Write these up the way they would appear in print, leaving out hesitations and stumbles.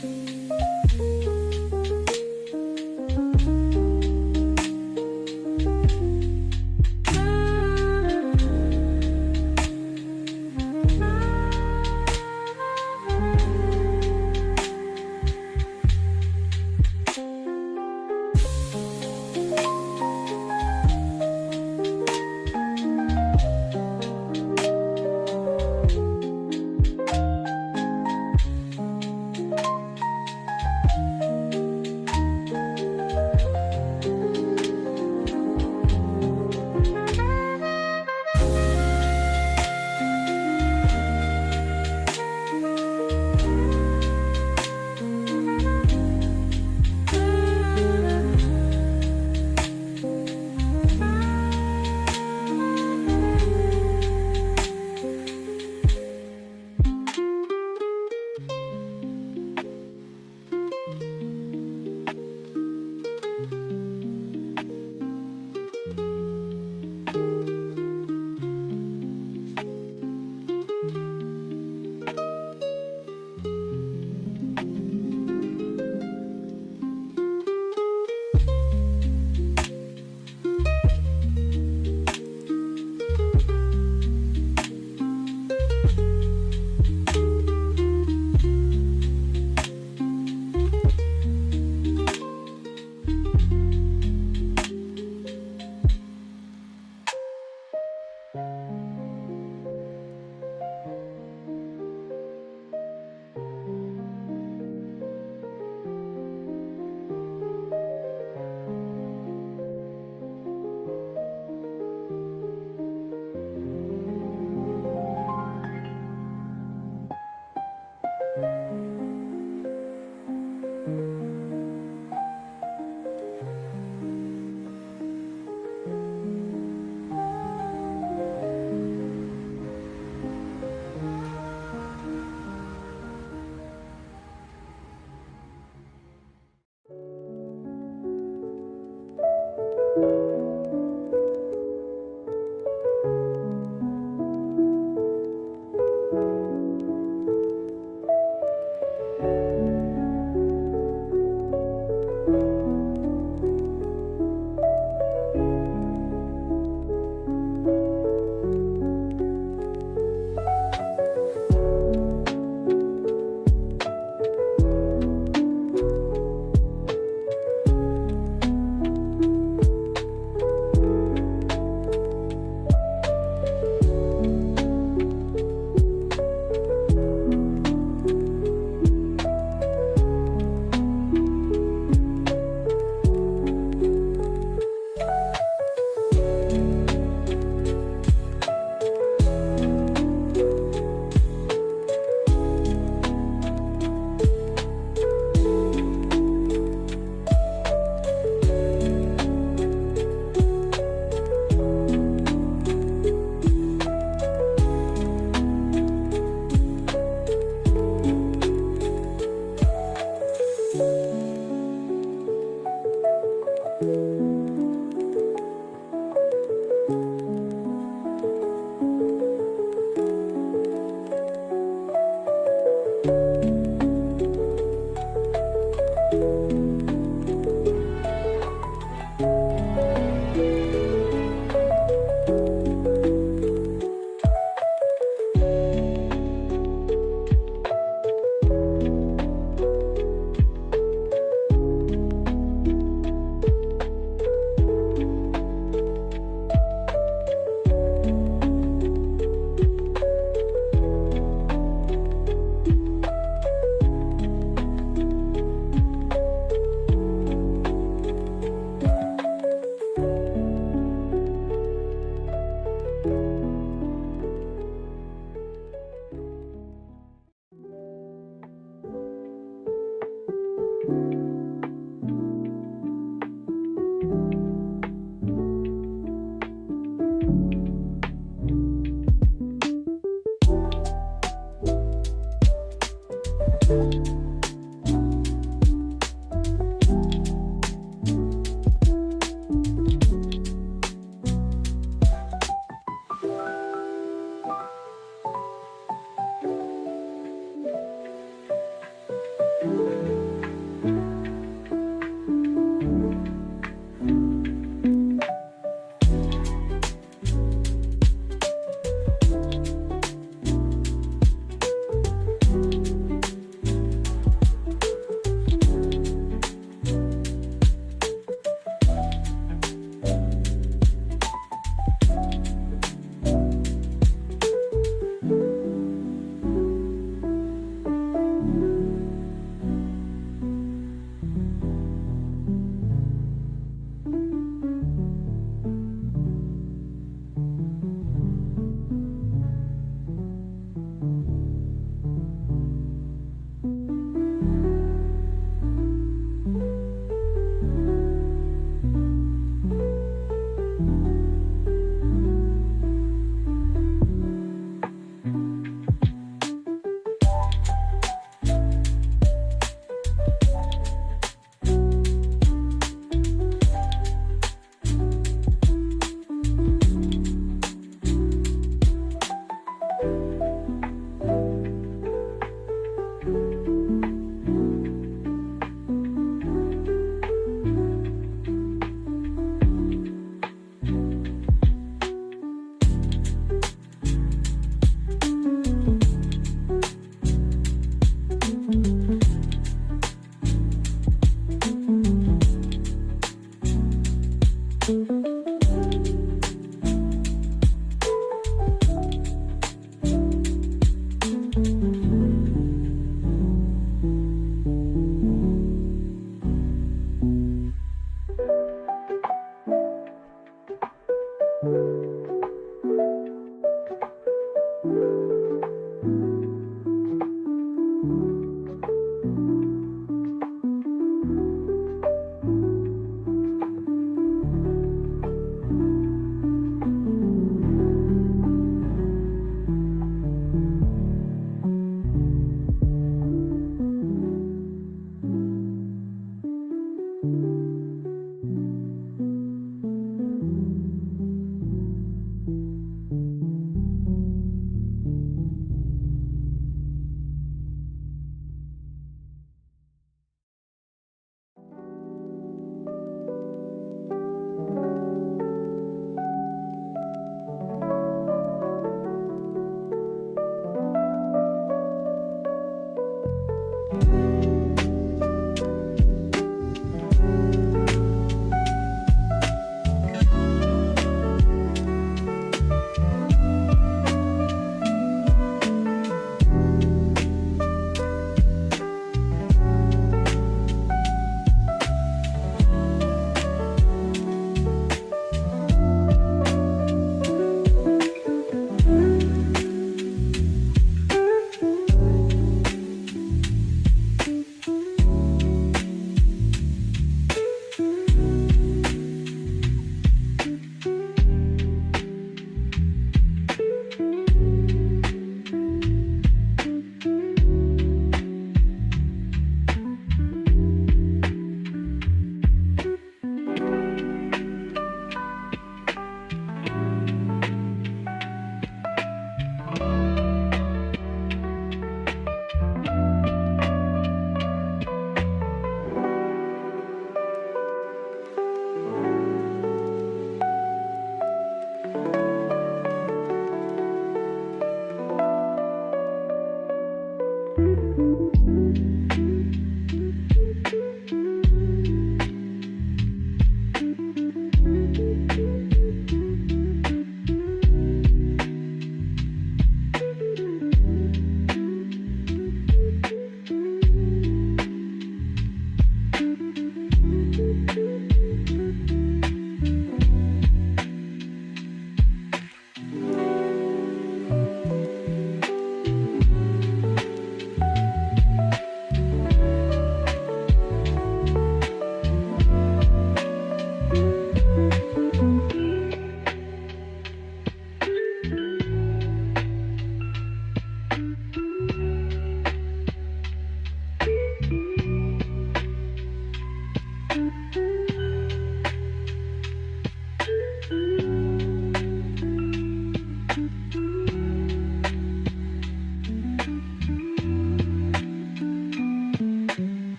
Thank you.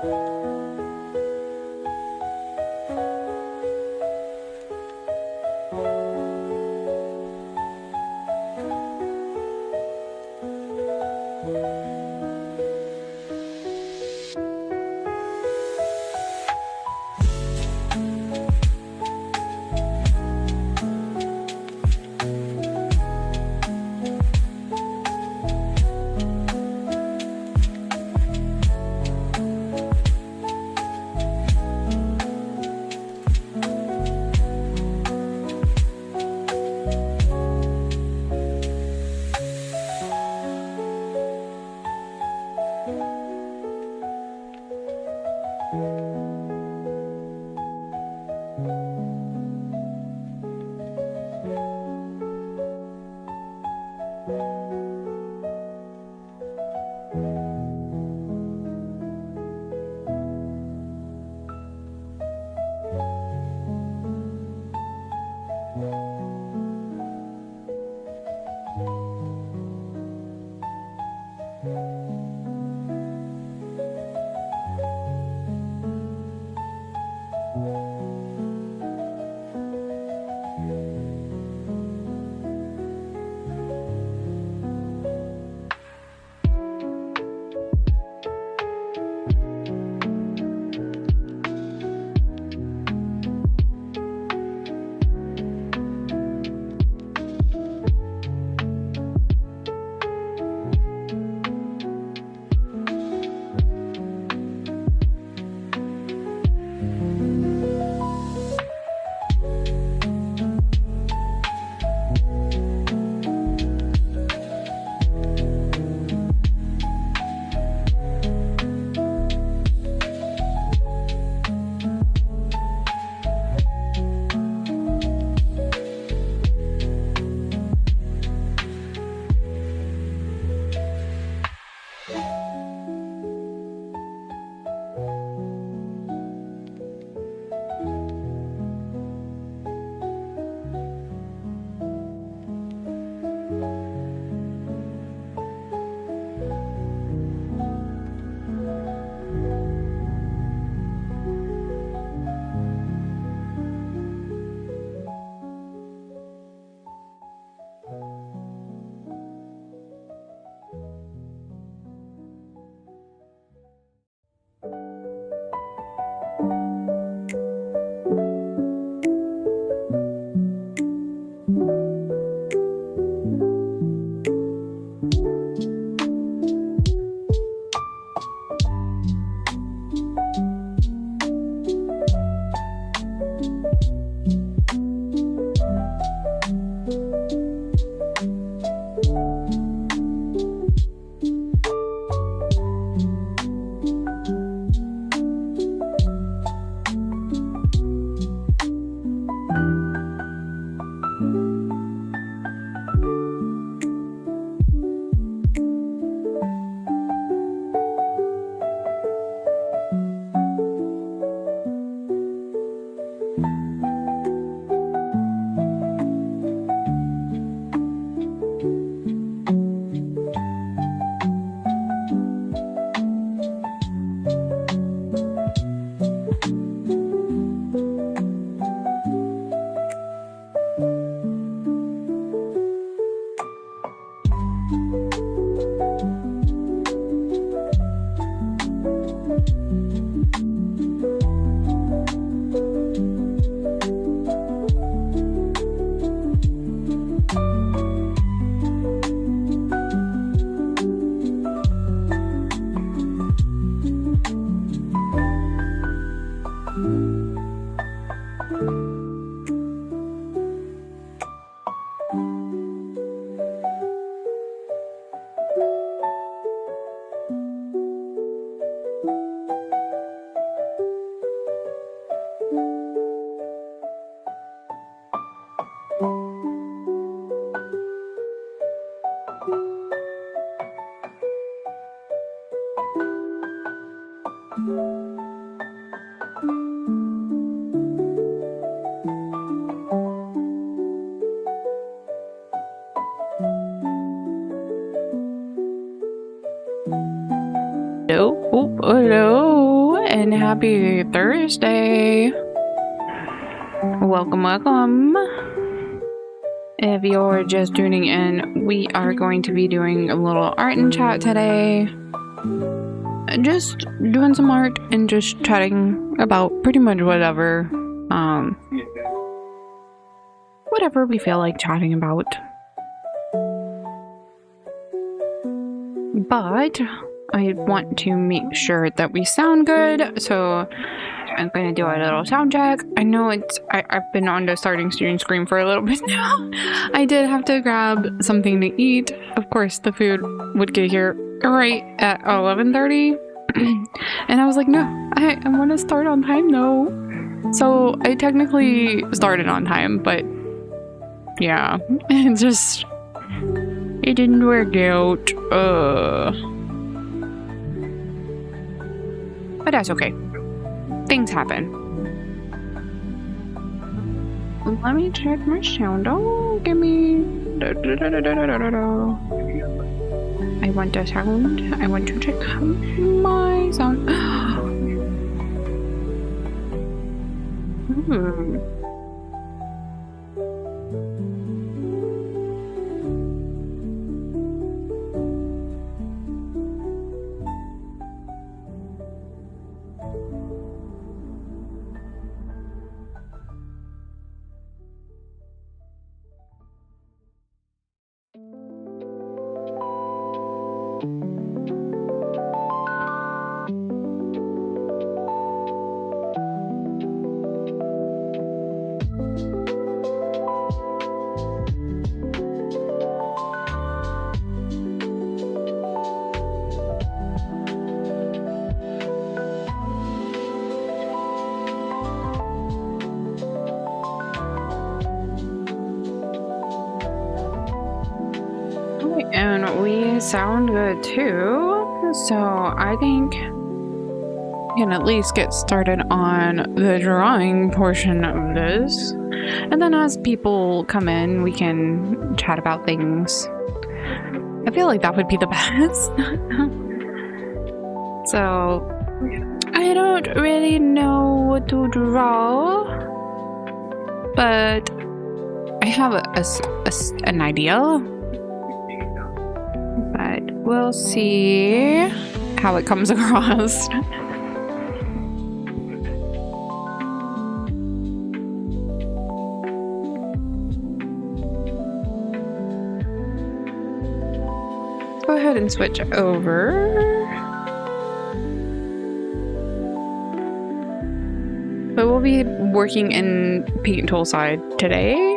Hello. Oh, hello. and happy Thursday. Welcome. If you're just tuning in, we are going to be doing a little art and chat today. Just doing some art and just chatting about pretty much whatever. Whatever we feel like chatting about. But I want to make sure that we sound good, so I'm going to do a little sound check. I know I've been on the starting screen for a little bit now. I did have to grab something to eat. Of course, the food would get here right at 11:30. And I was like, no, I want to start on time though. So I technically started on time, but yeah, it didn't work out. But that's okay. Things happen. Let me check my sound. Oh, give me. I want the sound. I want to check my sound. And we sound good too, so I think we can at least get started on the drawing portion of this, and then as people come in we can chat about things. I feel like that would be the best. So I don't really know what to draw, but I have an idea. But we'll see how it comes across. Go ahead and switch over. So we'll be working in paint tool side today.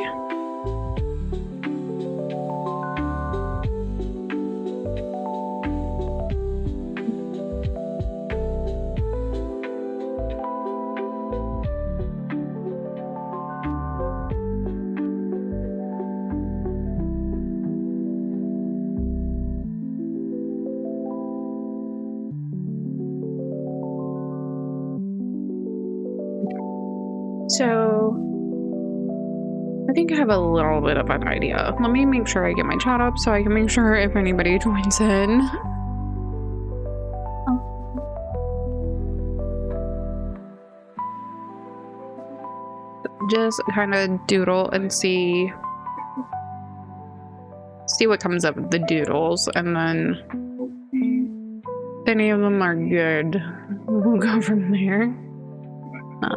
So, I think I have a little bit of an idea. Let me make sure I get my chat up so I can make sure if anybody joins in. Just kind of doodle and see what comes up with the doodles, and then if any of them are good, we'll go from there.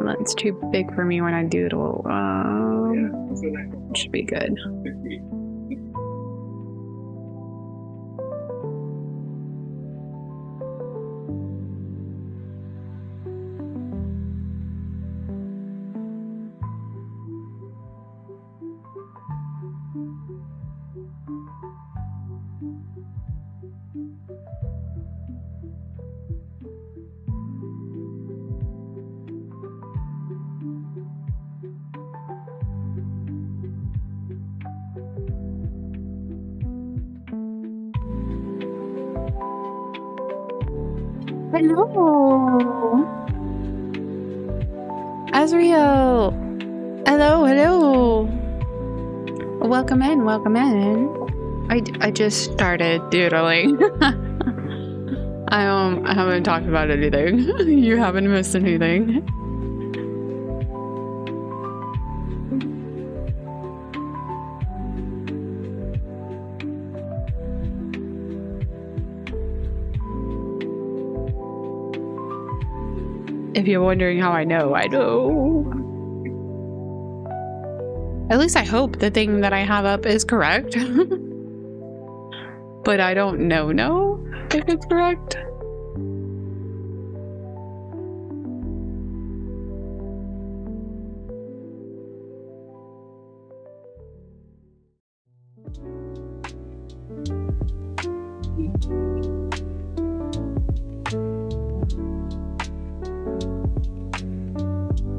That's too big for me when I doodle. Should be good. Hello, Azriel. Hello. Welcome in. I just started doodling. I haven't talked about anything. You haven't missed anything. If you're wondering how I know, I know. At least I hope the thing that I have up is correct. But I don't know if it's correct.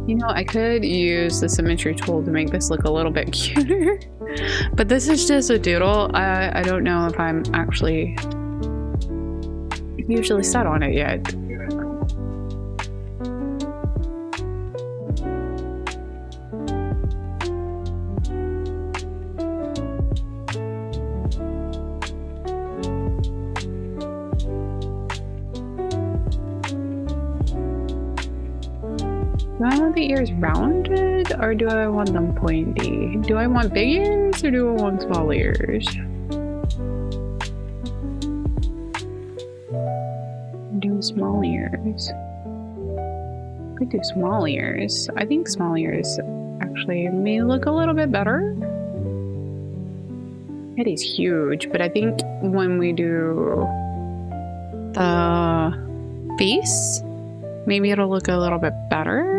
You know, I could use the symmetry tool to make this look a little bit cuter, but this is just a doodle. I don't know if I'm actually usually set on it yet. Do I want the ears rounded or do I want them pointy? Do I want big ears or do I want small ears? Do small ears. Could do small ears. I think small ears actually may look a little bit better. Eddie's huge, but I think when we do the face, maybe it'll look a little bit better.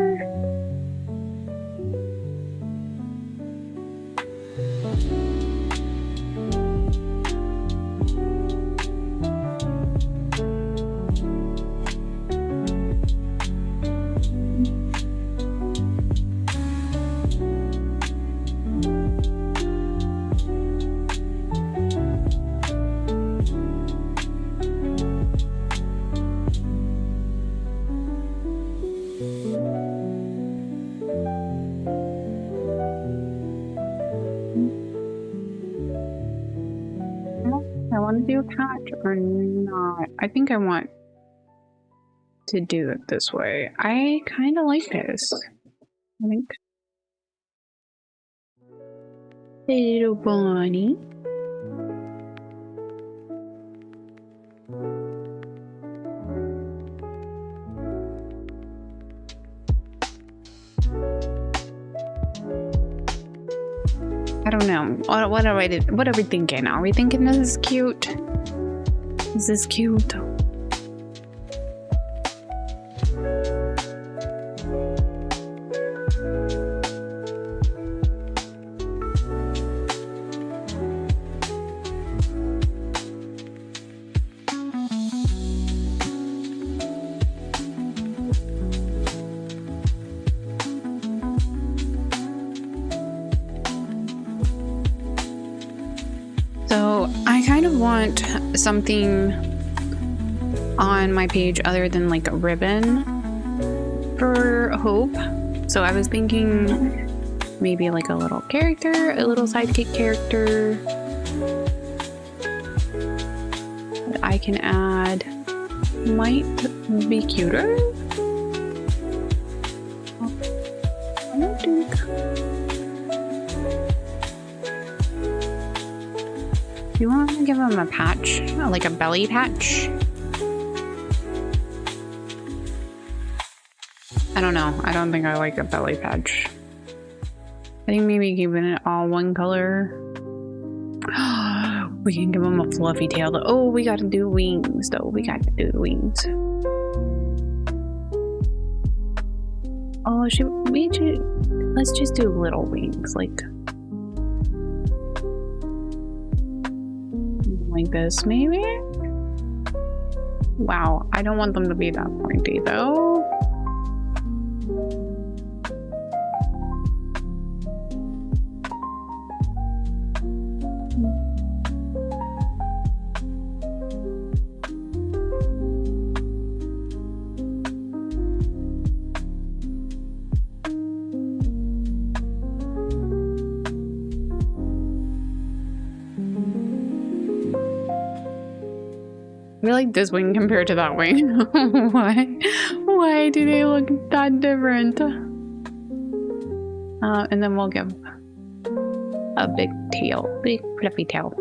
I want to do a patch or not. I think I want to do it this way. I kind of like this. I think. Little bunny. I don't know. What are we thinking? Are we thinking this is cute? Is this cute? So I kind of want something on my page other than like a ribbon for Hope. So I was thinking maybe like a little character, a little sidekick character that I can add might be cuter. I don't think. Do you want to give him a patch? Like a belly patch? I don't know. I don't think I like a belly patch. I think maybe giving it all one color. We can give him a fluffy tail. Oh, we gotta do wings though. We gotta do the wings. Oh, let's just do little wings. Like this maybe? Wow, I don't want them to be that pointy though. feel like this wing compared to that wing. Why do they look that different? And then we'll give a big tail, big fluffy tail,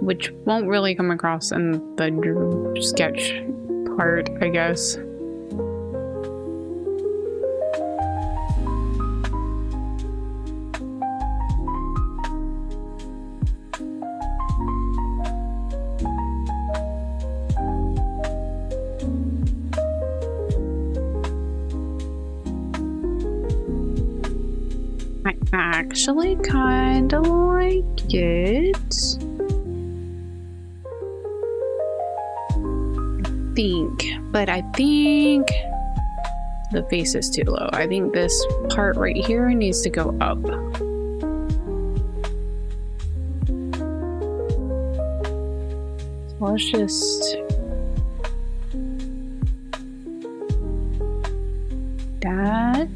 which won't really come across in the sketch part, I guess. I actually kind of like it. I think the face is too low. I think this part right here needs to go up. So let's just that.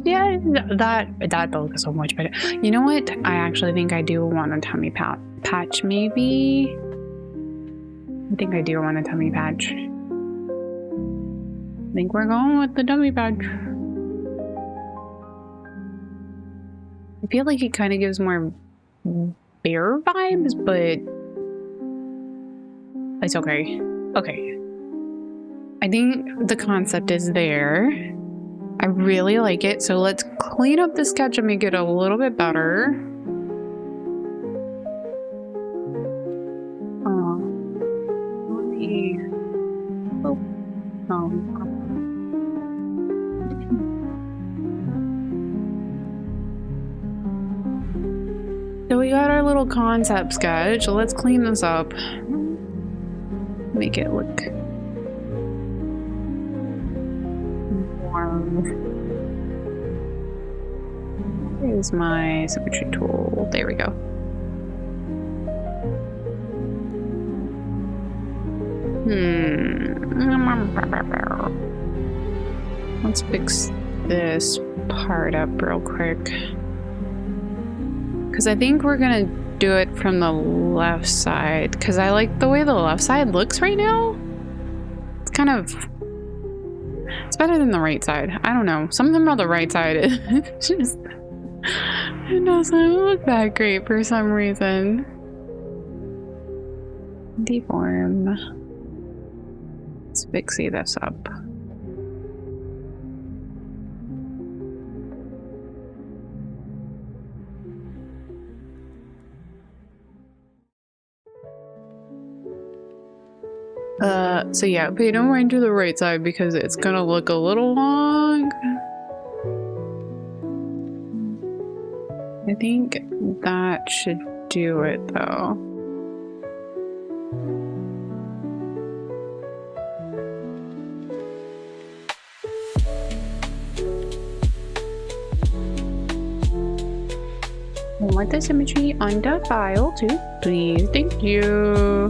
Yeah, that looks so much better. You know what? I actually think I do want a tummy patch, maybe. I think I do want a tummy patch. I think we're going with the tummy patch. I feel like it kind of gives more bear vibes, but it's okay. Okay. I think the concept is there. I really like it, so let's clean up the sketch and make it a little bit better. Let me... So we got our little concept sketch. Let's clean this up. Make it look... Where's my symmetry tool? There we go. Let's fix this part up real quick. Because I think we're gonna do it from the left side. Because I like the way the left side looks right now. It's kind of... It's better than the right side. I don't know. Something about the right side is just... It doesn't look that great for some reason. Deform. Let's fixie this up. So yeah, pay no mind to the right side because it's gonna look a little long. I think that should do it though. I want the symmetry under file too, please. Thank you.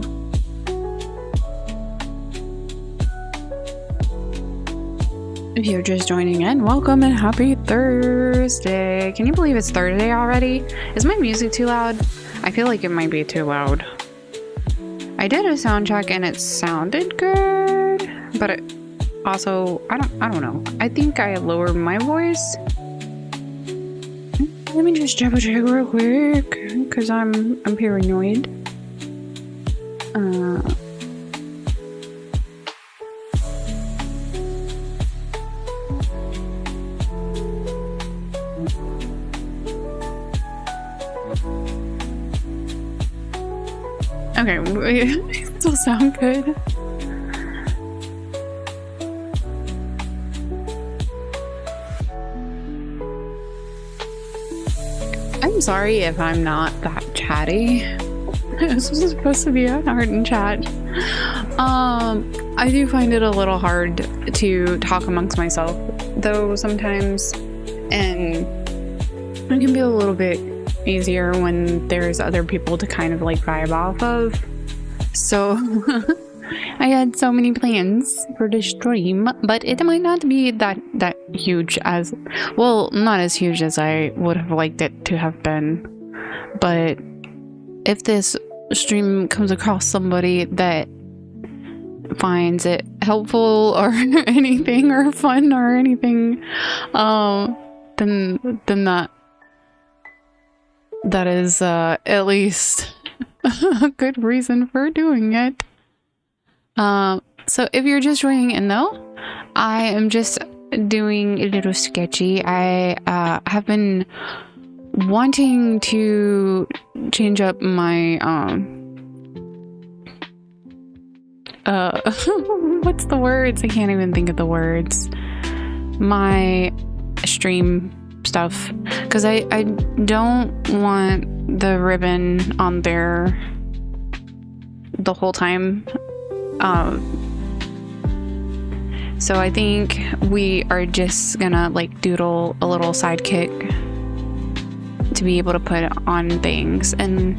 If you're just joining in, welcome and happy Thursday. Can you believe it's Thursday already? Is my music too loud? I feel like it might be too loud. I did a sound check and it sounded good, but it also, I don't know. I think I lowered my voice. Let me just double check real quick, because I'm paranoid. Okay, it still sound good. I'm sorry if I'm not that chatty. This was supposed to be an art and chat. I do find it a little hard to talk amongst myself, though, sometimes, and it can be a little bit easier when there's other people to kind of like vibe off of. So I had so many plans for this stream, but it might not be that huge as, well, not as huge as I would have liked it to have been. But if this stream comes across somebody that finds it helpful or anything, or fun or anything, then that is at least a good reason for doing it. So if you're just joining in though, I am just doing a little sketchy. I have been wanting to change up my what's the words? I can't even think of the words. My stream stuff, because I don't want the ribbon on there the whole time. So I think we are just gonna like doodle a little sidekick to be able to put on things, and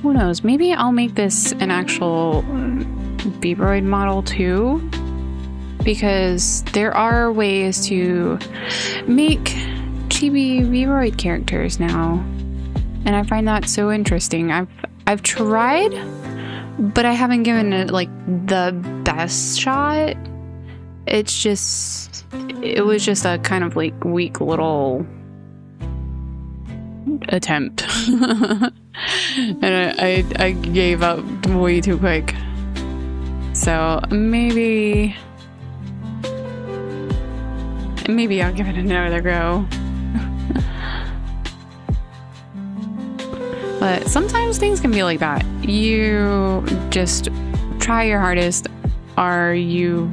who knows, maybe I'll make this an actual Vibroid model too, because there are ways to make chibi Vibroid characters now, and I find that so interesting. I've tried, but I haven't given it like the best shot. It was just a kind of like weak little attempt. And I gave up way too quick. So maybe I'll give it another go. But sometimes things can be like that. You just try your hardest, or you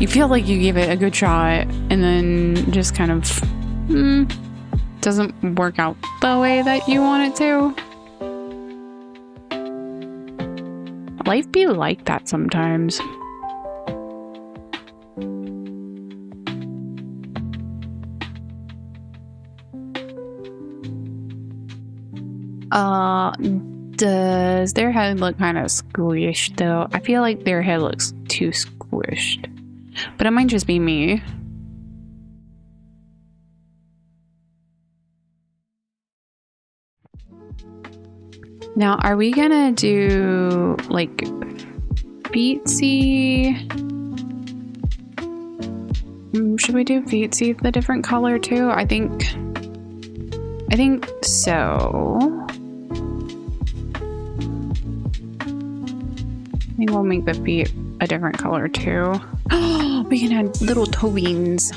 feel like you gave it a good shot, and then just kind of doesn't work out the way that you want it to. Life be like that sometimes. Does their head look kind of squished though? I feel like their head looks too squished, but it might just be me. Now, are we gonna do like feetsy? Should we do feetsy the different color too? I think so. I think we'll make the feet a different color too. Oh, we can add little toe beans.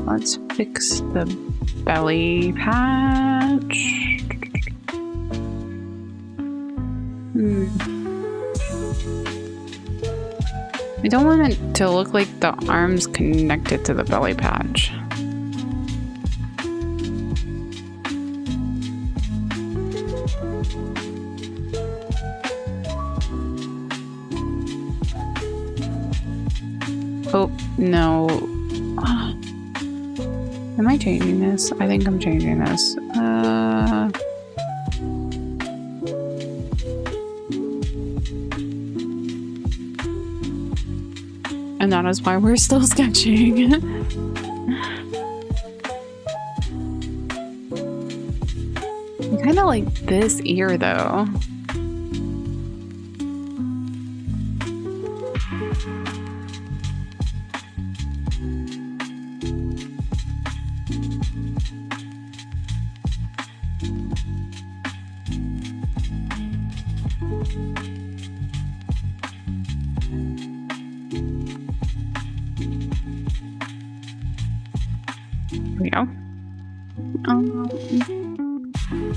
Let's fix the belly patch. I don't want it to look like the arm's connected to the belly patch. Oh, no. Am I changing this? I think I'm changing this. And that is why we're still sketching. I kind of like this ear though.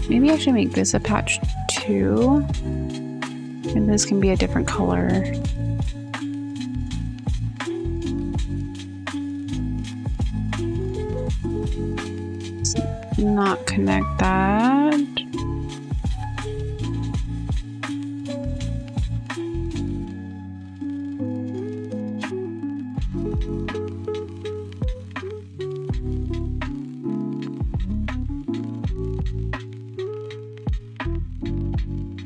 Maybe I should make this a patch too, and this can be a different color. Let's not connect that.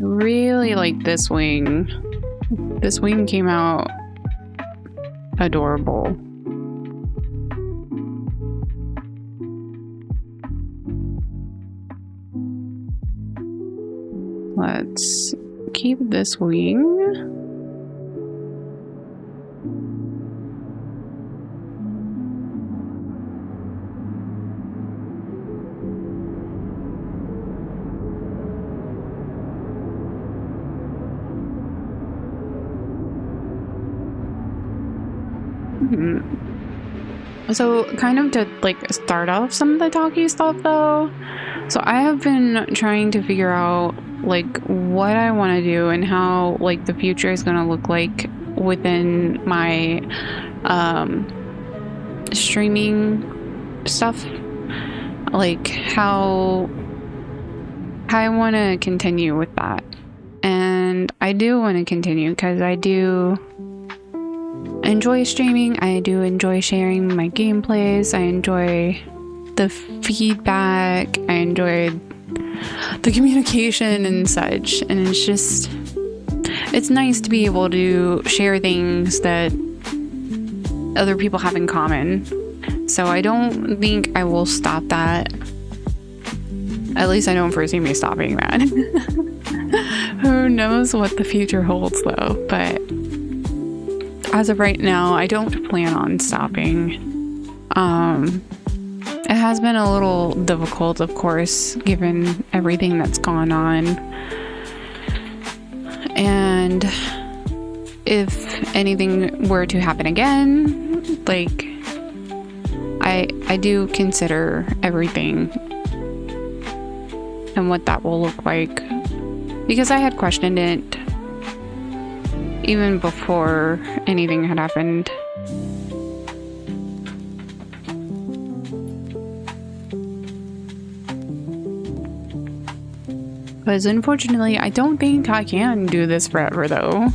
really like this wing. This wing came out adorable. Let's keep this wing. So kind of to like start off some of the talky stuff though, so I have been trying to figure out like what I want to do and how like the future is going to look like within my streaming stuff, like how I want to continue with that. And I do want to continue because I do enjoy streaming. I do enjoy sharing my gameplays. I enjoy the feedback. I enjoy the communication and such. And it's just, it's nice to be able to share things that other people have in common. So I don't think I will stop that. At least I don't foresee me stopping that. Who knows what the future holds though, but as of right now, I don't plan on stopping. It has been a little difficult, of course, given everything that's gone on. And if anything were to happen again, like, I do consider everything and what that will look like. Because I had questioned it even before anything had happened. Because unfortunately, I don't think I can do this forever though.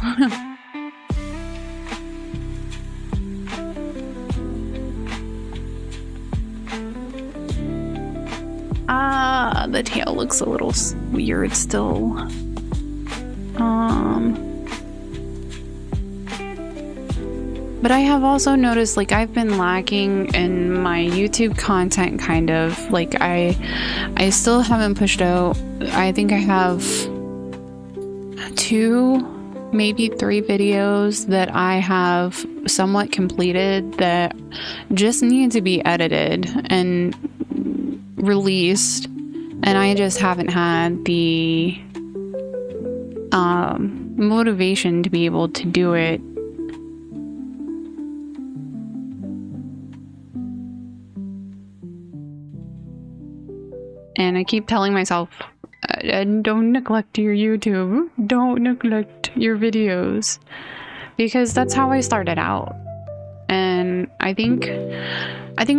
The tail looks a little weird still. But I have also noticed, like, I've been lacking in my YouTube content, kind of. Like, I still haven't pushed out. I think I have 2, maybe 3 videos that I have somewhat completed that just need to be edited and released. And I just haven't had the motivation to be able to do it. And I keep telling myself, don't neglect your YouTube. Don't neglect your videos. Because that's how I started out. And I think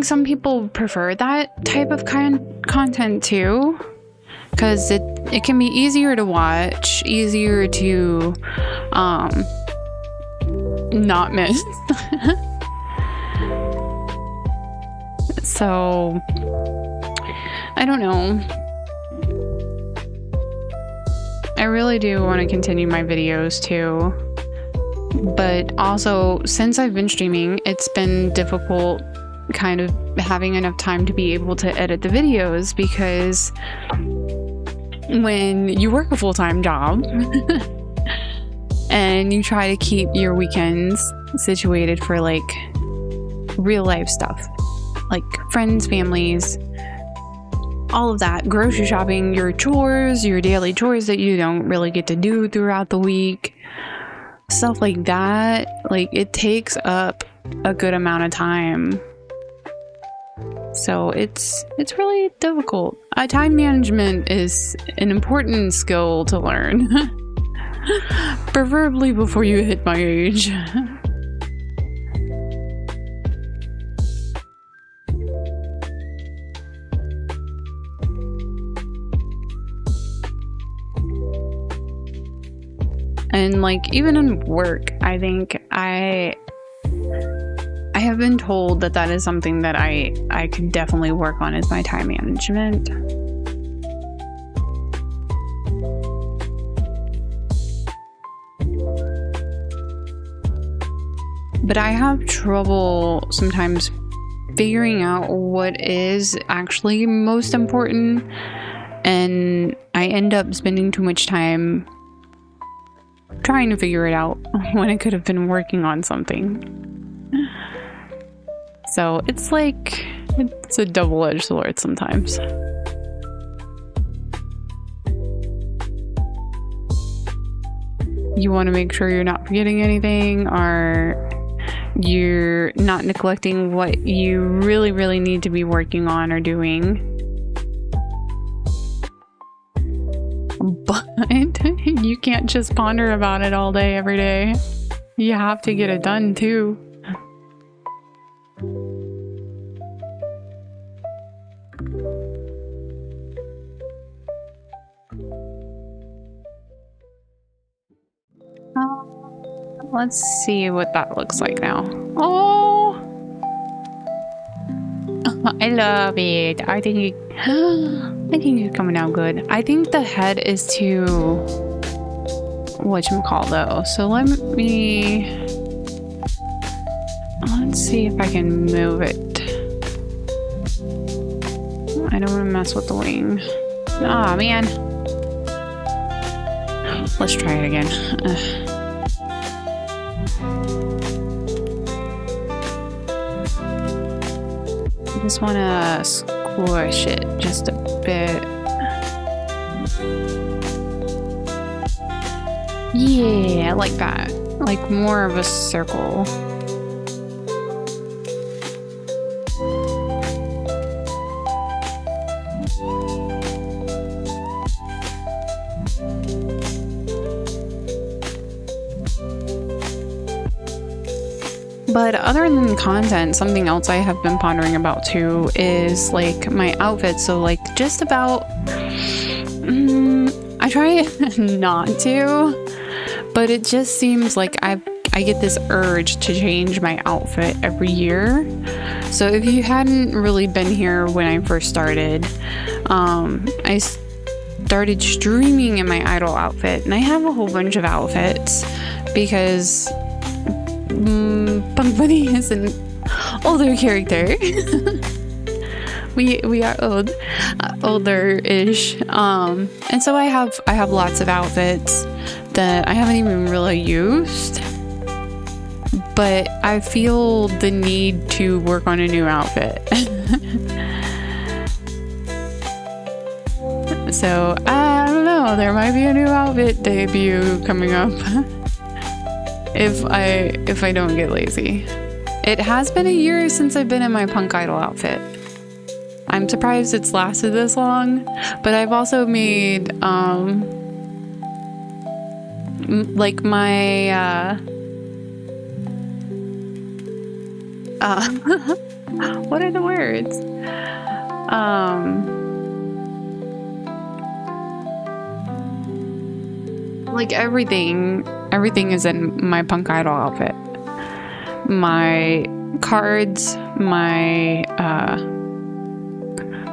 some people prefer that type of content too. Because it can be easier to watch, easier to not miss. So I don't know. I really do want to continue my videos too. But also, since I've been streaming, it's been difficult kind of having enough time to be able to edit the videos, because when you work a full-time job and you try to keep your weekends situated for like real life stuff, like friends, families, all of that, grocery shopping, your chores, your daily chores that you don't really get to do throughout the week, stuff like that, like it takes up a good amount of time. So it's really difficult. Time management is an important skill to learn. Preferably before you hit my age. And like even in work, I think I have been told that is something that I could definitely work on, is my time management. but I have trouble sometimes figuring out what is actually most important, and I end up spending too much time trying to figure it out when I could have been working on something. So it's like, it's a double-edged sword sometimes. You want to make sure you're not forgetting anything, or you're not neglecting what you really, really need to be working on or doing. But you can't just ponder about it all day, every day. You have to get it done too. Let's see what that looks like now. Oh, I love it. I think it's coming out good. I think the head is too whatchamacall though. So let's see if I can move it. I don't want to mess with the wing. Ah, man. Let's try it again. I just want to squish it just a bit. Yeah, I like that. Like more of a circle. But other than content, something else I have been pondering about too is like my outfits. So like just about, I try not to, but it just seems like I get this urge to change my outfit every year. So if you hadn't really been here when I first started, I started streaming in my idol outfit, and I have a whole bunch of outfits because PunkBune is an older character. we are older-ish, and so I have lots of outfits that I haven't even really used, but I feel the need to work on a new outfit. So I don't know, there might be a new outfit debut coming up. If I don't get lazy. It has been a year since I've been in my punk idol outfit. I'm surprised it's lasted this long, but I've also made like my what are the words? Like everything is in my punk idol outfit. My cards, my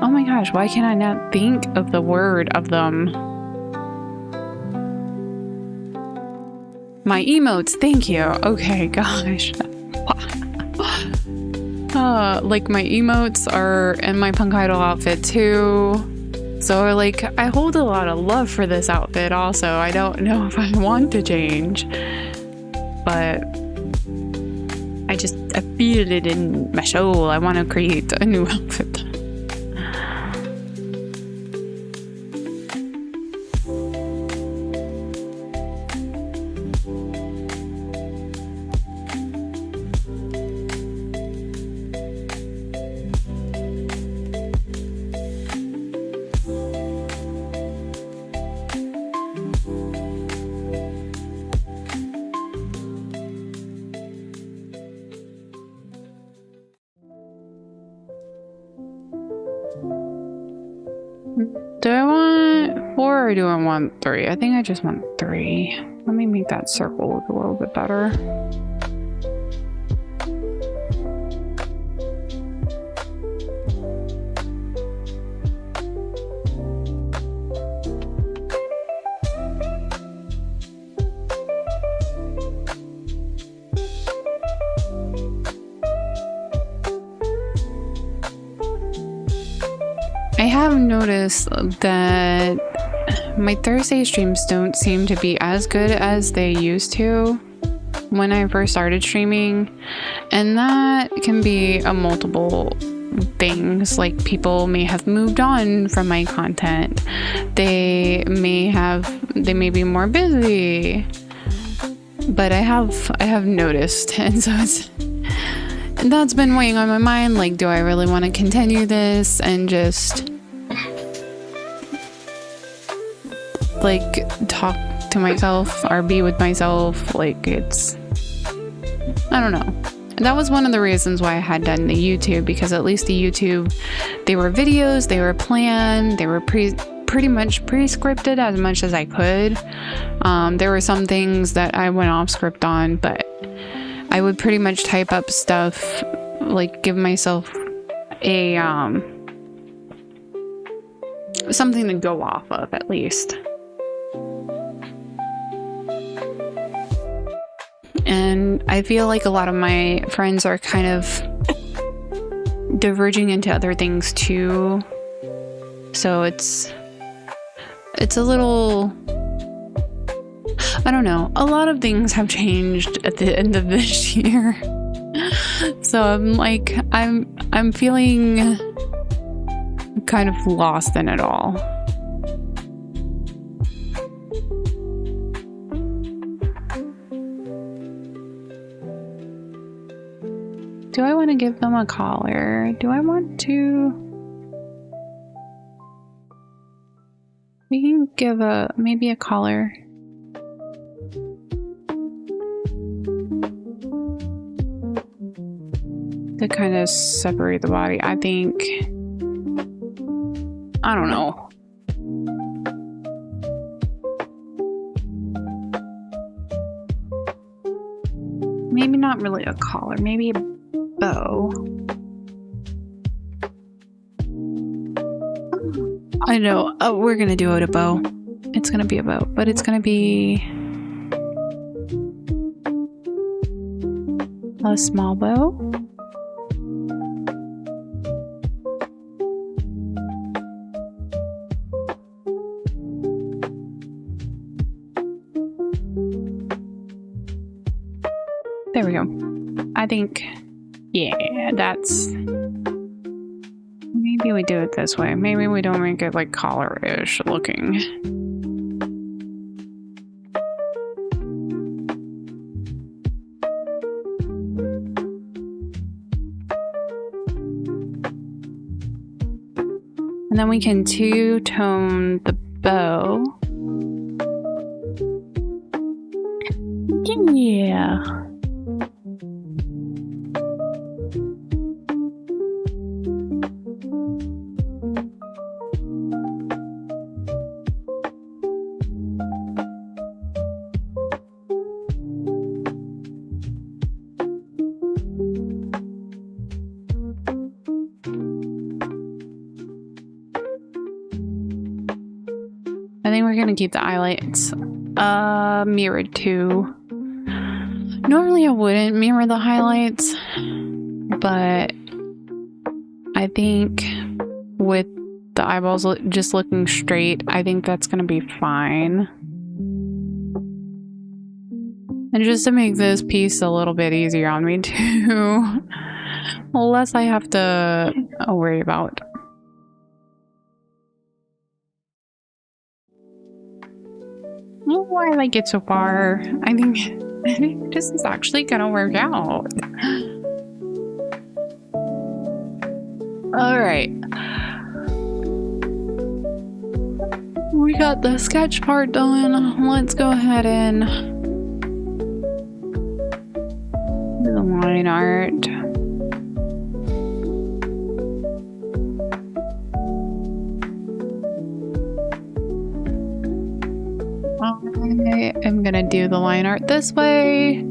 oh my gosh, why can I not think of the word of them? My emotes, thank you. Okay, gosh. Like my emotes are in my punk idol outfit too. So like I hold a lot of love for this outfit also. I don't know if I want to change, but I feel it in my soul. I want to create a new outfit. Do I want 4 or do I want 3? I think I just want 3. Let me make that circle look a little bit better. have noticed that my Thursday streams don't seem to be as good as they used to when I first started streaming, and that can be a multiple things. Like, people may have moved on from my content, they may be more busy, but I have noticed, and so that's been weighing on my mind. Like, do I really want to continue this and just like talk to myself or be with myself? Like, I don't know. That was one of the reasons why I had done the YouTube, because at least the YouTube, they were videos, they were planned, they were pretty much pre-scripted as much as I could. There were some things that I went off script on, but I would pretty much type up stuff, like give myself a something to go off of at least. And I feel like a lot of my friends are kind of diverging into other things too. So it's a little, I don't know. A lot of things have changed at the end of this year. So I'm feeling kind of lost in it all. Do I want to give them a collar? Do I want to? We can give maybe a collar. To kind of separate the body, I think. I don't know. Maybe not really a collar, maybe a bow. I know. Oh, we're gonna do it a bow. It's gonna be a bow, but it's gonna be a small bow. There we go. I think, yeah, that's... Maybe we do it this way. Maybe we don't make it like collar-ish looking. And then we can two-tone the bow. Yeah. I think we're gonna keep the highlights mirrored too. Normally I wouldn't mirror the highlights, but I think with the eyeballs just looking straight, I think that's gonna be fine. And just to make this piece a little bit easier on me too, less I have to worry about. Oh, I like it so far. I think this is actually gonna work out. Alright. We got the sketch part done. Let's go ahead and do the line art. I am gonna do the line art this way.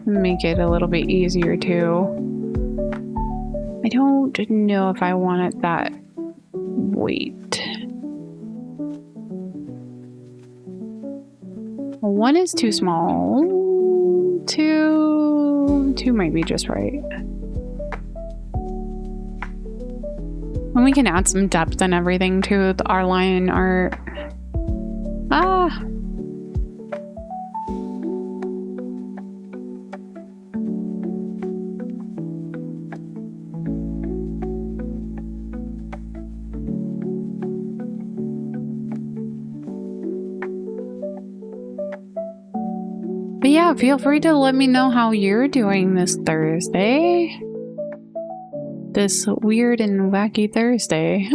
Make it a little bit easier too. I don't know if I want it that weight. One is too small. Two might be just right. And we can add some depth and everything to our lion art. Ah. But yeah, feel free to let me know how you're doing this Thursday. This weird and wacky Thursday.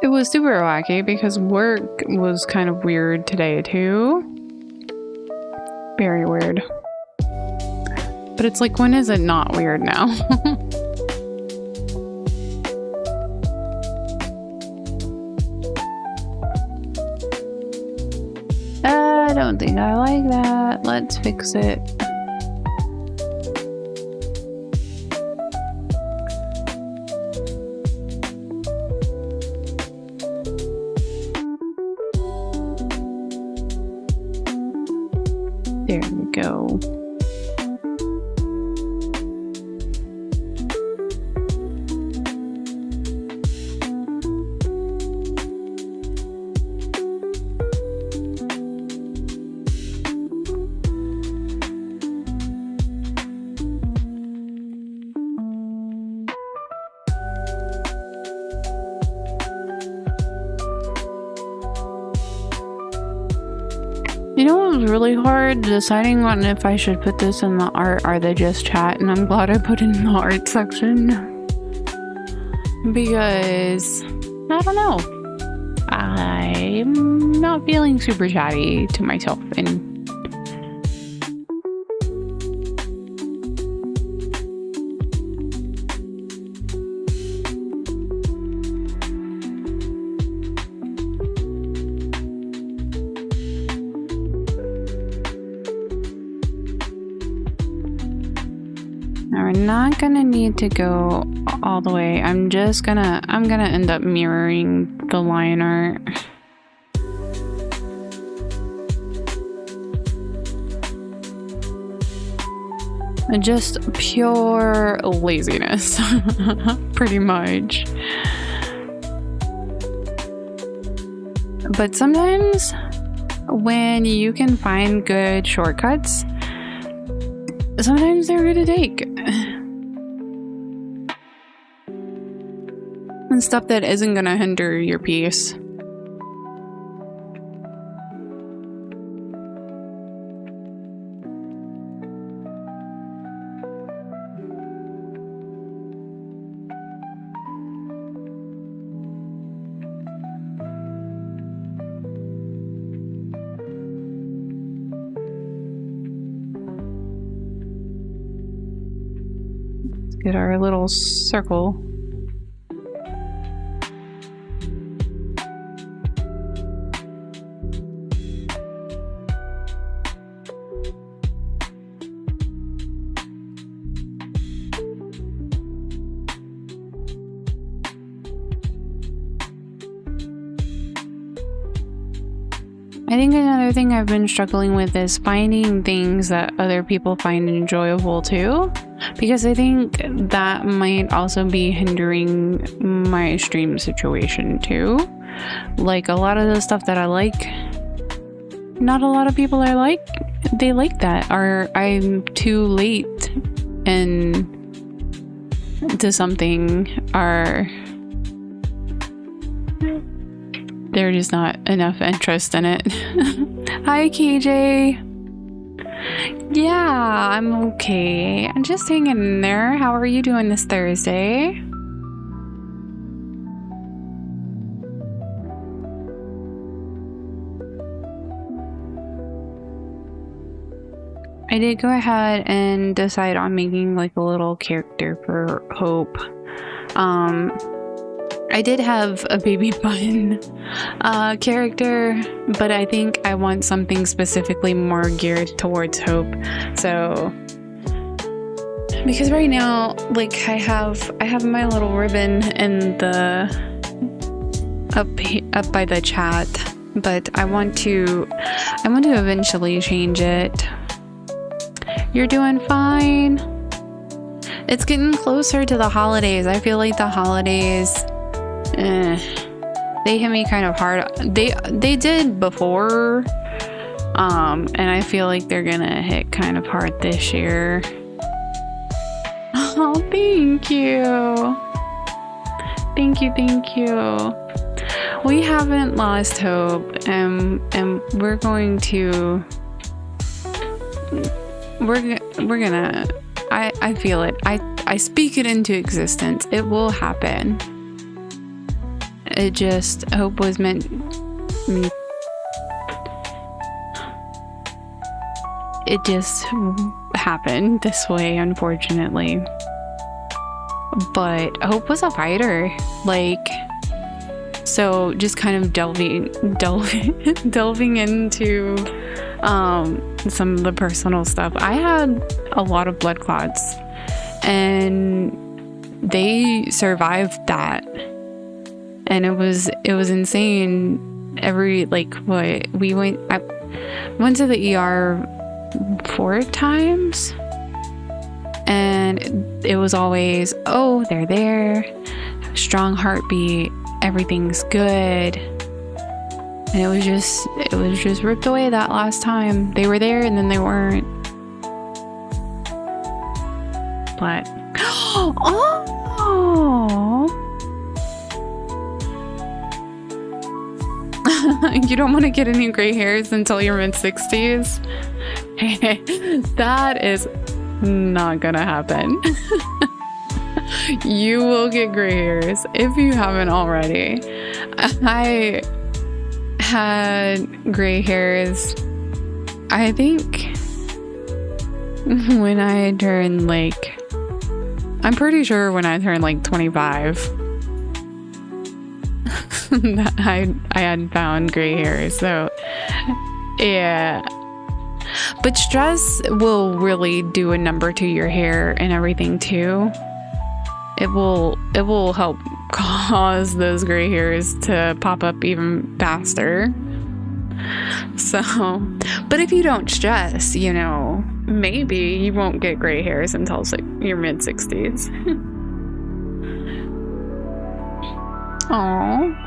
It was super wacky because work was kind of weird today too. Very weird. But it's like, when is it not weird now? I don't think I like that. Let's fix it. There we go. You know what was really hard? Deciding on if I should put this in the art or the just chat, and I'm glad I put it in the art section. Because, I don't know. I'm not feeling super chatty to myself, and we're not gonna need to go all the way. I'm gonna end up mirroring the lion art. Just pure laziness, pretty much. But sometimes when you can find good shortcuts, sometimes they're good to take. And stuff that isn't gonna hinder your piece. Let's get our little circle. I think another thing I've been struggling with is finding things that other people find enjoyable too, because I think that might also be hindering my stream situation too. Like, a lot of the stuff that I like, not a lot of people are like, they like that, or I'm too late into something, or there's just not enough interest in it. Hi, KJ. Yeah, I'm okay. I'm just hanging in there. How are you doing this Thursday? I did go ahead and decide on making like a little character for Hope. I did have a baby bun character, but I think I want something specifically more geared towards Hope. So, because right now, like I have my little ribbon in the up by the chat, but I want to eventually change it. You're doing fine. It's getting closer to the holidays. I feel like the holidays, they hit me kind of hard. They did before, and I feel like they're gonna hit kind of hard this year. Oh, thank you. Thank you. We haven't lost hope, and we're going to. We're gonna. I feel it. I speak it into existence. It will happen. It just, hope was meant. It just happened this way, unfortunately. But Hope was a fighter. Like, so just kind of delving into some of the personal stuff. I had a lot of blood clots, and they survived that, and it was insane. I went to the ER 4 times, and it was always, oh, they're there, strong heartbeat, everything's good. And it was just ripped away that last time. They were there and then they weren't. But oh, you don't want to get any gray hairs until your mid-60s? That is not gonna happen. You will get gray hairs if you haven't already. I had gray hairs, I think, when I turned I'm pretty sure when I turned 25 that I had found gray hairs. So yeah, but stress will really do a number to your hair and everything too. It will help cause those gray hairs to pop up even faster. So, but if you don't stress, maybe you won't get gray hairs until your mid-60s. Aww.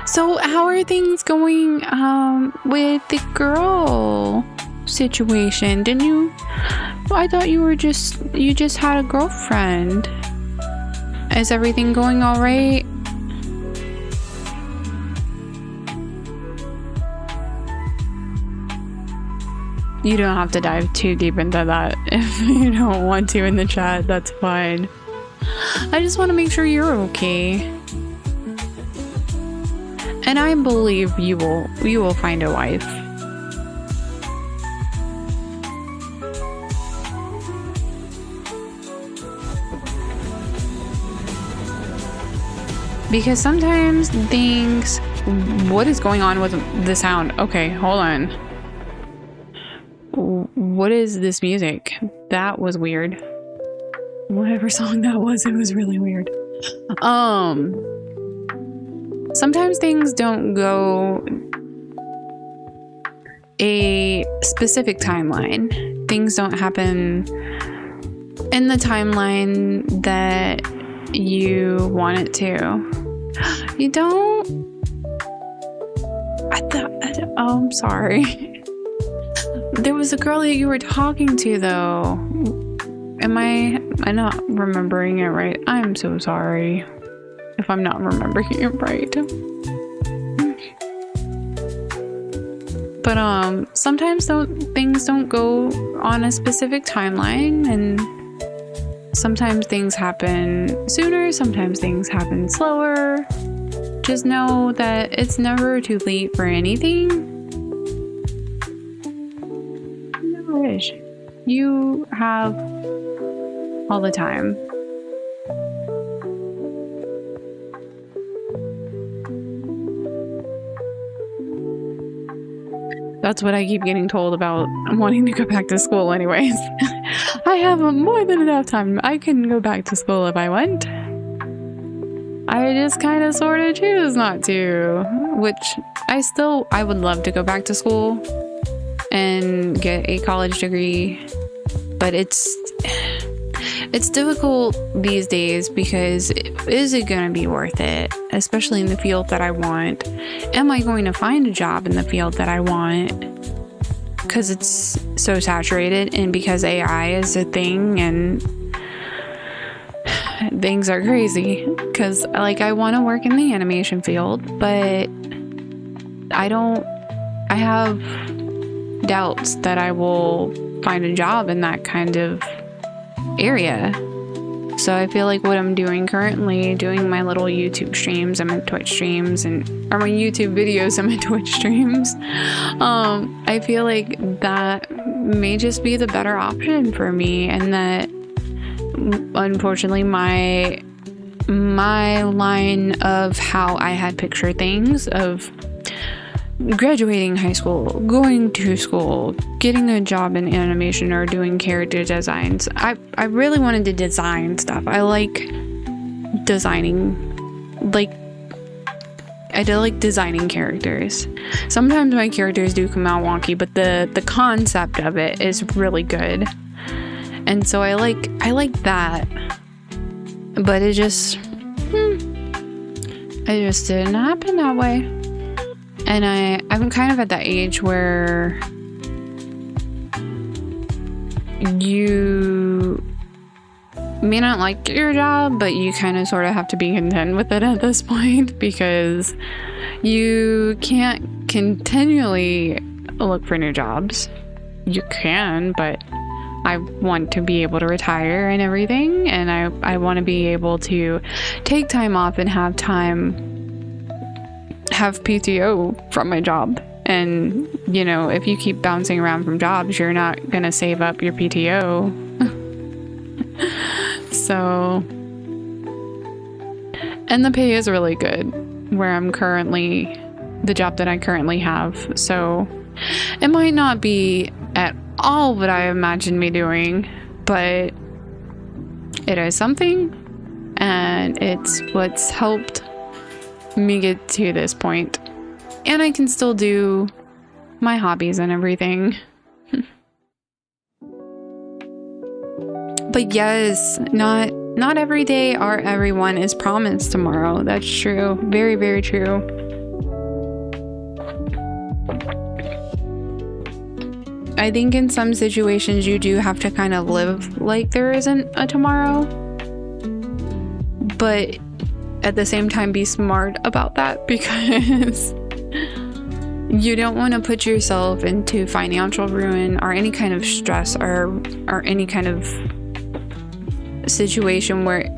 So how are things going with the girl situation? I thought you just had a girlfriend. Is everything going all right? You don't have to dive too deep into that if you don't want to in the chat. That's fine. I just want to make sure you're okay. And I believe you will find a wife. Because sometimes things... What is going on with the sound? Okay, hold on. What is this music? That was weird. Whatever song that was, it was really weird. Sometimes things don't go a specific timeline. Things don't happen in the timeline that you want it to. You don't? Oh, I'm sorry. There was a girl that you were talking to, though. Am I not remembering it right? I'm so sorry if I'm not remembering it right. But sometimes things don't go on a specific timeline, and sometimes things happen sooner, sometimes things happen slower. Just know that it's never too late for anything. You have all the time. That's what I keep getting told about wanting to go back to school anyways. I have more than enough time. I can go back to school if I want. I just kind of sort of choose not to, which I would love to go back to school and get a college degree, but it's difficult these days because is it going to be worth it, especially in the field that I want? Am I going to find a job in the field that I want? Because it's so saturated, and because AI is a thing and things are crazy. Because I want to work in the animation field, but I have doubts that I will find a job in that kind of area. So I feel like what I'm doing currently, doing my little YouTube streams and my Twitch streams or my YouTube videos and my Twitch streams, I feel like that may just be the better option for me, and that unfortunately my line of how I had pictured things of graduating high school, going to school, getting a job in animation or doing character designs. I really wanted to design stuff. I like designing, I do like designing characters. Sometimes my characters do come out wonky, but the concept of it is really good. And so I like that. But it just didn't happen that way. And I'm kind of at that age where you may not like your job, but you kind of sort of have to be content with it at this point, because you can't continually look for new jobs. You can, but I want to be able to retire and everything, and I want to be able to take time off and have PTO from my job. And if you keep bouncing around from jobs, you're not gonna save up your PTO. So, and the pay is really good where I'm currently, the job that I currently have. So it might not be at all what I imagined me doing, but it is something, and it's what's helped me get to this point. And I can still do my hobbies and everything. But yes, not every day or everyone is promised tomorrow. That's true. Very, very true. I think in some situations you do have to kind of live like there isn't a tomorrow, but at the same time be smart about that, because you don't want to put yourself into financial ruin or any kind of stress or any kind of situation where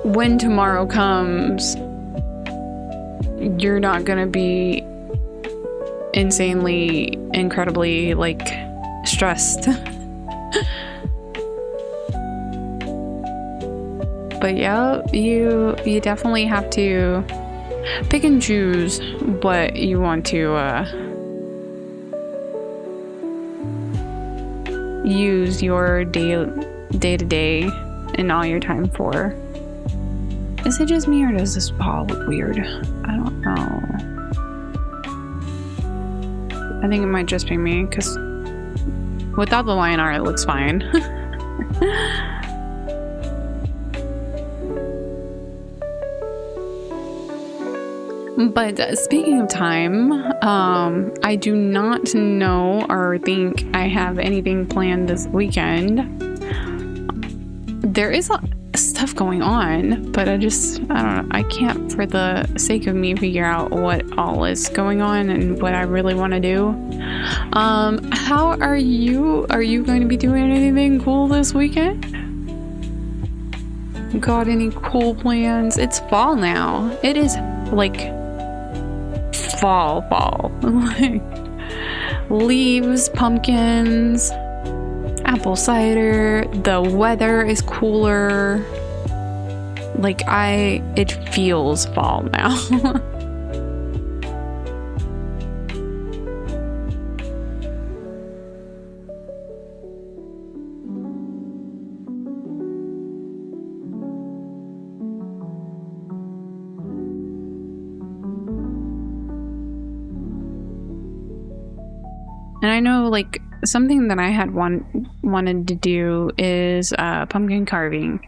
when tomorrow comes you're not gonna be insanely, incredibly stressed. But yeah, you definitely have to pick and choose what you want to use your day-to-day and all your time for. Is it just me, or does this ball look weird? I don't know. I think it might just be me, because without the line art it looks fine. But speaking of time, I do not know or think I have anything planned this weekend. There is stuff going on, but I don't know. I can't, for the sake of me, figure out what all is going on and what I really want to do. How are you? Are you going to be doing anything cool this weekend? Got any cool plans? It's fall now. It is fall. Leaves, pumpkins, apple cider, the weather is cooler. It feels fall now. And I know, like, something that I had wanted to do is pumpkin carving.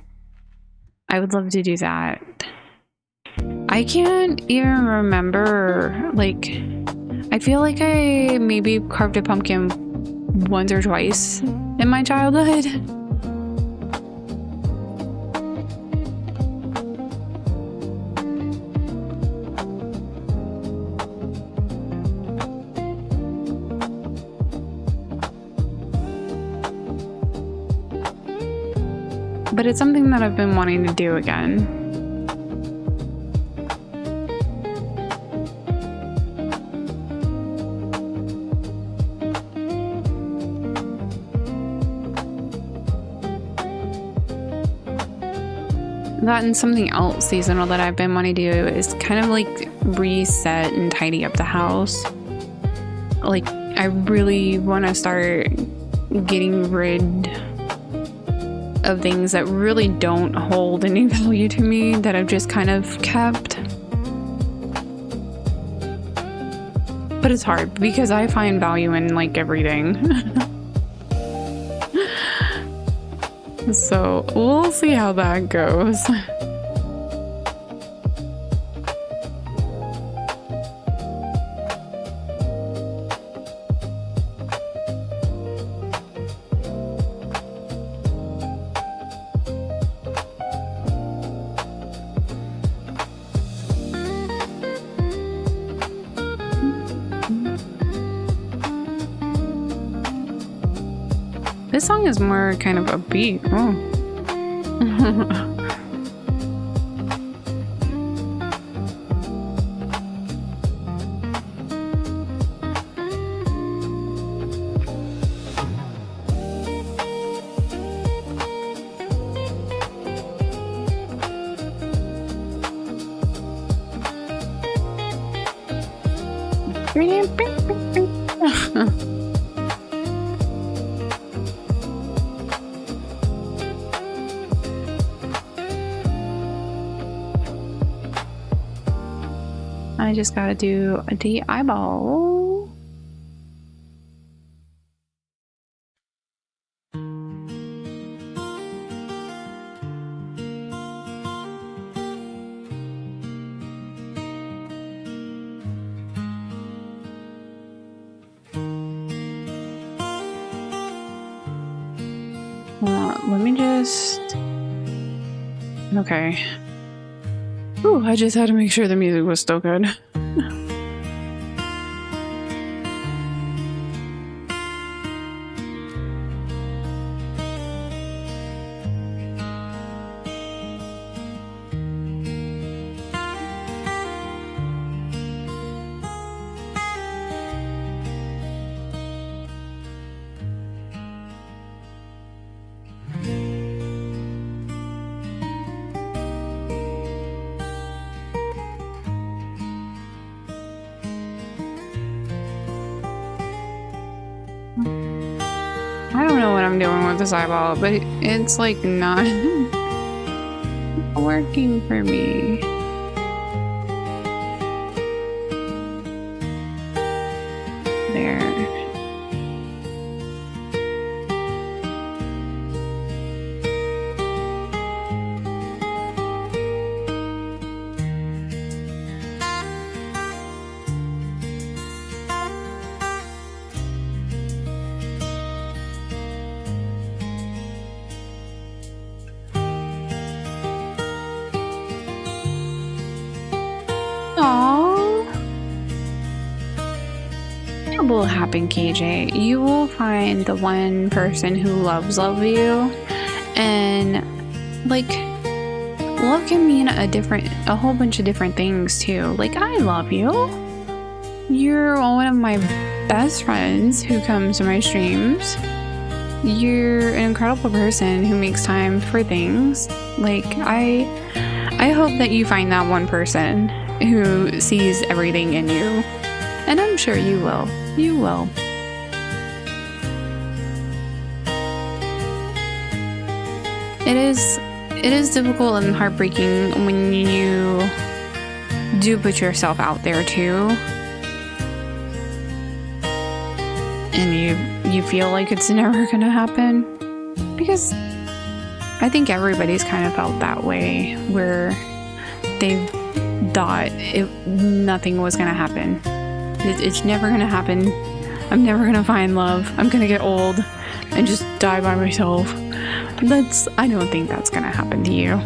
I would love to do that. I can't even remember, like, I feel like I maybe carved a pumpkin once or twice in my childhood. But it's something that I've been wanting to do again. That and something else seasonal that I've been wanting to do is kind of like reset and tidy up the house. Like, I really want to start getting rid of things that really don't hold any value to me, that I've just kind of kept. But it's hard because I find value in like everything. So we'll see how that goes. This song is more kind of upbeat. Oh. I just gotta do the eyeball. Let me just... Okay. Ooh, I just had to make sure the music was still good. I don't know what I'm doing with this eyeball, but it's like not working for me. There. It will happen, KJ. You will find the one person who loves you, and like, love can mean a whole bunch of different things too. Like, I love you. You're one of my best friends who comes to my streams. You're an incredible person who makes time for things. Like, I hope that you find that one person who sees everything in you. And I'm sure you will. You will. It is difficult and heartbreaking when you do put yourself out there too. and you feel like it's never gonna happen, because I think everybody's kind of felt that way, where they thought nothing was gonna happen. It's never gonna happen. I'm never gonna find love. I'm gonna get old and just die by myself. I don't think that's gonna happen to you.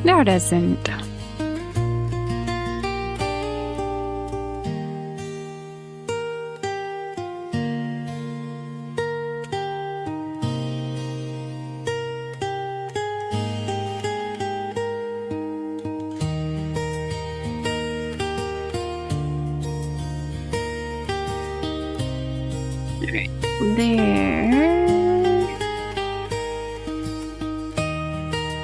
No, it doesn't. There.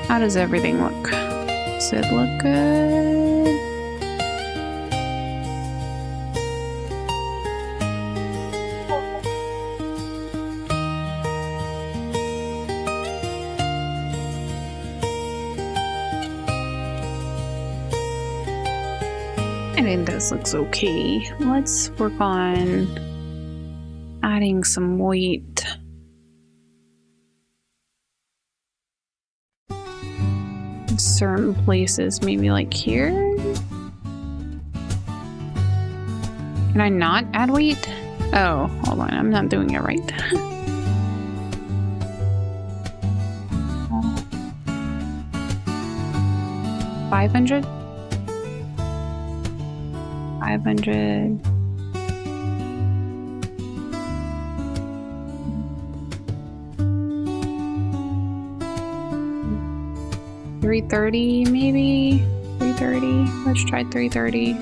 How does everything look? Does it look good? I think this looks okay. Let's work on adding some weight. In certain places, maybe like here. Can I not add weight? Oh, hold on, I'm not doing it right. 500? 500. $330 maybe? 330. Let's try 330.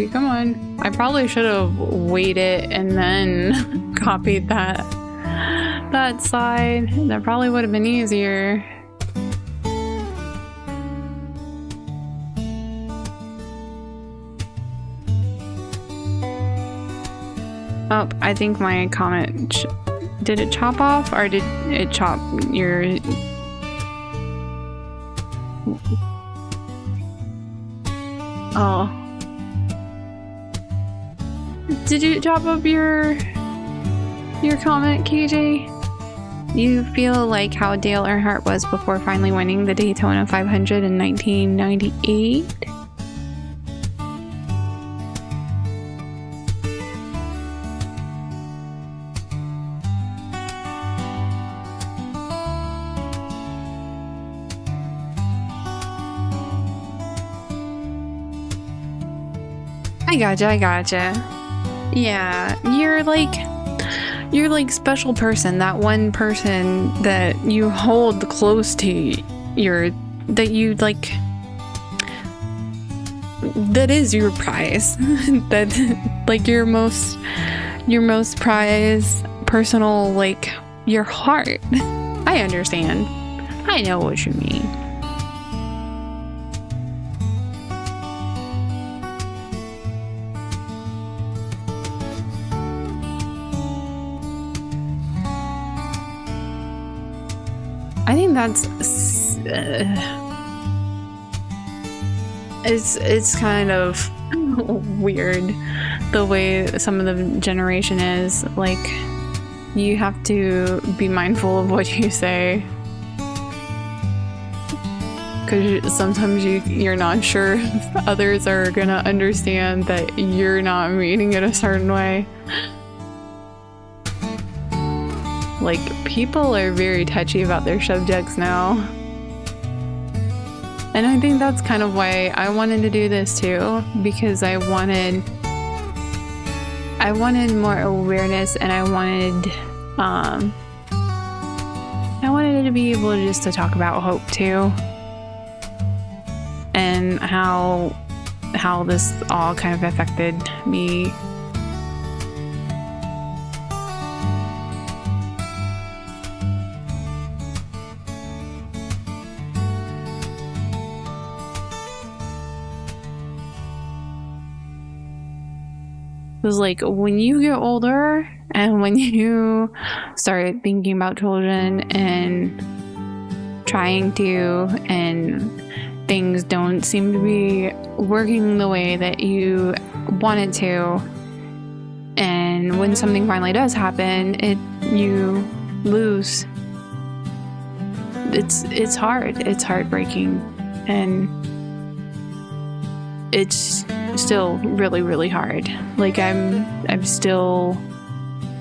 Come on. I probably should have waited and then copied that side. That probably would have been easier. Oh, I think my comment did it chop off, or did it chop your... Oh. Did you chop up your comment, KJ? You feel like how Dale Earnhardt was before finally winning the Daytona 500 in 1998? I gotcha. Yeah, you're like special person, that one person that you hold close to that you like, that is your prize. That like your most prized personal, like your heart. I understand. I know what you mean. I think that's it's kind of weird the way some of the generation is. Like, you have to be mindful of what you say, because sometimes you're not sure if others are gonna understand that you're not meaning it a certain way. Like, people are very touchy about their subjects now. And I think that's kind of why I wanted to do this too, because I wanted more awareness, and I wanted to be able just to talk about hope too, and how this all kind of affected me. Was like, when you get older and when you start thinking about children and trying to, and things don't seem to be working the way that you want it to. And when something finally does happen, you lose. It's hard. It's heartbreaking, and it's still really, really hard. Like I'm still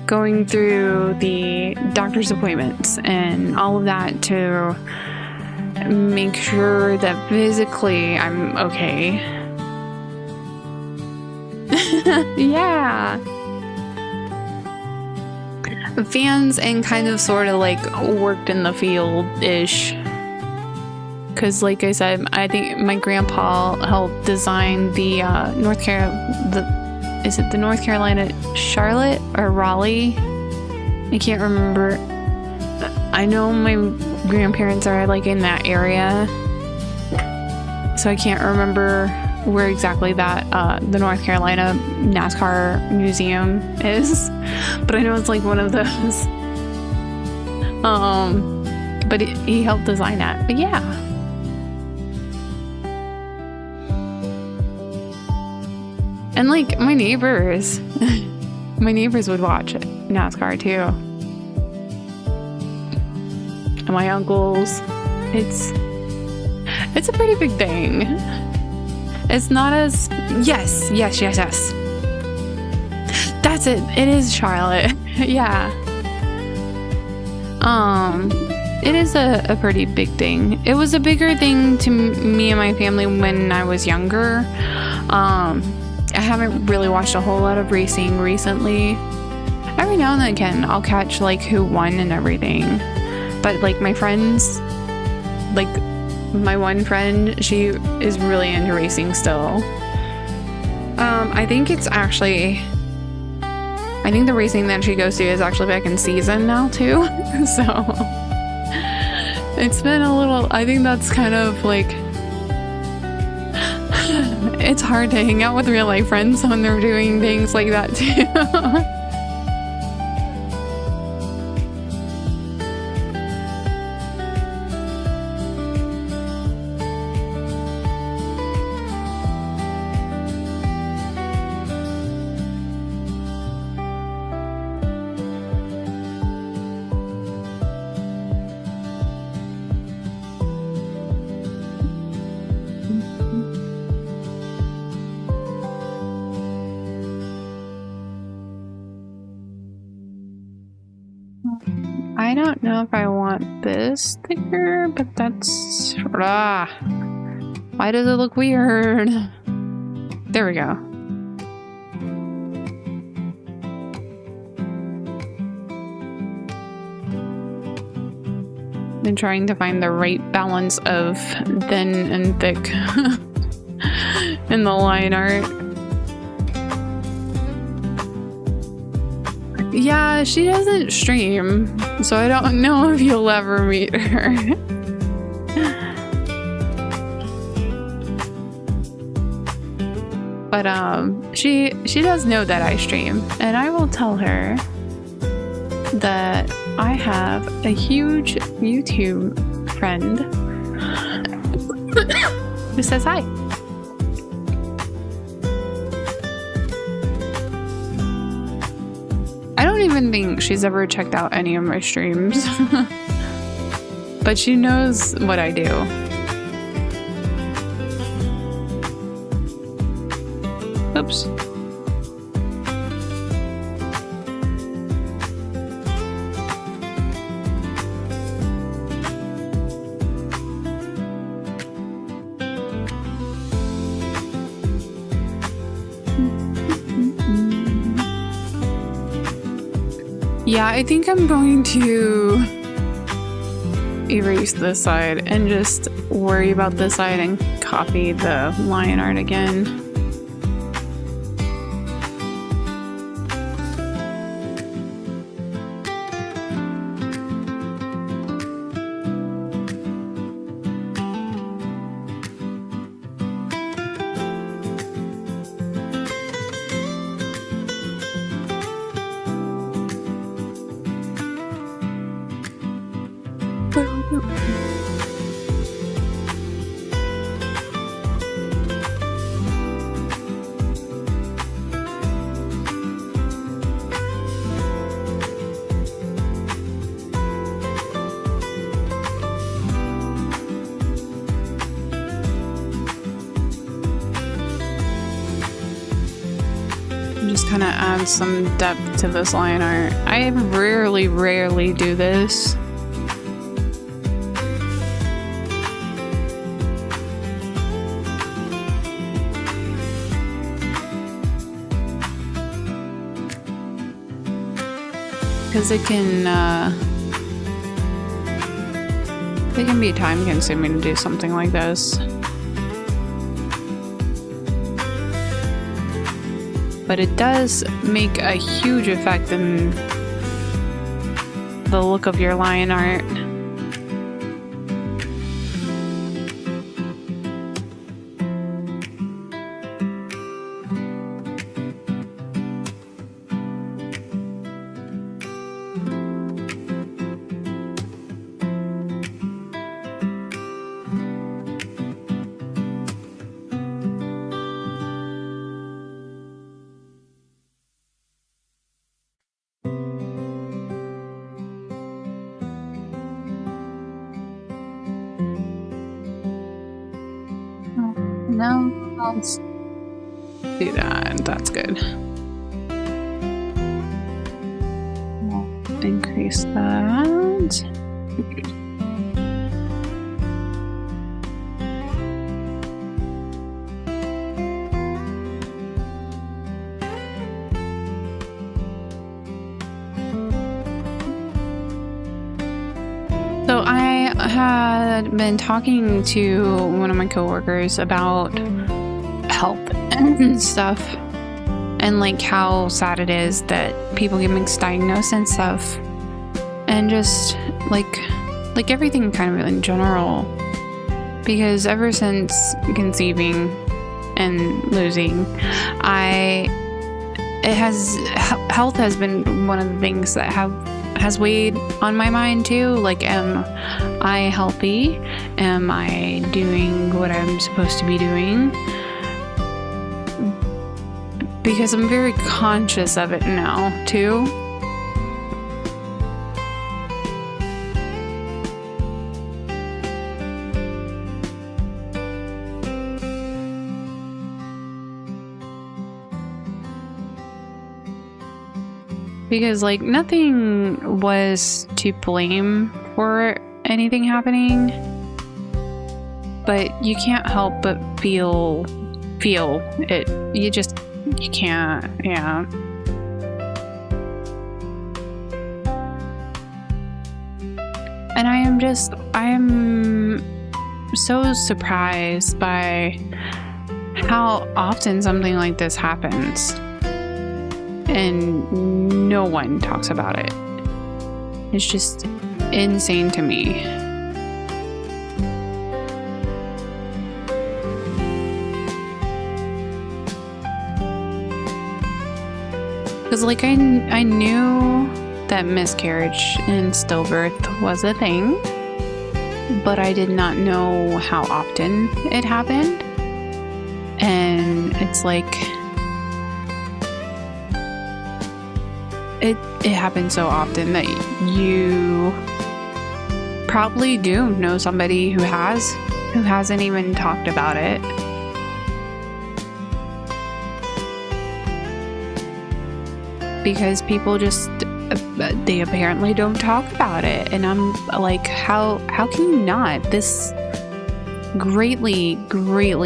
going through the doctor's appointments and all of that to make sure that physically I'm okay. Yeah. Fans and kind of sort of like worked in the field-ish. Because like I said, I think my grandpa helped design the North Carolina Charlotte or Raleigh? I can't remember. I know my grandparents are like in that area, so I can't remember where exactly that the North Carolina NASCAR museum is, but I know it's like one of those. But he helped design that. But yeah. And like my neighbors would watch NASCAR too. And my uncles. It's a pretty big thing. It's not as yes. That's it. It is Charlotte. Yeah. It is a pretty big thing. It was a bigger thing to me and my family when I was younger. I haven't really watched a whole lot of racing recently. Every now and then again, I'll catch like who won and everything. But like my friends, like my one friend, she is really into racing still. I think the racing that she goes to is actually back in season now too. So it's been a little, I think that's kind of like, it's hard to hang out with real life friends when they're doing things like that too. I don't know if I want this sticker, but that's... Why does it look weird? There we go. I'm trying to find the right balance of thin and thick in the line art. Yeah, she doesn't stream, so I don't know if you'll ever meet her. But she does know that I stream, and I will tell her that I have a huge YouTube friend who says hi. I don't even think she's ever checked out any of my streams. But she knows what I do. Oops. Yeah, I think I'm going to erase this side and just worry about this side and copy the lion art again. just kind of add some depth to this line art. I rarely do this. Because it can be time consuming to do something like this. But it does make a huge effect in the look of your line art. No, let's do that. That's good. We'll increase that. So I had been talking to one of my coworkers about health and stuff, and like how sad it is that people get misdiagnosed and stuff, and just like everything kind of in general. Because ever since conceiving and losing, health has been one of the things that has weighed on my mind too. Like, am I healthy? Am I doing what I'm supposed to be doing? Because I'm very conscious of it now too. Because, like, nothing was to blame for anything happening, but you can't help but feel it. You can't, yeah. And I am so surprised by how often something like this happens. And no one talks about it. It's just insane to me. Because, like, I knew that miscarriage and stillbirth was a thing, but I did not know how often it happened. And it's like, it happens so often that you probably do know somebody who hasn't even talked about it. Because people they apparently don't talk about it. And I'm like, how can you not? This greatly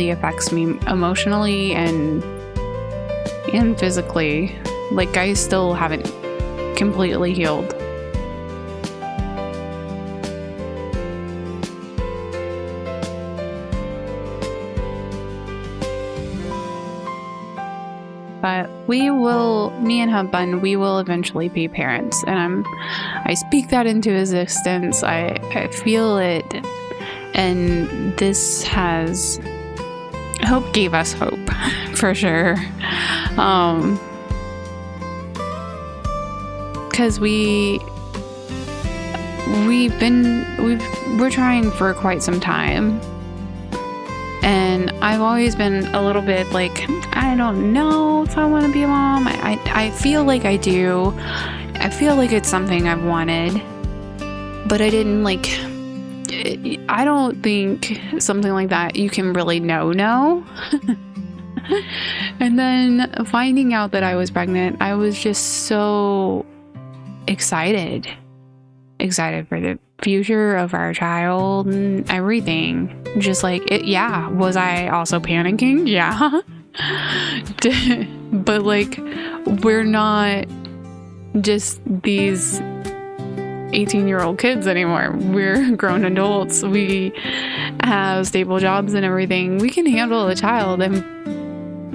affects me emotionally and physically. Like, I still haven't completely healed. But me and Hubbun, we will eventually be parents, and I speak that into existence. I feel it, and this hope gave us hope for sure. Because we're trying for quite some time, and I've always been a little bit like, I don't know if I want to be a mom. I feel like I do. I feel like it's something I've wanted, but I didn't like. I don't think something like that you can really know. And then finding out that I was pregnant, I was just so excited for the future of our child and everything. Just like it, yeah. Was I also panicking? Yeah. But like, we're not just these 18-year-old kids anymore. We're grown adults. We have stable jobs and everything. We can handle a child, and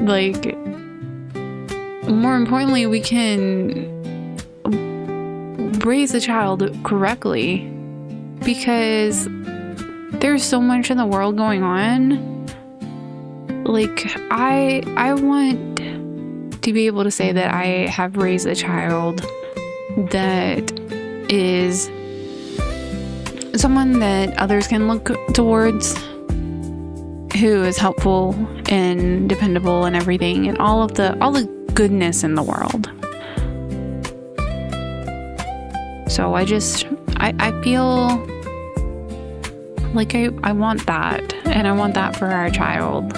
like, more importantly, we can raise a child correctly, because there's so much in the world going on. Like, I want to be able to say that I have raised a child that is someone that others can look towards, who is helpful and dependable and everything, and all the goodness in the world. So I feel like I want that, and I want that for our child.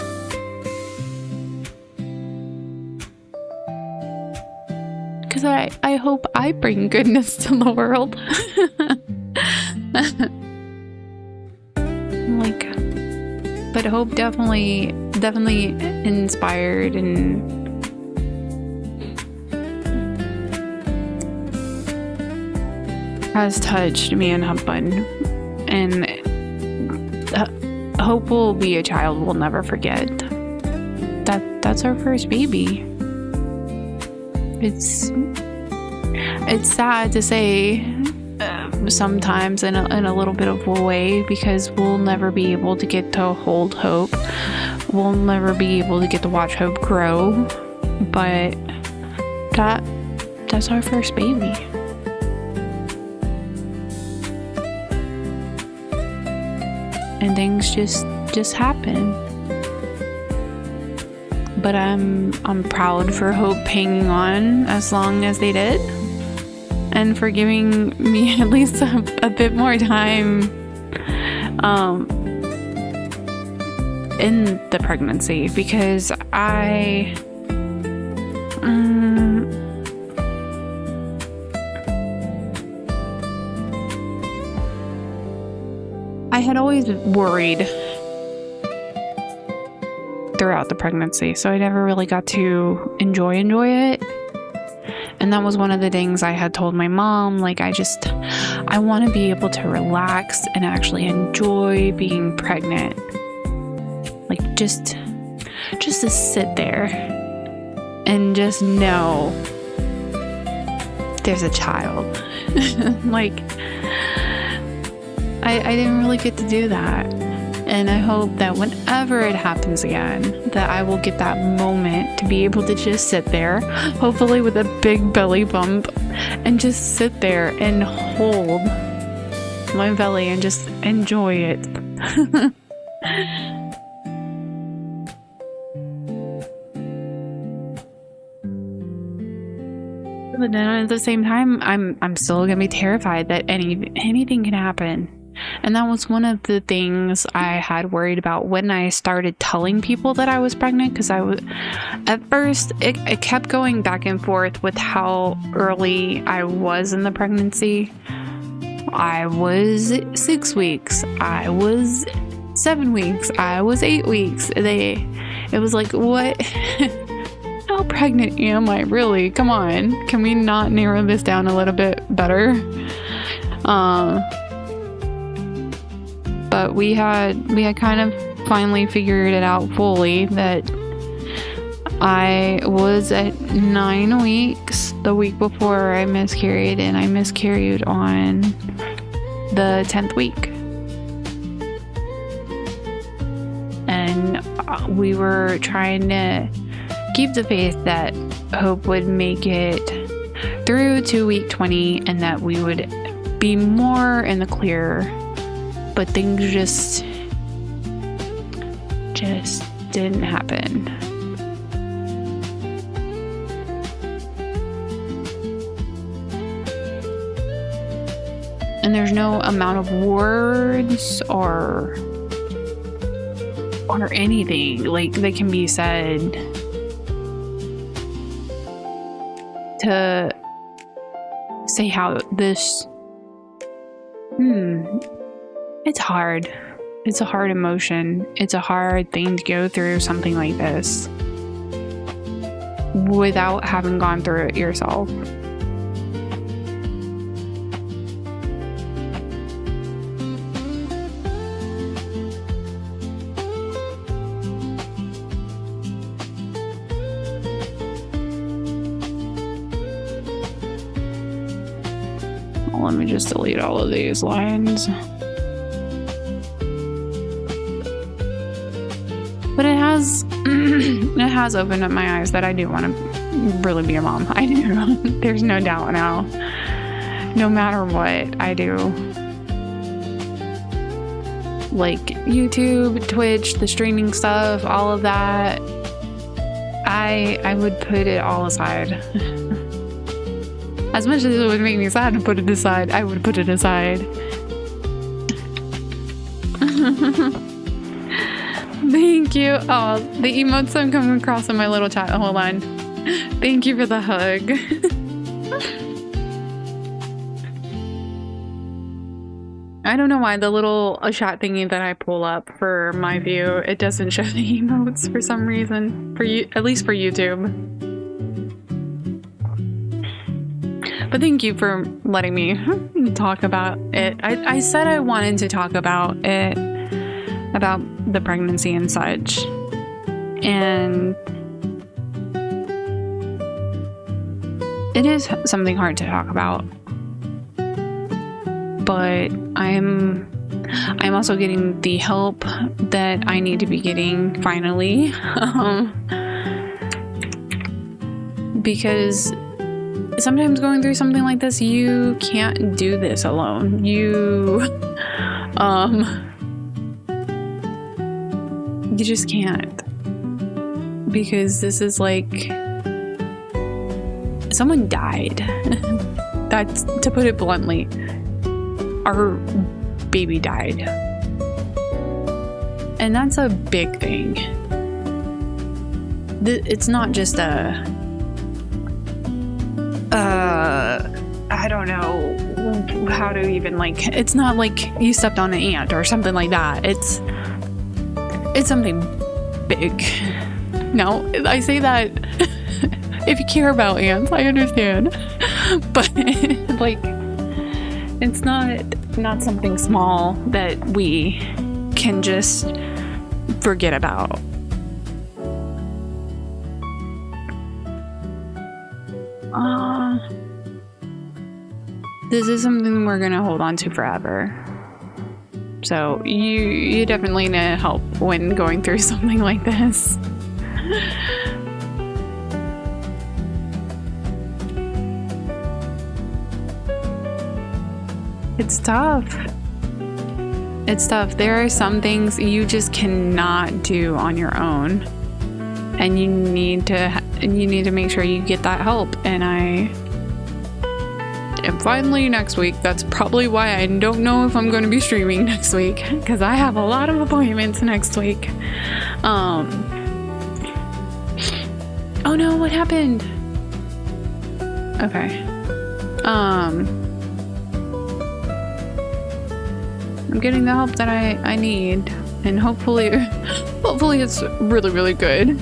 Because I hope I bring goodness to the world. Like, but hope definitely inspired and has touched me and Humpun, and hope will be a child we'll never forget. That's our first baby. It's sad to say sometimes in a little bit of a way, because we'll never be able to get to hold Hope. We'll never be able to get to watch Hope grow, but that's our first baby. And things just happen. But I'm proud for Hope hanging on as long as they did, and for giving me at least a bit more time in the pregnancy, because I had always worried throughout the pregnancy, so I never really got to enjoy it. And that was one of the things I had told my mom, like, I want to be able to relax and actually enjoy being pregnant. Like, just to sit there and just know there's a child. Like, I didn't really get to do that. And I hope that whenever it happens again, that I will get that moment to be able to just sit there, hopefully with a big belly bump, and just sit there and hold my belly and just enjoy it. But then at the same time, I'm still gonna be terrified that anything can happen. And that was one of the things I had worried about when I started telling people that I was pregnant, because at first it kept going back and forth with how early I was in the pregnancy. I was 6 weeks, I was 7 weeks, I was 8 weeks. It was like, what? How pregnant am I really? Come on, can we not narrow this down a little bit better? But we had kind of finally figured it out fully that I was at 9 weeks the week before I miscarried, and I miscarried on the 10th week. And we were trying to keep the faith that Hope would make it through to week 20 and that we would be more in the clear. But things just didn't happen. And there's no amount of words or or anything like that can be said to say how this it's hard. It's a hard emotion. It's a hard thing to go through something like this without having gone through it yourself. Let me just delete all of these lines. But it has it has opened up my eyes that I do want to really be a mom. I do. There's no doubt now. No matter what I do. Like YouTube, Twitch, the streaming stuff, all of that. I would put it all aside. As much as it would make me sad to put it aside, I would put it aside. Thank you. Oh, the emotes I'm coming across in my little chat. Hold on. Thank you for the hug. I don't know why the little chat thingy that I pull up for my view, it doesn't show the emotes for some reason. For you, at least for YouTube. But thank you for letting me talk about it. I said I wanted to talk about it, about the pregnancy and such. And it is something hard to talk about. But I'm also getting the help that I need to be getting finally. Because sometimes going through something like this, you can't do this alone. You just can't. Because this is like someone died. That's, to put it bluntly, our baby died. And that's a big thing. It's not just a I don't know how to even, like, it's not like you stepped on an ant or something like that. It's something big. Now, I say that if you care about ants, I understand. But like, it's not something small that we can just forget about. This is something we're gonna hold on to forever. So you definitely need help when going through something like this. It's tough. It's tough. There are some things you just cannot do on your own, and you need to make sure you get that help. And and finally next week, that's probably why I don't know if I'm going to be streaming next week, because I have a lot of appointments next week. Oh no, what happened? Okay. I'm getting the help that I need, and hopefully it's really, really good.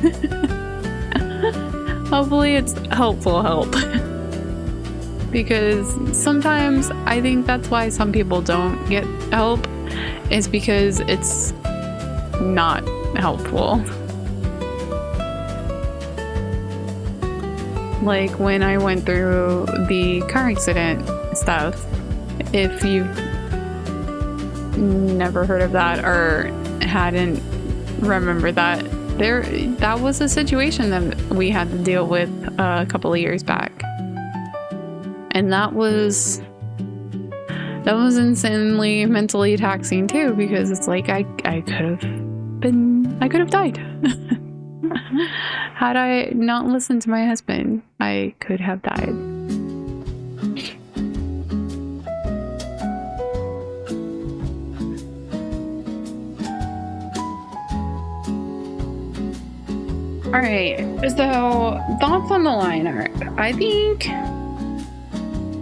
Hopefully it's helpful help. Because sometimes I think that's why some people don't get help, is because it's not helpful. Like when I went through the car accident stuff, if you've never heard of that or hadn't remembered that, that was a situation that we had to deal with a couple of years back. And that was insanely mentally taxing too, because it's like I could have died. Had I not listened to my husband, I could have died. Alright, so thoughts on the line art. I think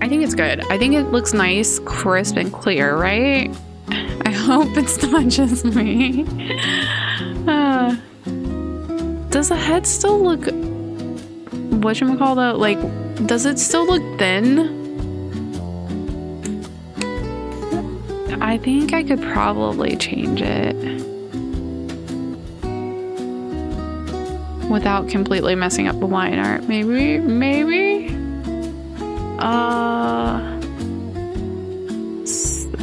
it's good. I think it looks nice, crisp, and clear, right? I hope it's not just me. Does the head still look... whatchamacallit? Like, does it still look thin? I think I could probably change it without completely messing up the line art. Maybe?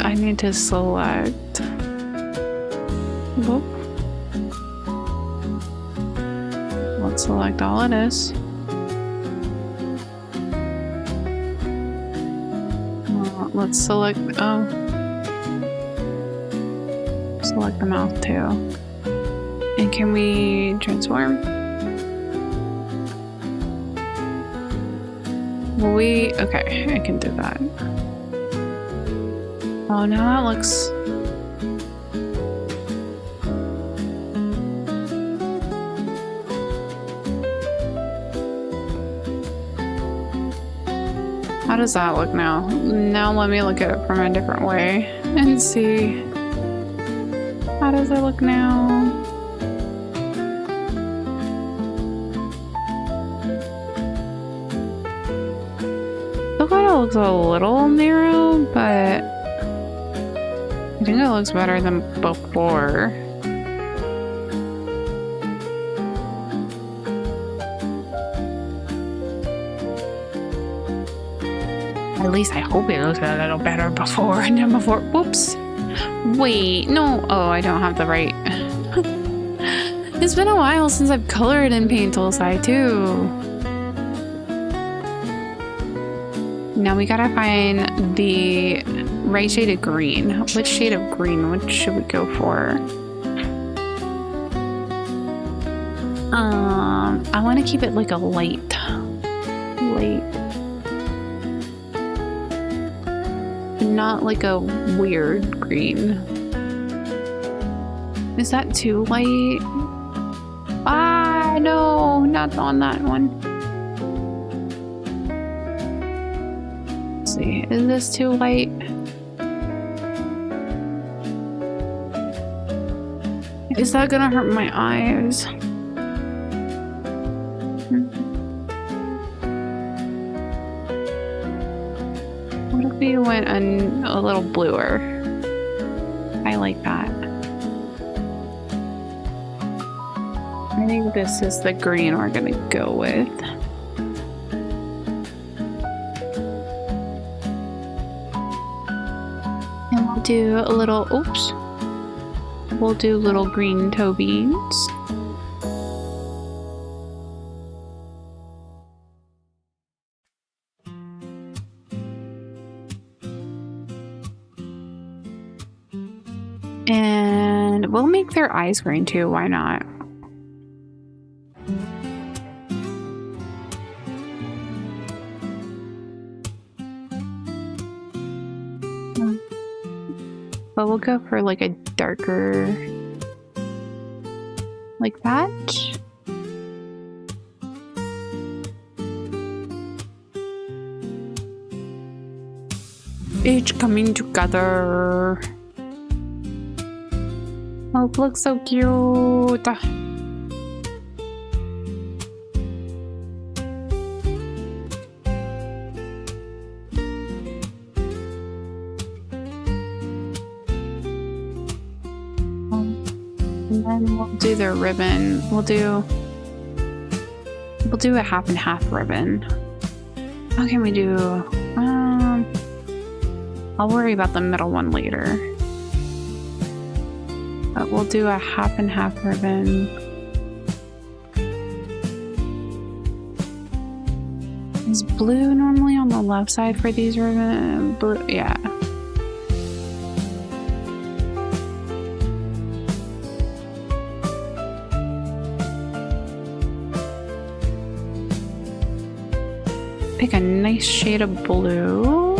I need to select. Whoop. Let's select all of this. Let's select, select the mouth too. And can we transform? Will we? Okay, I can do that. Oh, now that looks... How does that look now? Now let me look at it from a different way and see. How does it look now? Still kind of looks a little narrow, but I think it looks better than before. At least I hope it looks a little better before than before. Whoops. Wait, no. Oh, I don't have the right. It's been a while since I've colored in Paint Toolside too. Now we gotta find the right shade of green. Which shade of green? Which should we go for? I want to keep it like a light. Not like a weird green. Is that too light? Ah, no, not on that one. Let's see, is this too light? Is that gonna hurt my eyes? What if we went a little bluer? I like that. I think this is the green we're gonna go with. And we'll do a little, oops. We'll do little green toe beans. And we'll make their eyes green too, why not? But we'll go for like a darker, like that. It's coming together. Oh, it looks so cute. And then we'll do their ribbon. We'll do a half and half ribbon. How can we do? I'll worry about the middle one later. But we'll do a half and half ribbon. Is blue normally on the left side for these ribbon? Blue, yeah. Pick a nice shade of blue.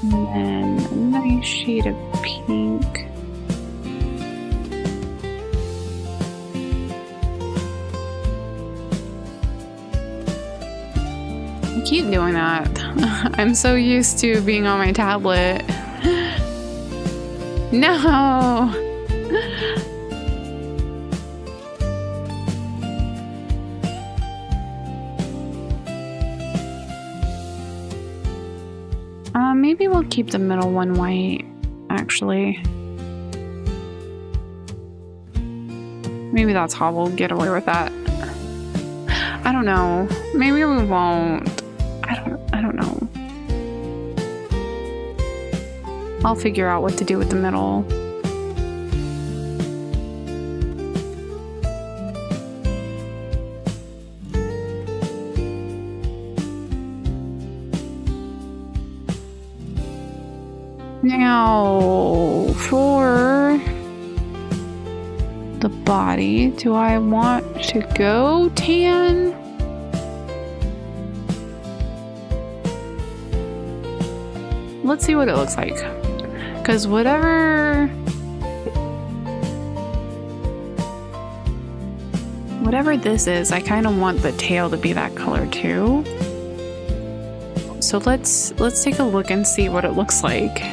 And then a nice shade of pink. keep doing that? I'm so used to being on my tablet. No! Maybe we'll keep the middle one white, actually. Maybe that's how we'll get away with that. I don't know. Maybe we won't. I don't know. I'll figure out what to do with the middle. Now, for the body, do I want to go tan? Let's see what it looks like. Because whatever this is, I kind of want the tail to be that color too. So let's take a look and see what it looks like.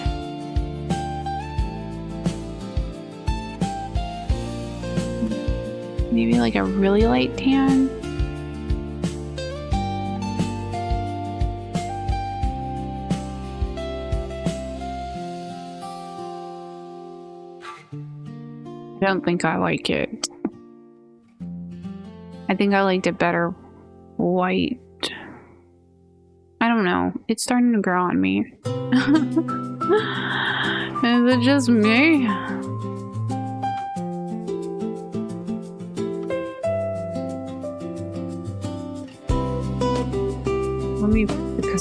Maybe like a really light tan. I don't think I like it. I think I liked it better white. I don't know. It's starting to grow on me. Is it just me?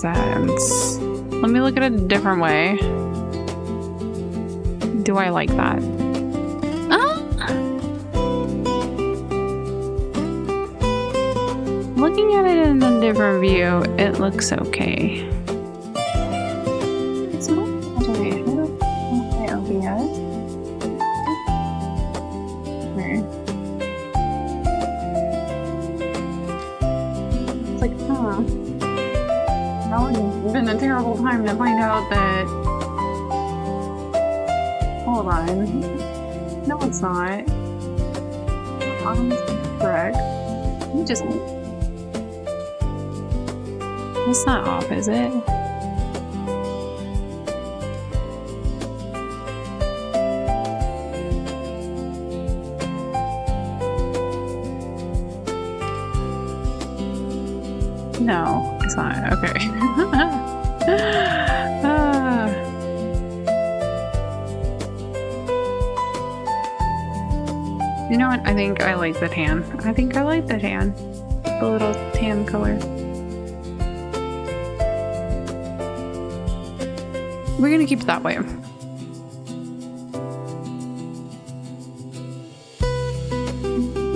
Let me look at it a different way. Do I like that? Looking at it in a different view, it looks okay. It's not okay. My OBS. Okay. It's like, huh. That would have been a terrible time to find out that. Hold on. No, it's not. Correct. You just. It's not off, is it? No, it's not. Okay. You know what? I think I like the tan. I think I like the tan. The little tan color. We're gonna keep it that way.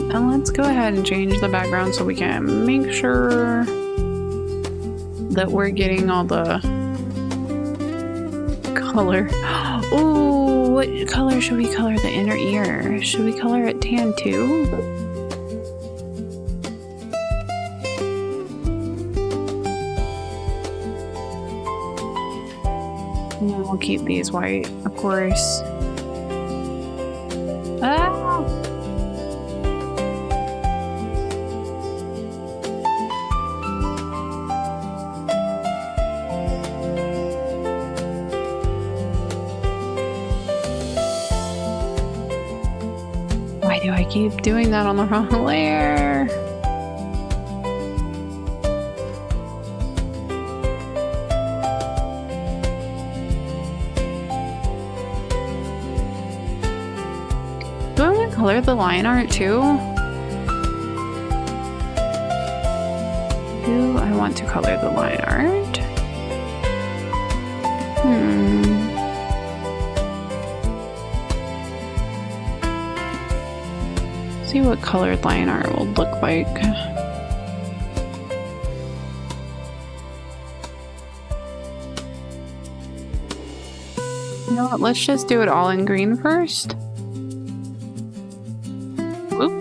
And let's go ahead and change the background so we can make sure that we're getting all the color. Oh, what color should we color the inner ear? Should we color it tan too? And we'll keep these white, of course. Ah! Why do I keep doing that on the wrong layer? Do I want to color the line art too? Do I want to color the line art? See what colored line art will look like. You know what? Let's just do it all in green first. Oop.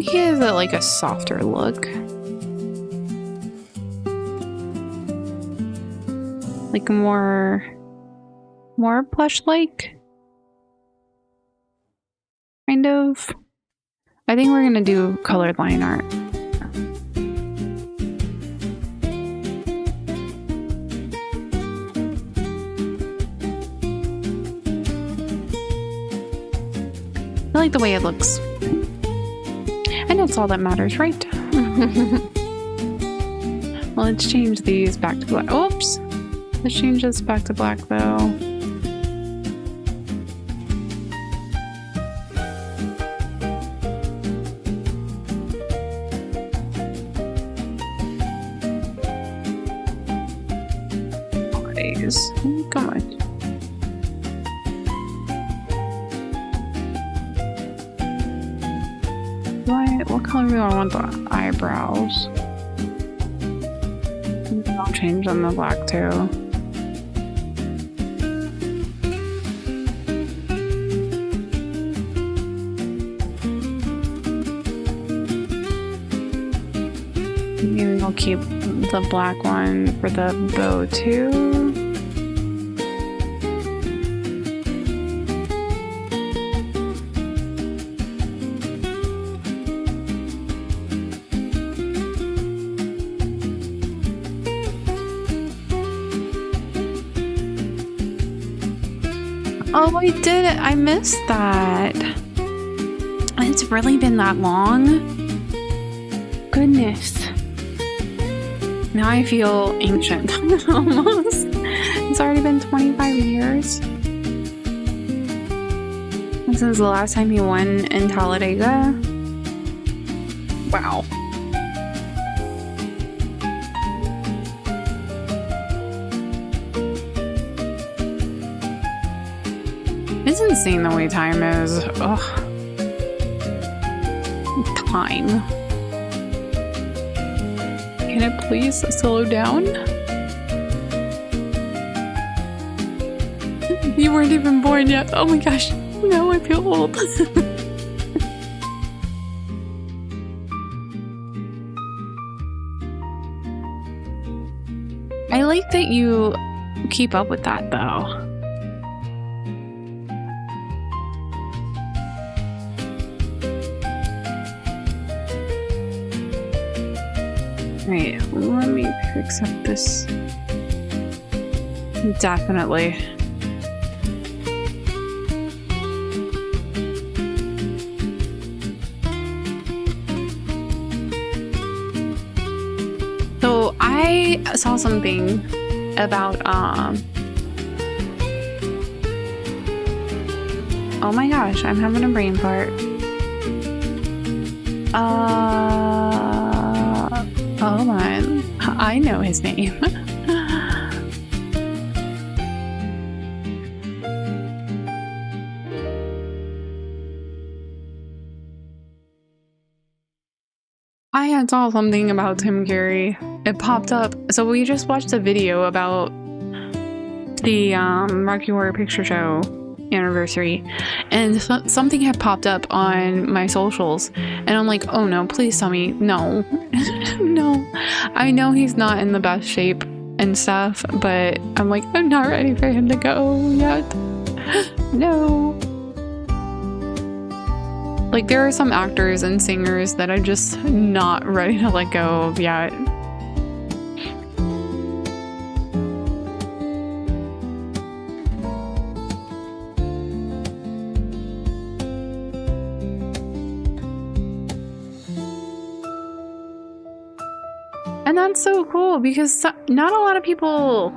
he has like a softer look. Like more plush-like. Kind of. I think we're gonna do colored line art. I like the way it looks. And that's all that matters, right? Well, let's change these back to black. Oops! Let's change this back to black though. Come on. What color do I want the eyebrows? I'll change them to black too. Maybe I'll keep the black one for the bow too. Oh, I did it. I missed that. It's really been that long. Goodness. Now I feel ancient. Almost. It's already been 25 years. Since the last time he won in Talladega. Wow. It's insane the way time is. Ugh. Time. Can it please slow down? You weren't even born yet. Oh my gosh. Now I feel old. I like that you keep up with that though. Right, let me fix up this. Definitely. So I saw something about oh my gosh, I'm having a brain fart. Hold on. I know his name. I had saw something about Tim Carey. It popped up. So we just watched a video about the Rocky Horror Picture Show anniversary, and something had popped up on my socials, and I'm like, oh no, please tell me no. No, I know he's not in the best shape and stuff, but I'm like, I'm not ready for him to go yet. No. Like, there are some actors and singers that I'm just not ready to let go of yet. And that's so cool because not a lot of people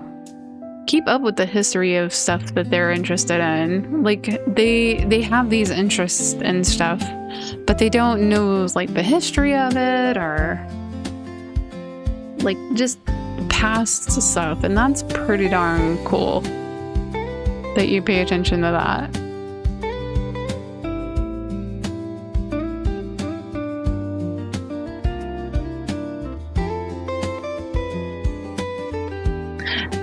keep up with the history of stuff that they're interested in. Like, they have these interests and stuff, but they don't know like the history of it or like just past stuff. And that's pretty darn cool that you pay attention to that.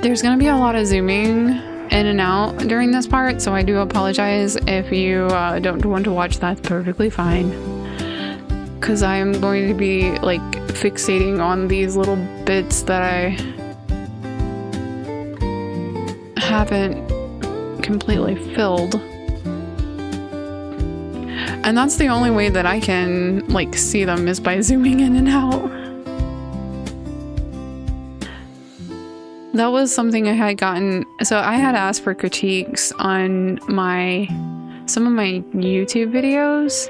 There's going to be a lot of zooming in and out during this part, so I do apologize if you don't want to watch. That's perfectly fine. because I am going to be like fixating on these little bits that I haven't completely filled. And that's the only way that I can like see them is by zooming in and out. That was something I had gotten. So I had asked for critiques on some of my YouTube videos.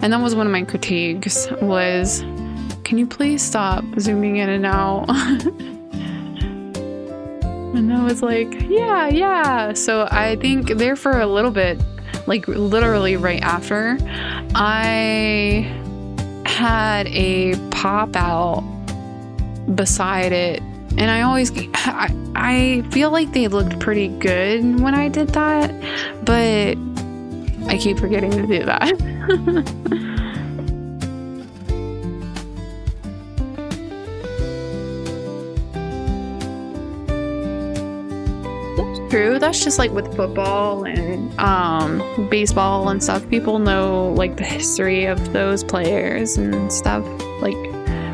And that was one of my critiques was, can you please stop zooming in and out? And I was like, yeah. So I think there for a little bit, like literally right after, I had a pop out beside it. And I feel like they looked pretty good when I did that, but I keep forgetting to do that. That's true. That's just like with football and baseball and stuff. People know like the history of those players and stuff, like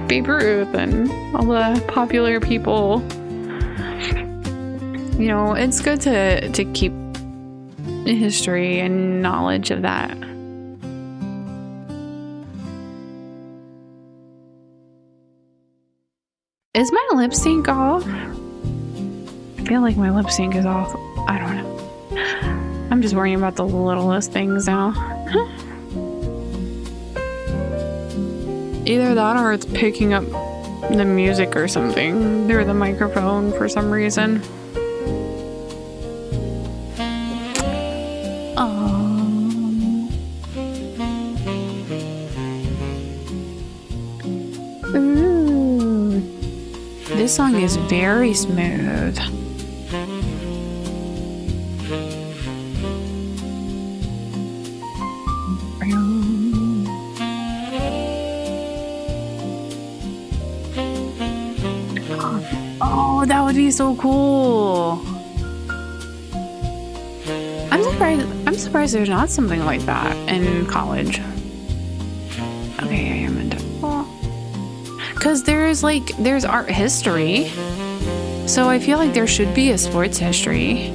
Babe Ruth and all the popular people. You know, it's good to keep history and knowledge of that. Is my lip sync off? I feel like my lip sync is off. I don't know. I'm just worrying about the littlest things now. Either that or it's picking up the music or something through the microphone for some reason. Ooh. This song is very smooth. Oh, that would be so cool. I'm surprised there's not something like that in college. Okay, I am into because there's art history. So I feel like there should be a sports history.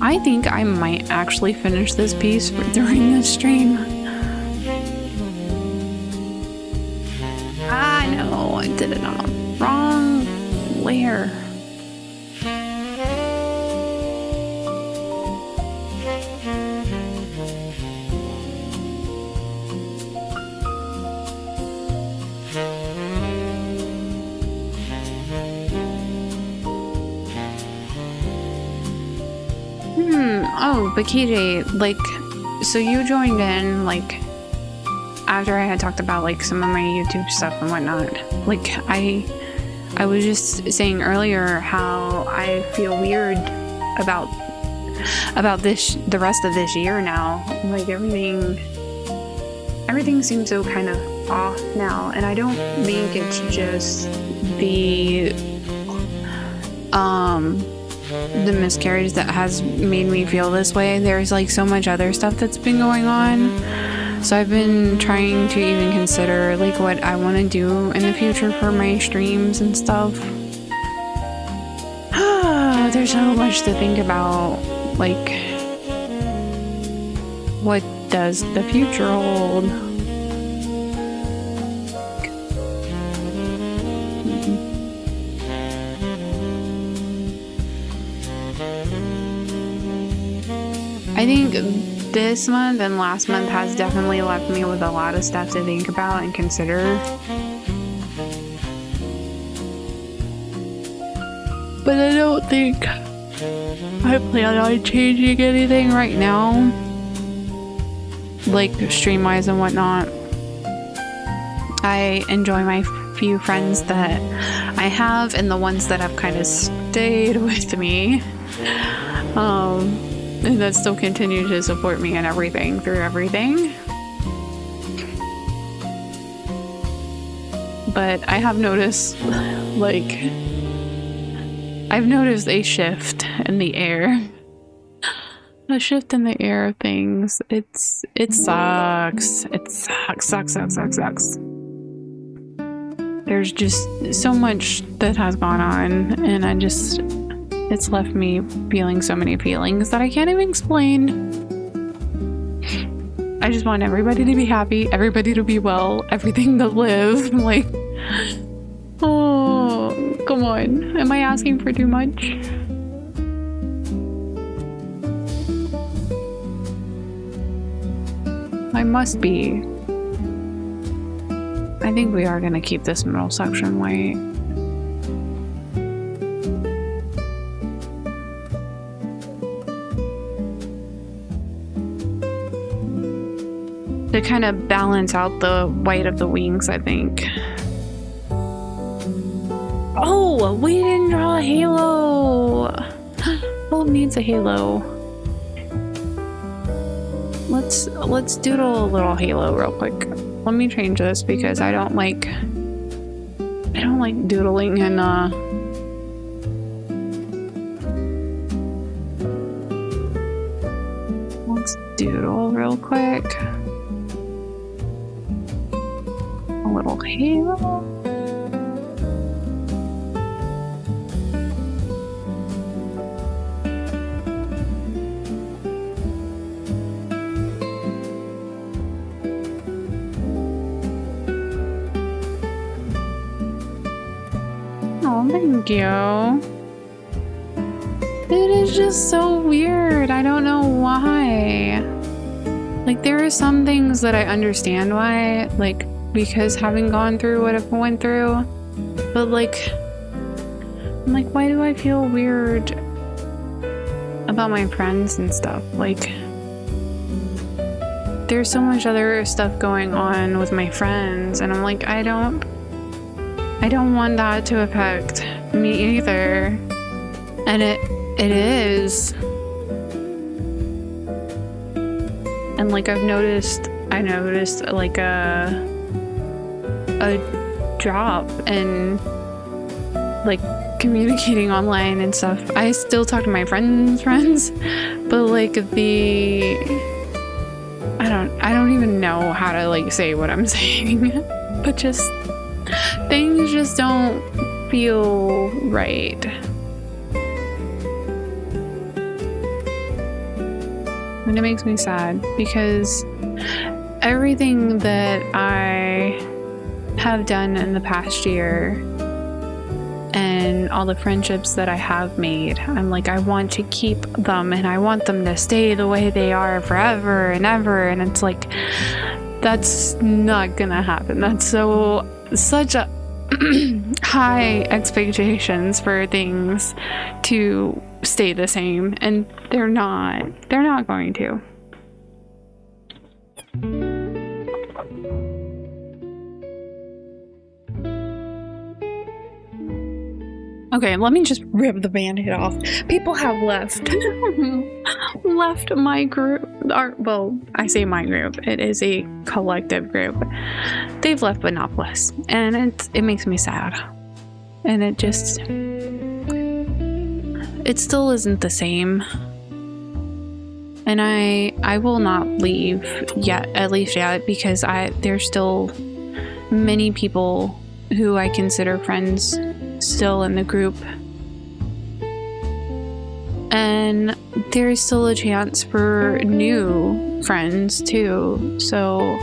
I think I might actually finish this piece during this stream. I know, I did it on the wrong layer. Oh, but KJ, like, so you joined in, like, after I had talked about, like, some of my YouTube stuff and whatnot. Like, I was just saying earlier how I feel weird about the rest of this year now. Like, everything seems so kind of off now, and I don't think it's just the miscarriage that has made me feel this way. There's like so much other stuff that's been going on, so I've been trying to even consider like what I want to do in the future for my streams and stuff. There's so much to think about, like what does the future hold? I think this month and last month has definitely left me with a lot of stuff to think about and consider. But I don't think I plan on changing anything right now, like stream-wise and whatnot. I enjoy my few friends that I have, and the ones that have kind of stayed with me. And that still continue to support me and everything through everything. But I have noticed, like, I've noticed a shift in the air. A shift in the air of things. It sucks. It sucks. There's just so much that has gone on, and it's left me feeling so many feelings that I can't even explain. I just want everybody to be happy, everybody to be well, everything to live. Like, oh, come on. Am I asking for too much? I must be. I think we are gonna keep this middle section white. To kind of balance out the white of the wings, I think. Oh, we didn't draw a halo. Well, it needs a halo. Let's doodle a little halo real quick. Let me change this because I don't like doodling in let's doodle real quick. A little halo. Oh, thank you. It is just so weird. I don't know why. Like, there are some things that I understand why, like, because having gone through what I've went through, but like, I'm like, why do I feel weird about my friends and stuff? Like, there's so much other stuff going on with my friends, and I'm like, I don't want that to affect me either. And it is. And like, I noticed like a drop in like communicating online and stuff. I still talk to my friends, but like I don't even know how to like say what I'm saying. But just things just don't feel right. And it makes me sad because everything that I have done in the past year and all the friendships that I have made, I'm like, I want to keep them and I want them to stay the way they are forever and ever. And it's like, that's not gonna happen. That's such a high expectations for things to stay the same, and they're not going to. Okay, let me just rip the band-aid off. People have left my group. Well, I say my group. It is a collective group. They've left, but not blessed, and it makes me sad. And it still isn't the same. And I will not leave yet, at least yet, because there's still many people who I consider friends still in the group, and there's still a chance for new friends too. So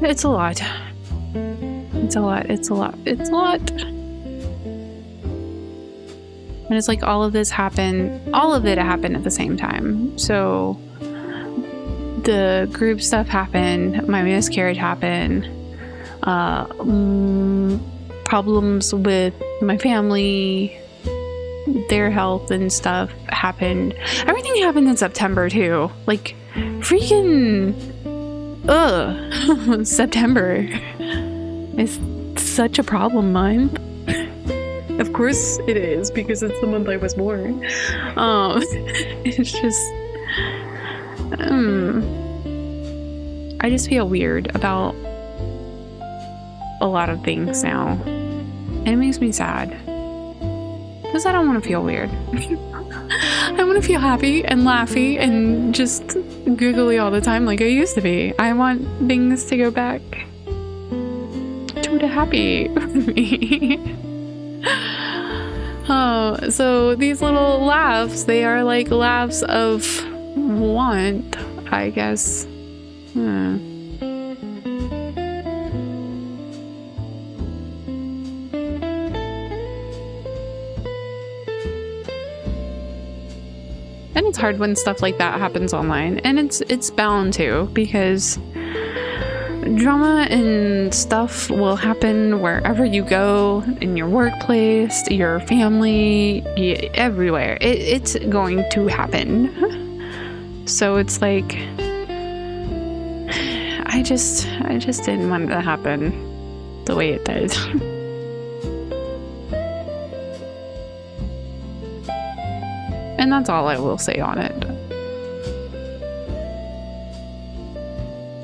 it's a lot. And it's like all of it happened at the same time. So the group stuff happened, my miscarriage happened, problems with my family, their health and stuff happened. Everything happened in September too. Like, freaking September is such a problem month. Of course it is, because it's the month I was born. It's just I just feel weird about a lot of things now, and it makes me sad because I don't want to feel weird. I want to feel happy and laughy and just giggly all the time like I used to be. I want things to go back to the happy me. So these little laughs, they are like laughs of want, I guess. And it's hard when stuff like that happens online, and it's bound to, because drama and stuff will happen wherever you go, in your workplace, your family, everywhere. It's going to happen. So it's like, I just didn't want it to happen the way it did. And that's all I will say on it.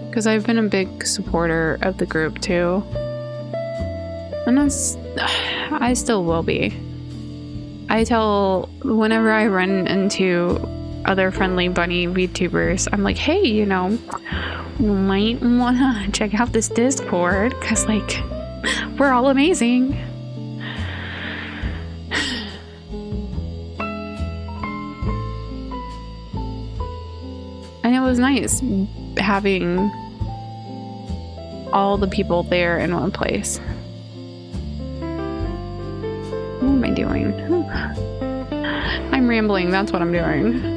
Because I've been a big supporter of the group too. And I still will be. I tell, whenever I run into other friendly bunny VTubers, I'm like, hey, you know, you might wanna check out this Discord, because like, we're all amazing. And it was nice having all the people there in one place. What am I doing? I'm rambling, that's what I'm doing.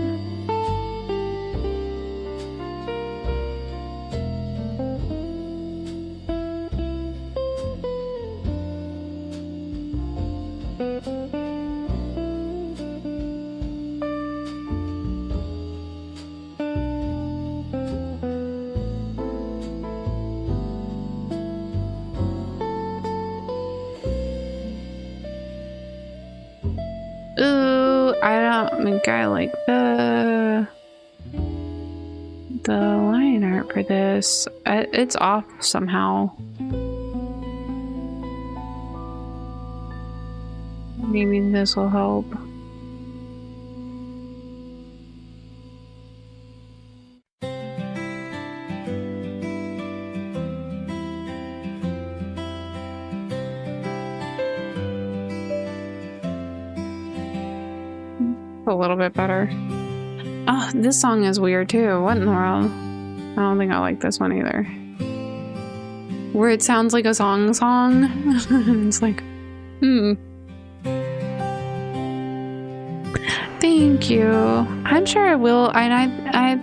I don't think I like the line art for this. It's off somehow. Maybe this will help. A little bit better. Oh, this song is weird too. What in the world? I don't think I like this one either. Where it sounds like a song. It's like, Thank you. I'm sure I will, and I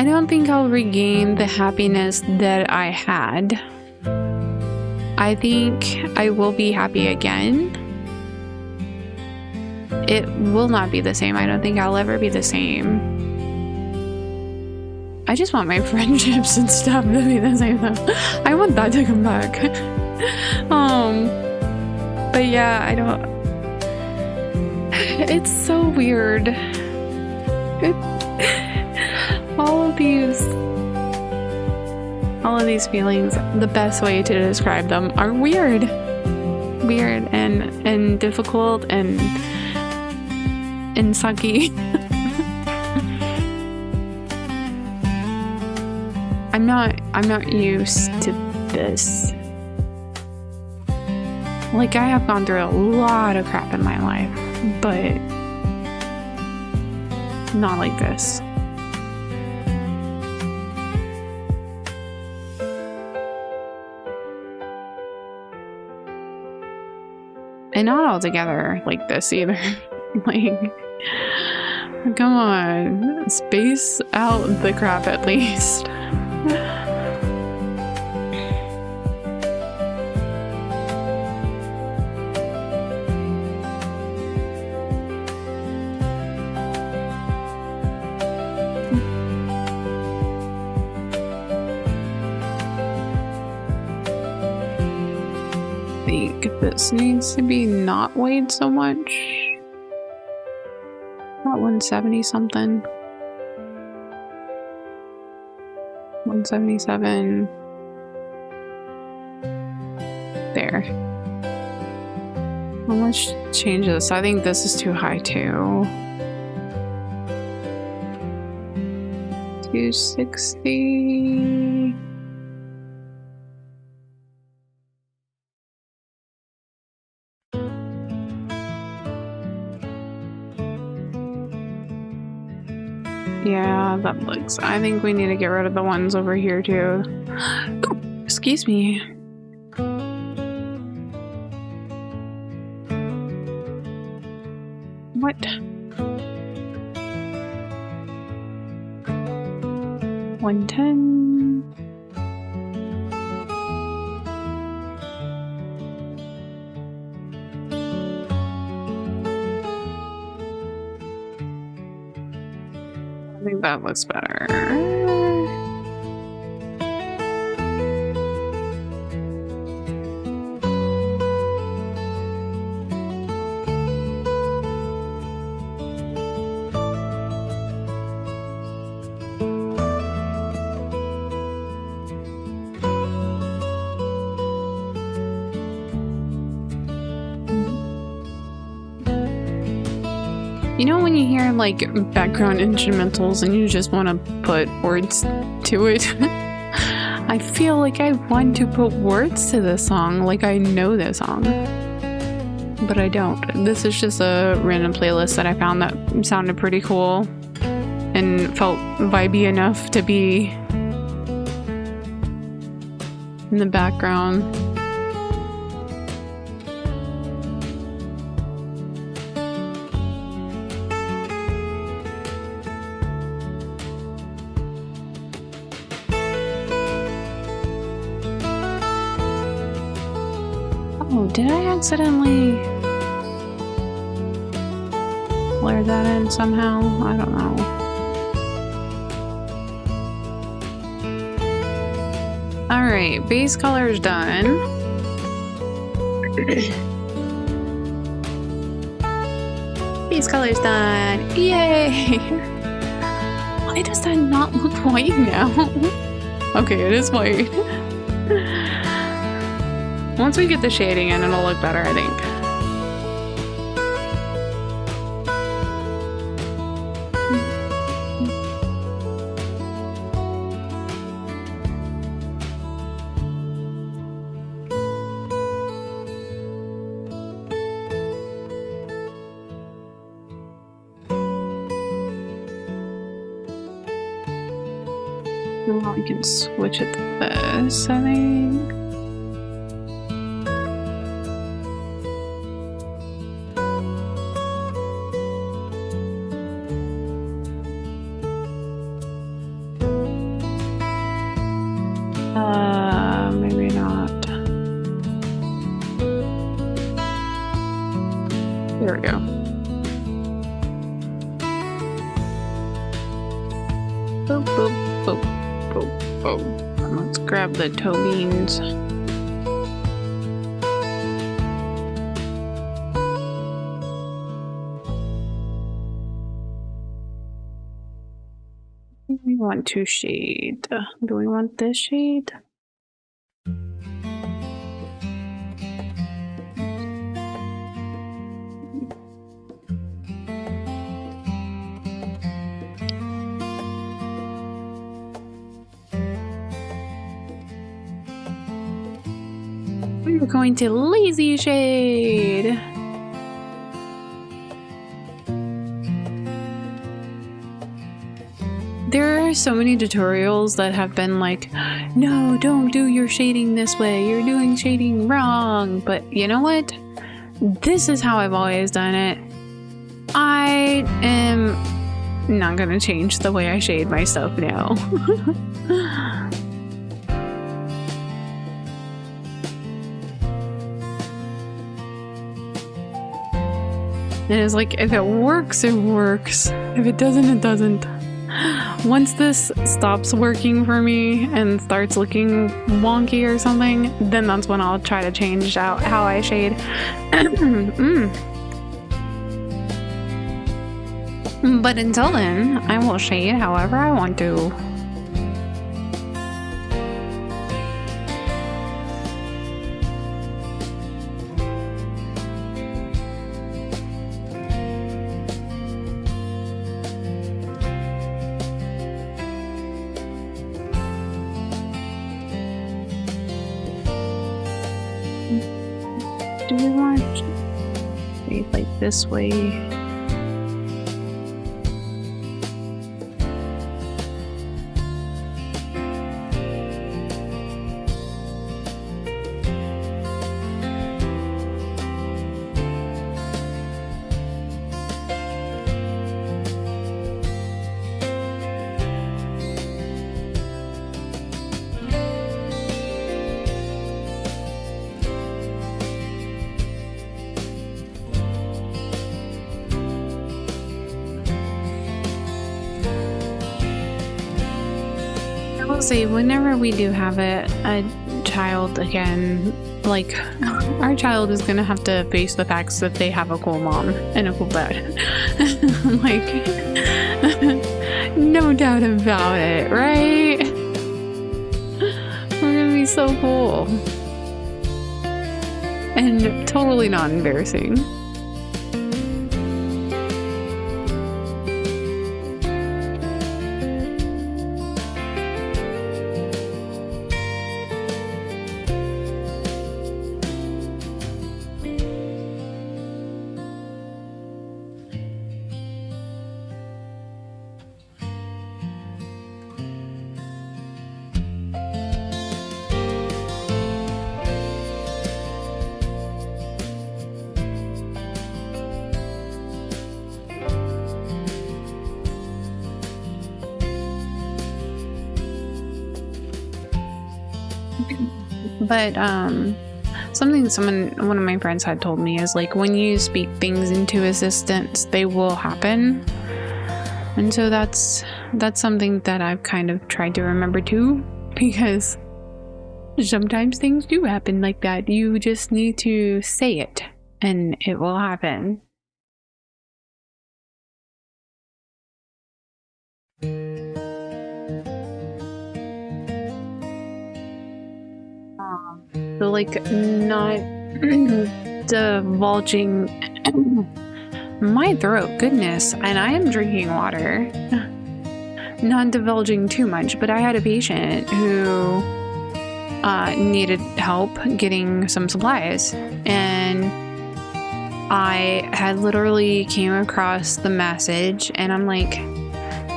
don't think I'll regain the happiness that I had. I think I will be happy again. It will not be the same. I don't think I'll ever be the same. I just want my friendships and stuff to be the same though. I want that to come back. But yeah, I don't. It's so weird. All of these feelings, the best way to describe them are weird. Weird and difficult and sucky. I'm not used to this. Like, I have gone through a lot of crap in my life, but not like this. And not all together like this either. Like, come on, space out the crap at least. I think this this needs to be not weighed so much. About 170 something. 177. There. How much change this? I think this is too high too. 260. Yeah, that looks. I think we need to get rid of the ones over here too. Ooh, excuse me. What? $110. I think that looks better. You know when you hear like background instrumentals and you just want to put words to it? I feel like I want to put words to this song, like I know this song. But I don't. This is just a random playlist that I found that sounded pretty cool and felt vibey enough to be in the background. Oh, did I accidentally blur that in somehow? I don't know. Alright, base color is done. Base color is done. Yay! Why does that not look white now? Okay, it is white. Once we get the shading in, it'll look better, I think. Well, we can switch it to this, I think. Maybe not. There we go. Boop, boop, boop, boop, boop. Let's grab the toe beans. We want to shade. Do we want this shade? We're going to lazy shade. There are so many tutorials that have been like, no, don't do your shading this way. You're doing shading wrong. But you know what? This is how I've always done it. I am not gonna change the way I shade my stuff now. And it's like, if it works, it works. If it doesn't, it doesn't. Once this stops working for me and starts looking wonky or something, then that's when I'll try to change out how I shade. But until then, I will shade however I want to. Do we want shade like this way? Say whenever we do have a child again, like our child is gonna have to face the facts that they have a cool mom and a cool dad. Like no doubt about it, right? We're gonna be so cool and totally not embarrassing. But one of my friends had told me is like when you speak things into existence, they will happen. And so that's something that I've kind of tried to remember too, because sometimes things do happen like that. You just need to say it and it will happen. So like not divulging my throat, goodness, and I am drinking water. Not divulging too much, but I had a patient who needed help getting some supplies, and I had literally came across the message and I'm like,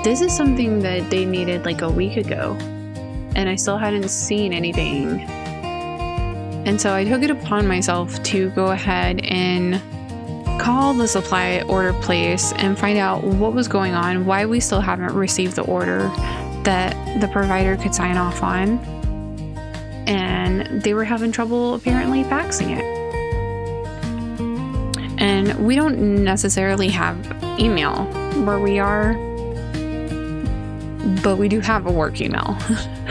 this is something that they needed like a week ago and I still hadn't seen anything. And so I took it upon myself to go ahead and call the supply order place and find out what was going on, why we still haven't received the order that the provider could sign off on. And they were having trouble apparently faxing it. And we don't necessarily have email where we are, but we do have a work email.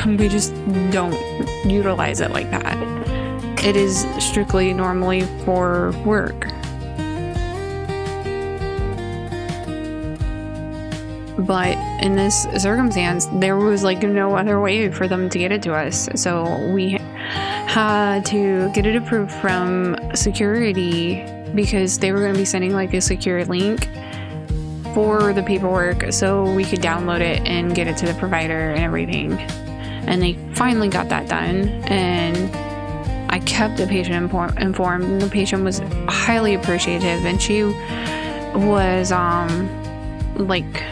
We just don't utilize it like that. It is strictly normally for work. But in this circumstance, there was like no other way for them to get it to us. So we had to get it approved from security because they were going to be sending like a secure link for the paperwork so we could download it and get it to the provider and everything. And they finally got that done. And I kept the patient informed. The patient was highly appreciative, and she was like,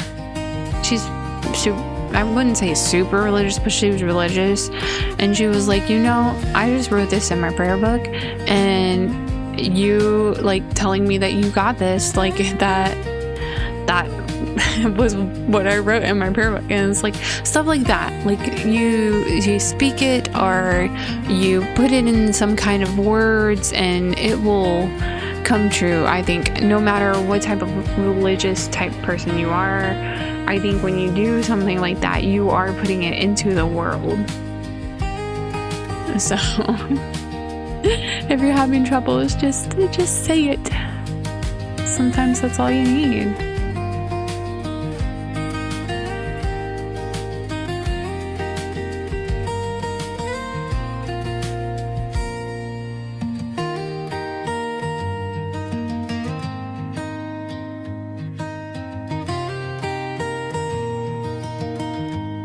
I wouldn't say super religious, but she was religious. And she was like, I just wrote this in my prayer book, and you like telling me that you got this, like that was what I wrote in my prayer book. And it's like stuff like that, like you speak it or you put it in some kind of words and it will come true. I think no matter what type of religious type person you are, I think when you do something like that, you are putting it into the world. So if you're having troubles, just say it. Sometimes that's all you need.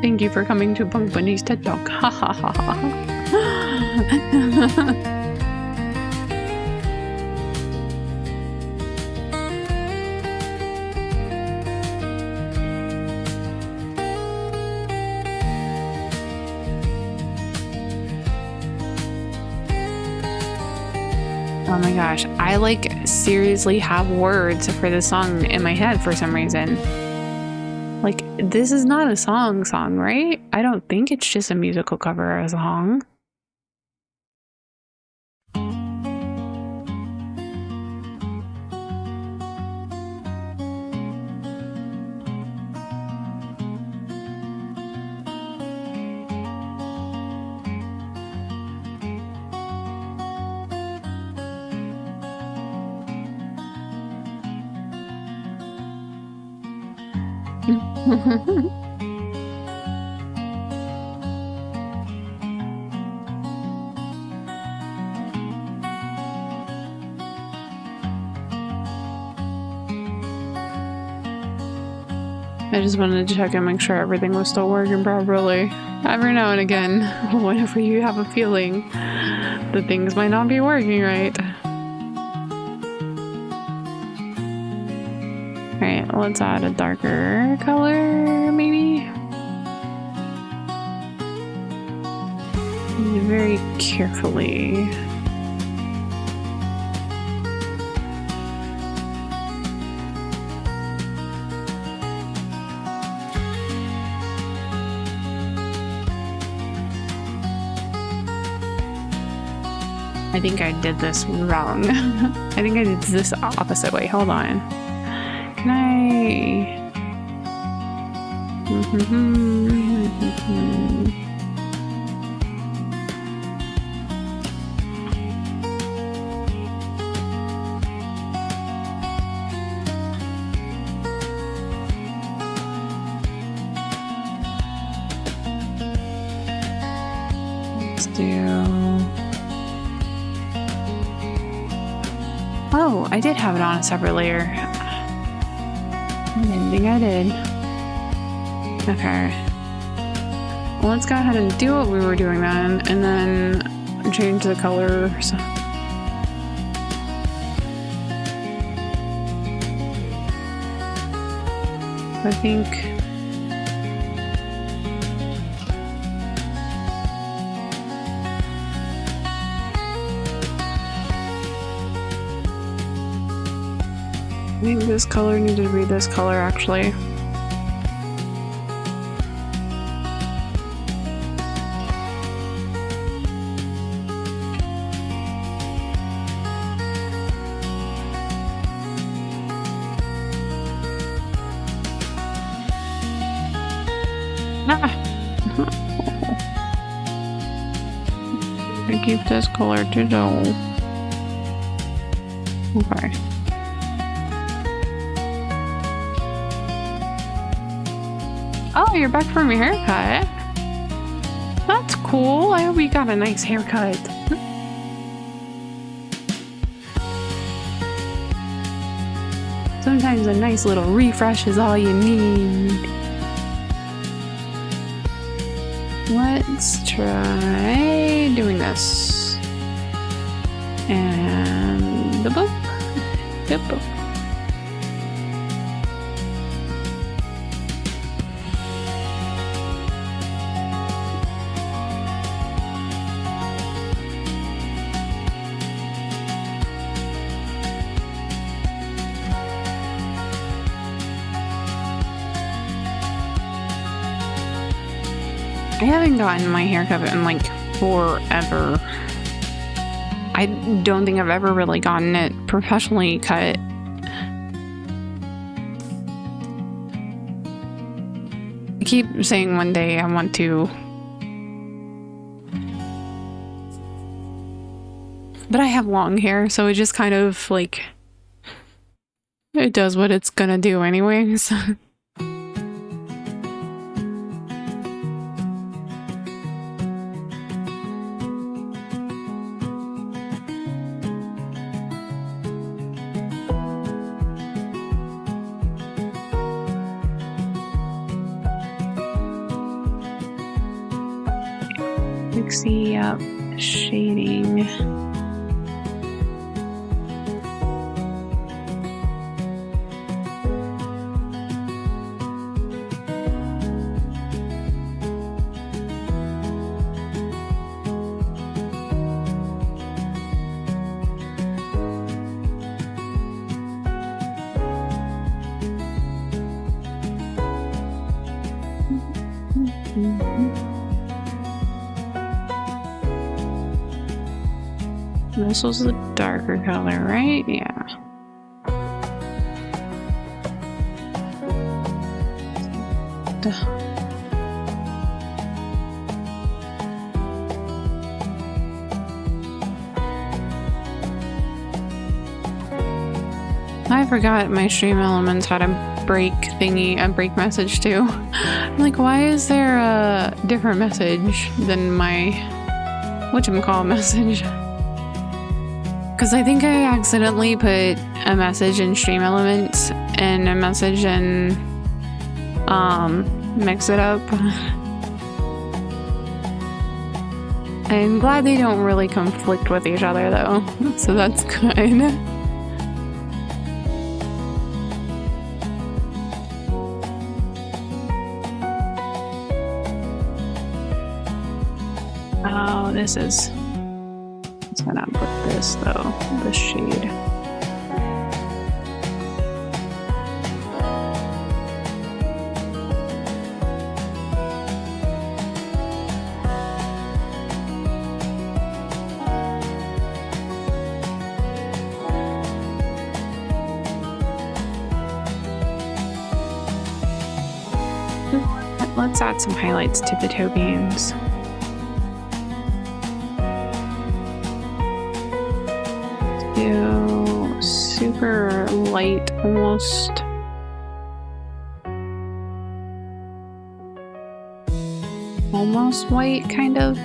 Thank you for coming to PunkBune's TED Talk. Ha ha ha ha. Oh my gosh, I like seriously have words for this song in my head for some reason. Like, this is not a song, right? I don't think it's just a musical cover of a song. I just wanted to check and make sure everything was still working properly. Every now and again, whenever you have a feeling that things might not be working right. Alright, let's add a darker color, maybe? Very carefully. I think I did this wrong. I think I did this opposite way. Hold on. Can I... Let's do... Oh, I did have it on a separate layer. I didn't think I did. Okay. Well, let's go ahead and do what we were doing then, and then change the colors. I think... I think this color needed to be this color, actually. I keep this color too dull. Okay. Oh, you're back from your haircut. That's cool. I hope you got a nice haircut. Sometimes a nice little refresh is all you need. Let's try doing this. And the book. The book. I haven't gotten my haircut in like forever. I don't think I've ever really gotten it professionally cut. I keep saying one day I want to, but I have long hair, so it just kind of like, it does what it's gonna do anyways. Pixie up shading. This was the darker color, right? Yeah. I forgot my stream elements had a break thingy, a break message too. I'm like, why is there a different message than my whatchamacallit message? Because I think I accidentally put a message in stream elements and a message in mix it up. I'm glad they don't really conflict with each other though, so that's good. Oh, this is... It's gonna put this though, the shade. Let's add some highlights to the toe beans. Do super light, almost white, kind of.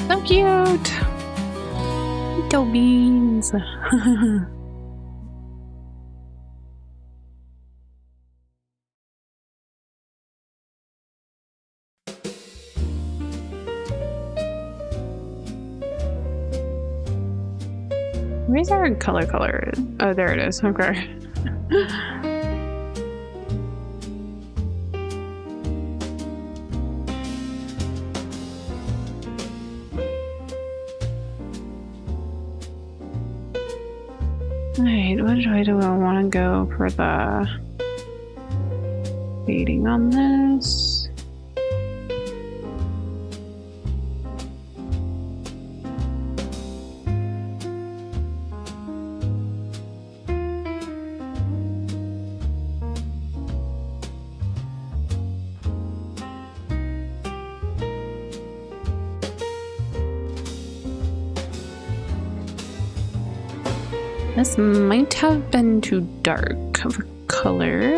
So cute! Little beans! Where's our color? Oh, there it is. Okay. Alright, which way do I want to go for the fading on this? This might have been too dark of a color.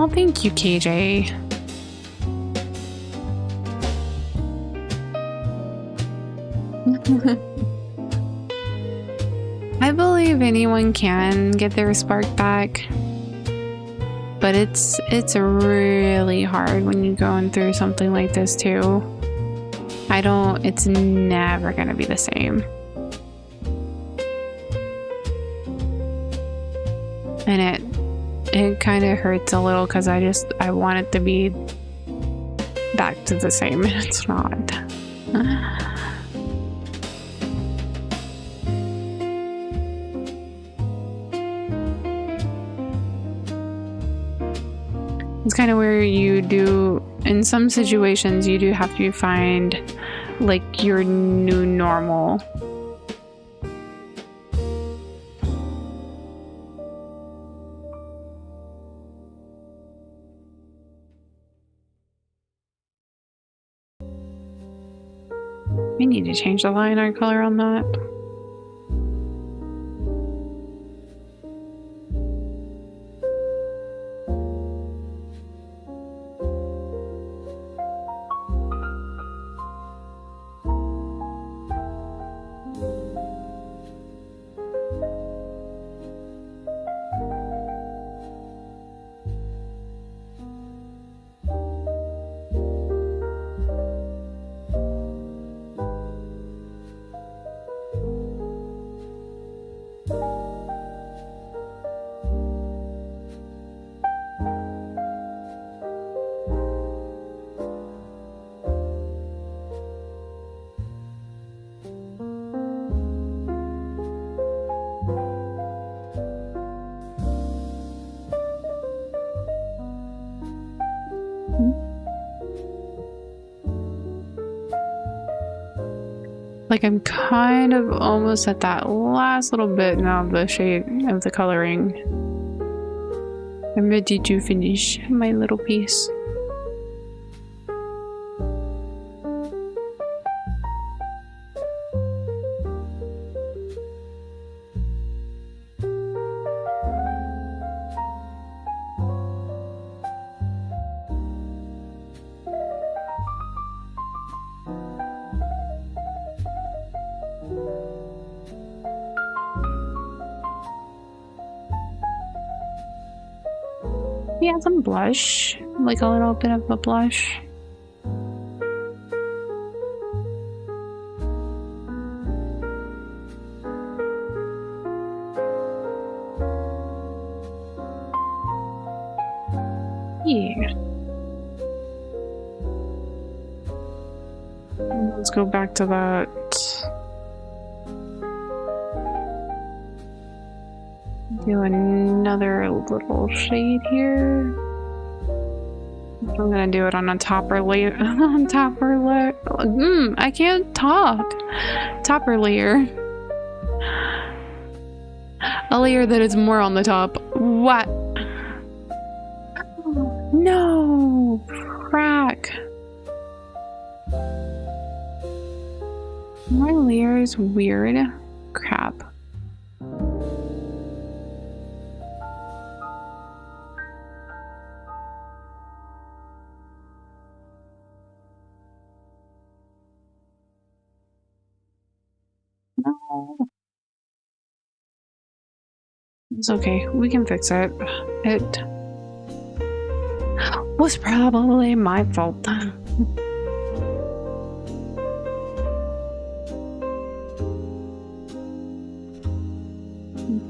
Oh, thank you, KJ. I believe anyone can get their spark back, but it's really hard when you're going through something like this too. It's never gonna be the same. And it kind of hurts a little because I want it to be back to the same, and it's not. It's kind of where you do, in some situations, you do have to find like your new normal. We need to change the line art color on that. Like I'm kind of almost at that last little bit now of the shade of the coloring. I'm ready to finish my little piece. Yeah, some blush, like a little bit of a blush. Yeah. Let's go back to that. Do another little shade here. I'm gonna do it on a topper layer. On topper layer. I can't talk. Topper layer. A layer that is more on the top. What? No! Crack. My layer is weird. Crap. No. It's okay. We can fix it. It was probably my fault.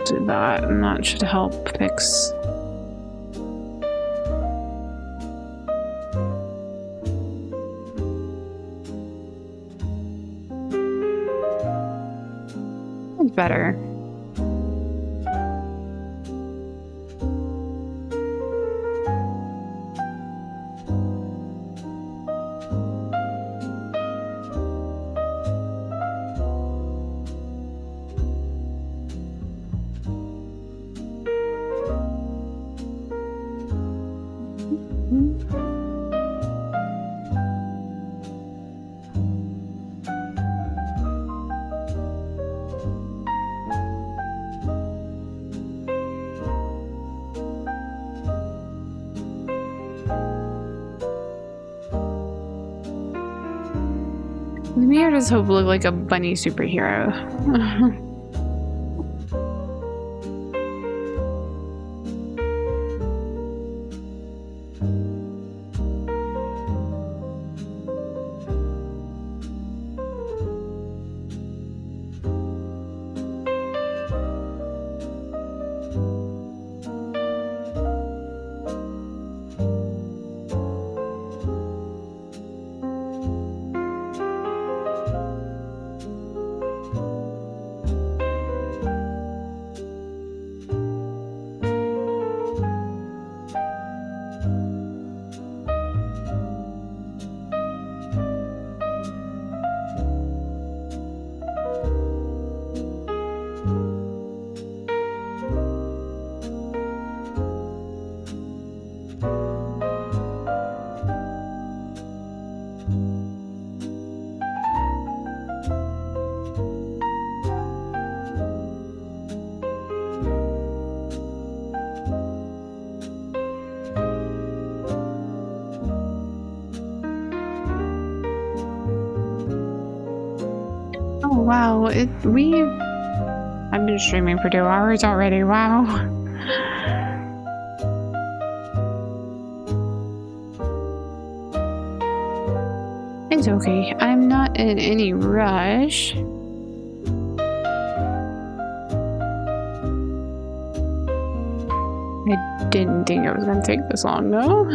Do that, and that should help fix. It's better. Weirdest hope look like a bunny superhero. Wow, I've been streaming for 2 hours already, wow. It's okay, I'm not in any rush. I didn't think it was gonna take this long though.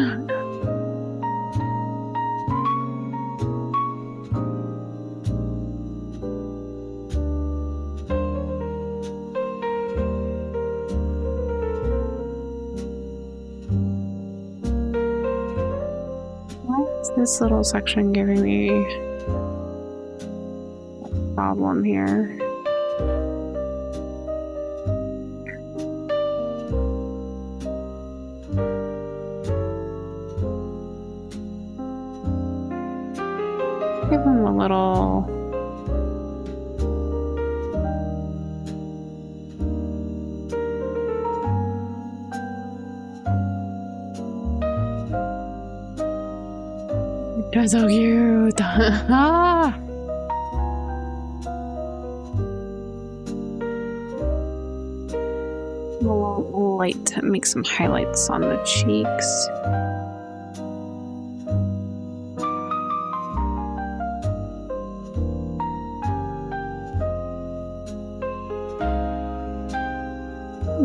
This little section giving me a problem here. Give him a little. That's so cute. Light to make some highlights on the cheeks.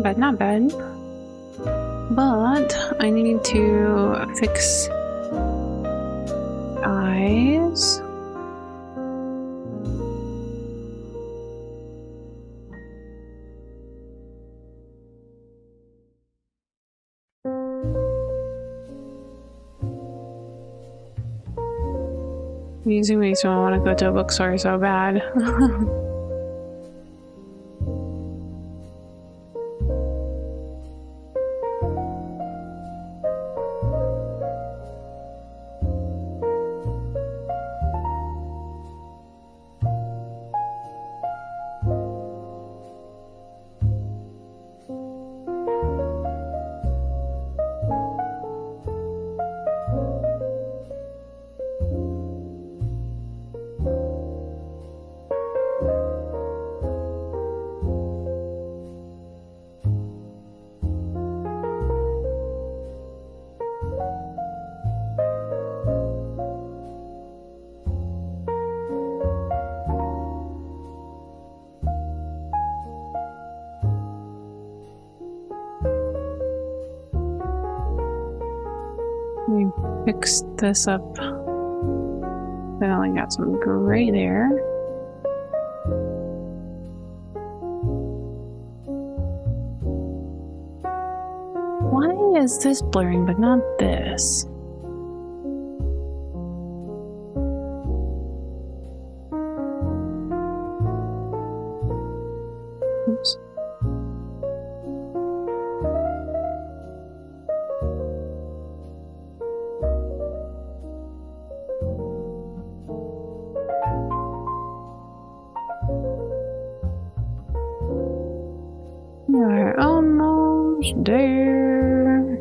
But not bad. But I need to fix eyes. Music makes me want to go to a bookstore so bad. Let me fix this up. I only got some gray there. Why is this blurring but not this? Oops. We're almost there.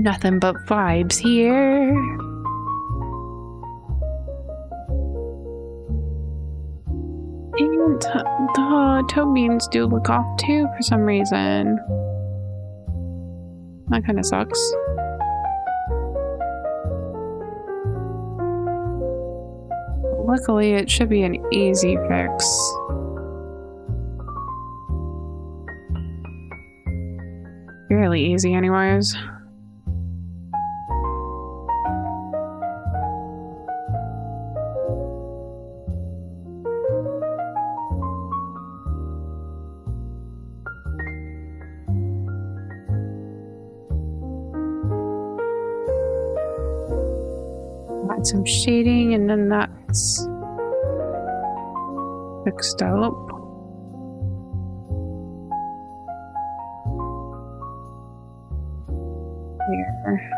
Nothing but vibes here. And the toe beans do look off too for some reason. That kind of sucks. Luckily, it should be an easy fix. Fairly easy anyways. Add some shading and then that's fixed up. Here.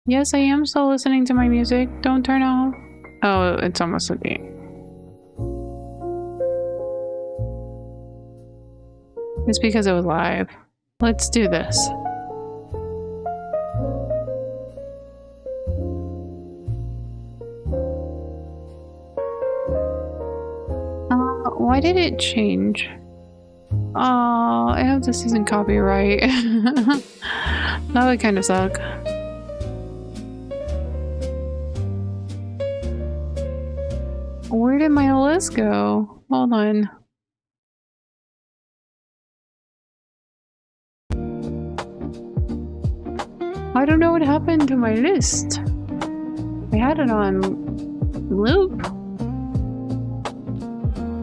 Yes, I am still listening to my music. Don't turn off. Oh, it's almost a date. It's because it was live. Let's do this. Why did it change? Oh, I hope this isn't copyright. That would kind of suck. Where did my list go? Hold on. I don't know what happened to my list. I had it on loop.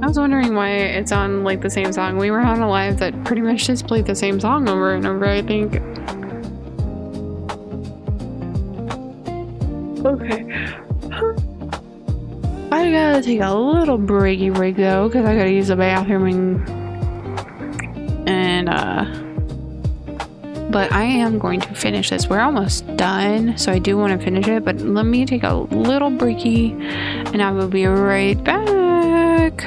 I was wondering why it's on like the same song. We were on a live that pretty much just played the same song over and over, I think. Okay. I gotta take a little breaky break though, because I gotta use the bathroom and but I am going to finish this. We're almost done, so I do want to finish it, but let me take a little breaky and I will be right back.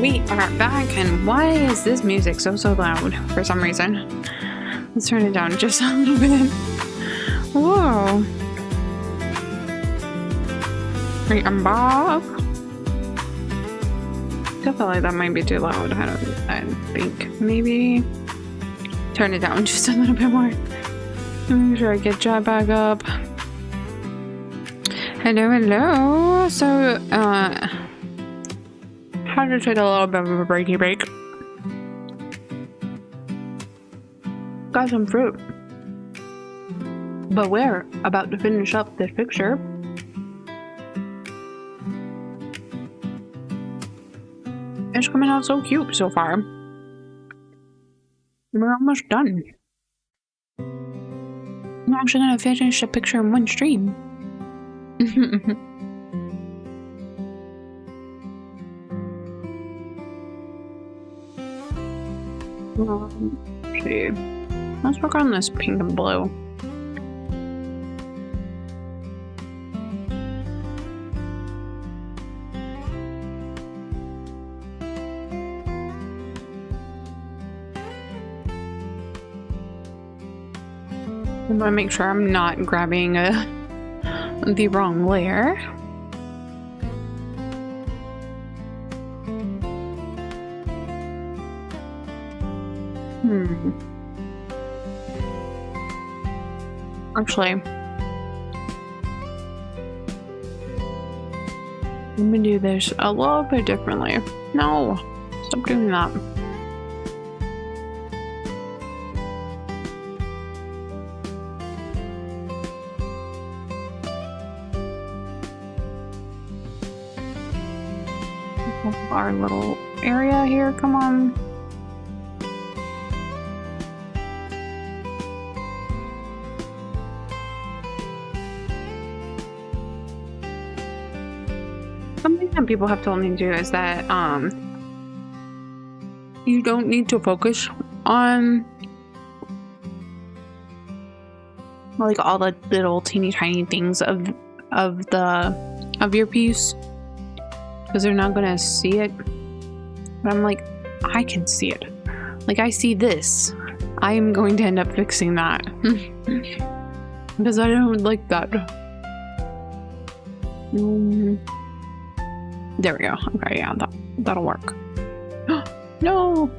We are back, and why is this music so loud for some reason? Let's turn it down just a little bit. Whoa. Wait, I'm back. I feel like that might be too loud. I think maybe turn it down just a little bit more. Make sure I get chat back up. Hello. So, had to take a little bit of a breaky break. Got some fruit. But we're about to finish up this picture. It's coming out so cute so far. We're almost done. I'm actually gonna finish the picture in one stream. Let's see. Let's work on this pink and blue. I'm gonna make sure I'm not grabbing the wrong layer. Actually, let me do this a little bit differently. No, stop doing that. Our little area here, come on. Something that people have told me to do is that you don't need to focus on like all the little teeny tiny things of your piece, because they're not gonna see it. But I'm like, I can see it. Like, I see this. I am going to end up fixing that because I don't like that. There we go. Okay, yeah, that'll work. No.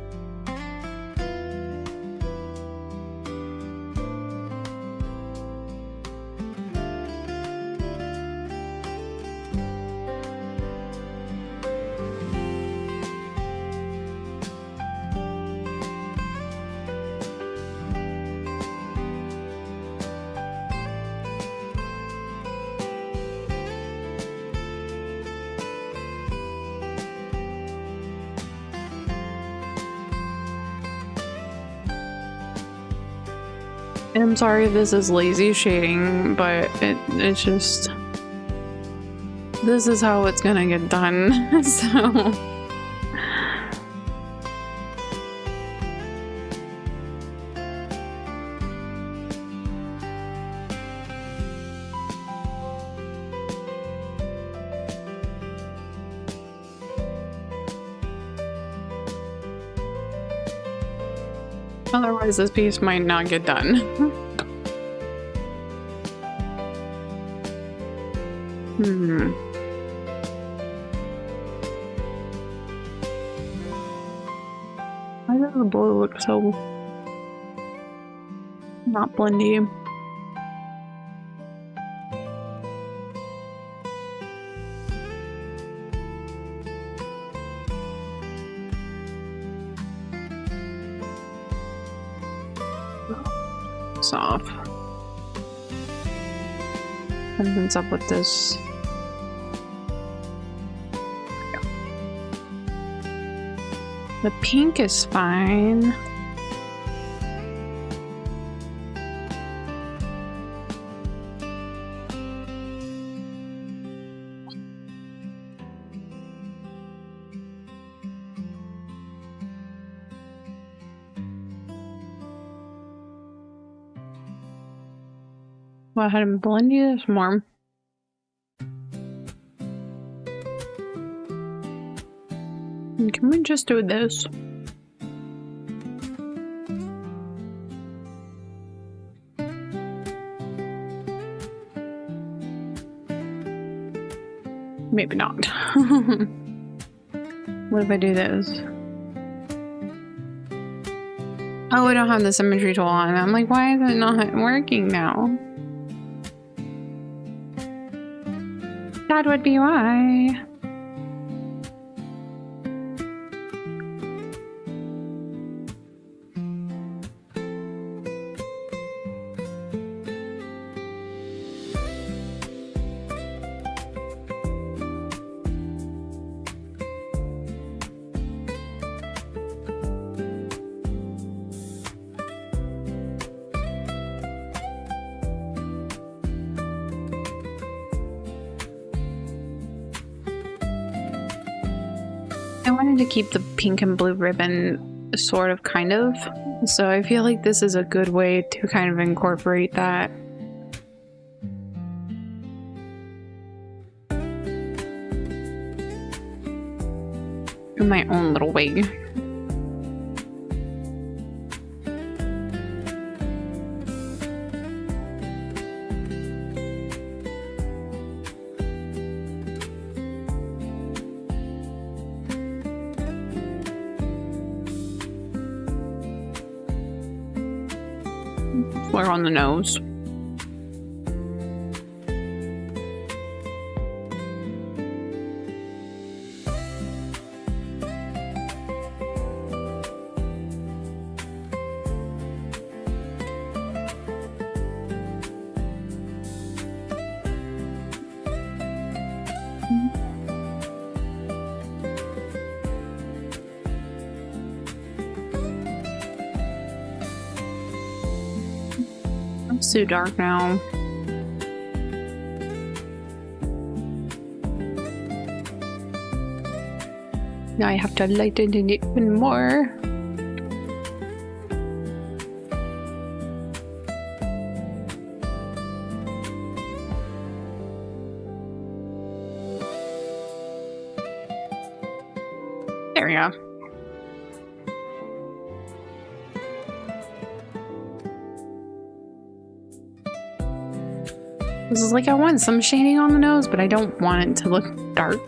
And I'm sorry if this is lazy shading, but it's just, this is how it's gonna get done. So otherwise this piece might not get done. Why does the blue look so not blendy? Off. Something's up with this. The pink is fine. Go ahead and blend this more. Can we just do this? Maybe not. What if I do this? Oh, I don't have the symmetry tool on. I'm like, why is it not working now? That would be why. I wanted to keep the pink and blue ribbon sort of, kind of. So I feel like this is a good way to kind of incorporate that. In my own little way. Flare on the nose. It's too dark now. Now I have to lighten it even more. There we go. This is like, I want some shading on the nose, but I don't want it to look dark.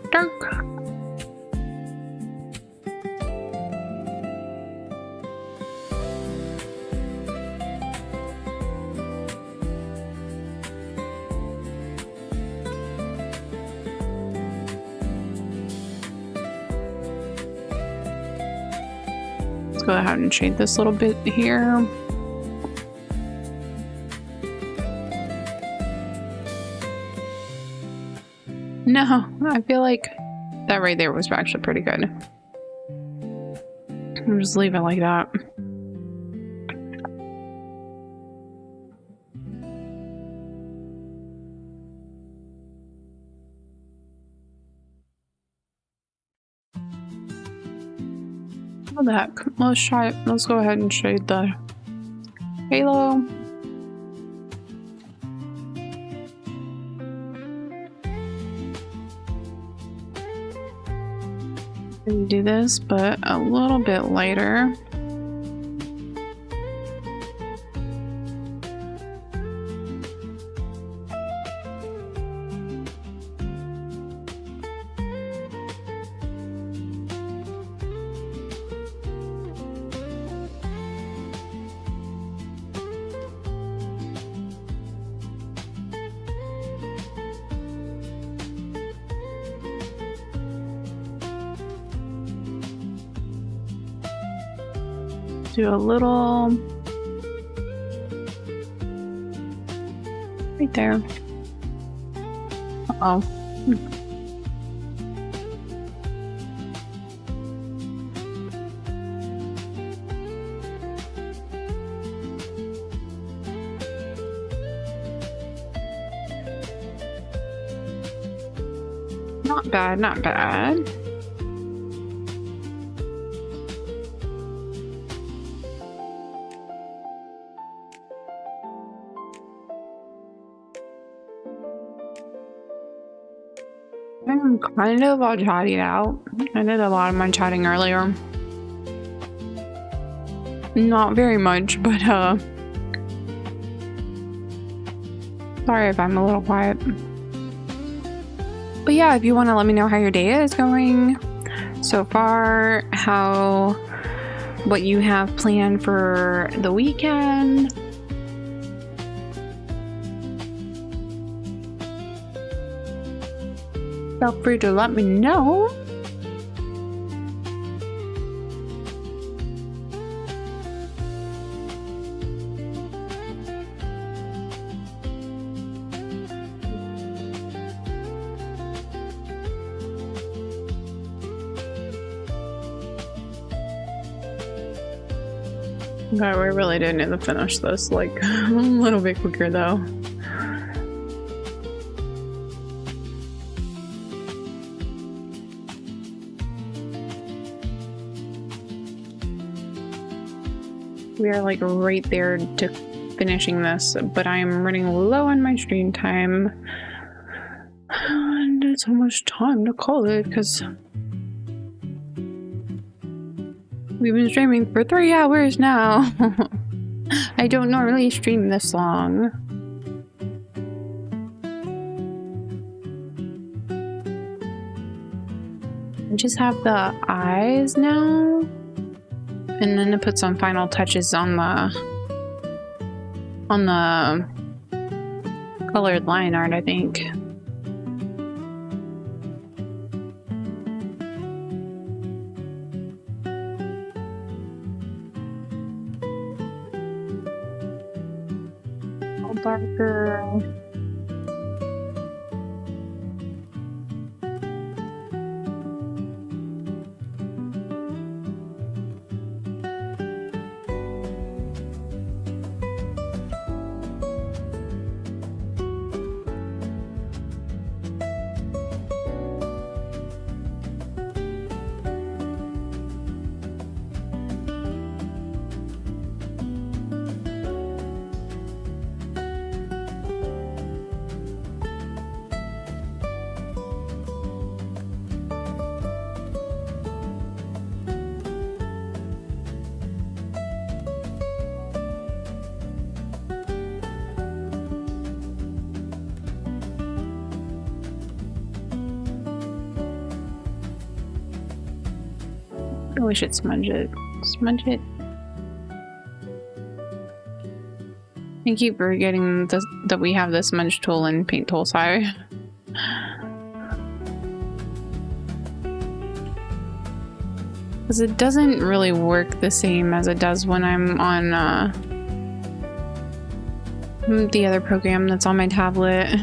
Let's go ahead and shade this little bit here. No, I feel like that right there was actually pretty good. I'll just leave it like that. What the heck? Let's try it. Let's go ahead and shade the halo. Do this, but a little bit lighter. Do a little right there. Uh-oh. Not bad, not bad. I'm kind of all chatted out. I did a lot of my chatting earlier. Not very much, but sorry if I'm a little quiet. But yeah, if you want to let me know how your day is going so far, what you have planned for the weekend. Feel free to let me know. God, we really did need to finish this like a little bit quicker though. We are like right there to finishing this, but I am running low on my stream time. And it's almost time to call it because we've been streaming for 3 hours now. I don't normally stream this long. I just have the eyes now. And then to put some final touches on the colored line art, I think. Darker. We should smudge it. Smudge it. I keep forgetting that we have the smudge tool and paint tool, sorry. Because it doesn't really work the same as it does when I'm on the other program that's on my tablet.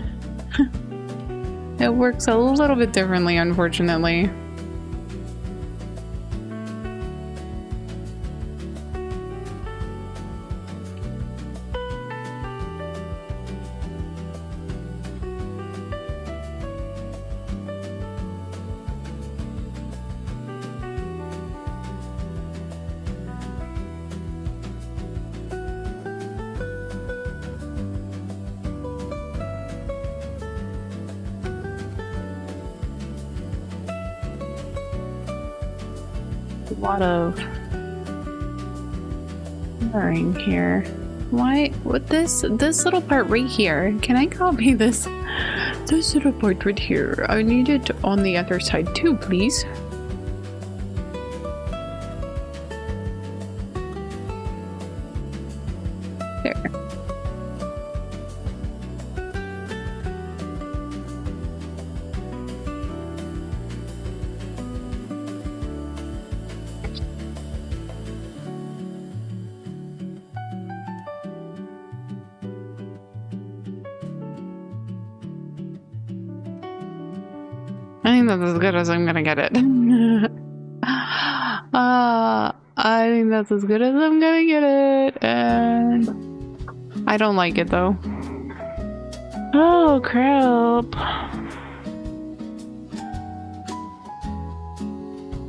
It works a little bit differently, unfortunately. A lot of blurring here. Why? What this little part right here? Can I copy this little part right here? I need it on the other side too, please. There. I think that's as good as I'm gonna get it. I think that's as good as I'm gonna get it, and I don't like it though. Oh crap!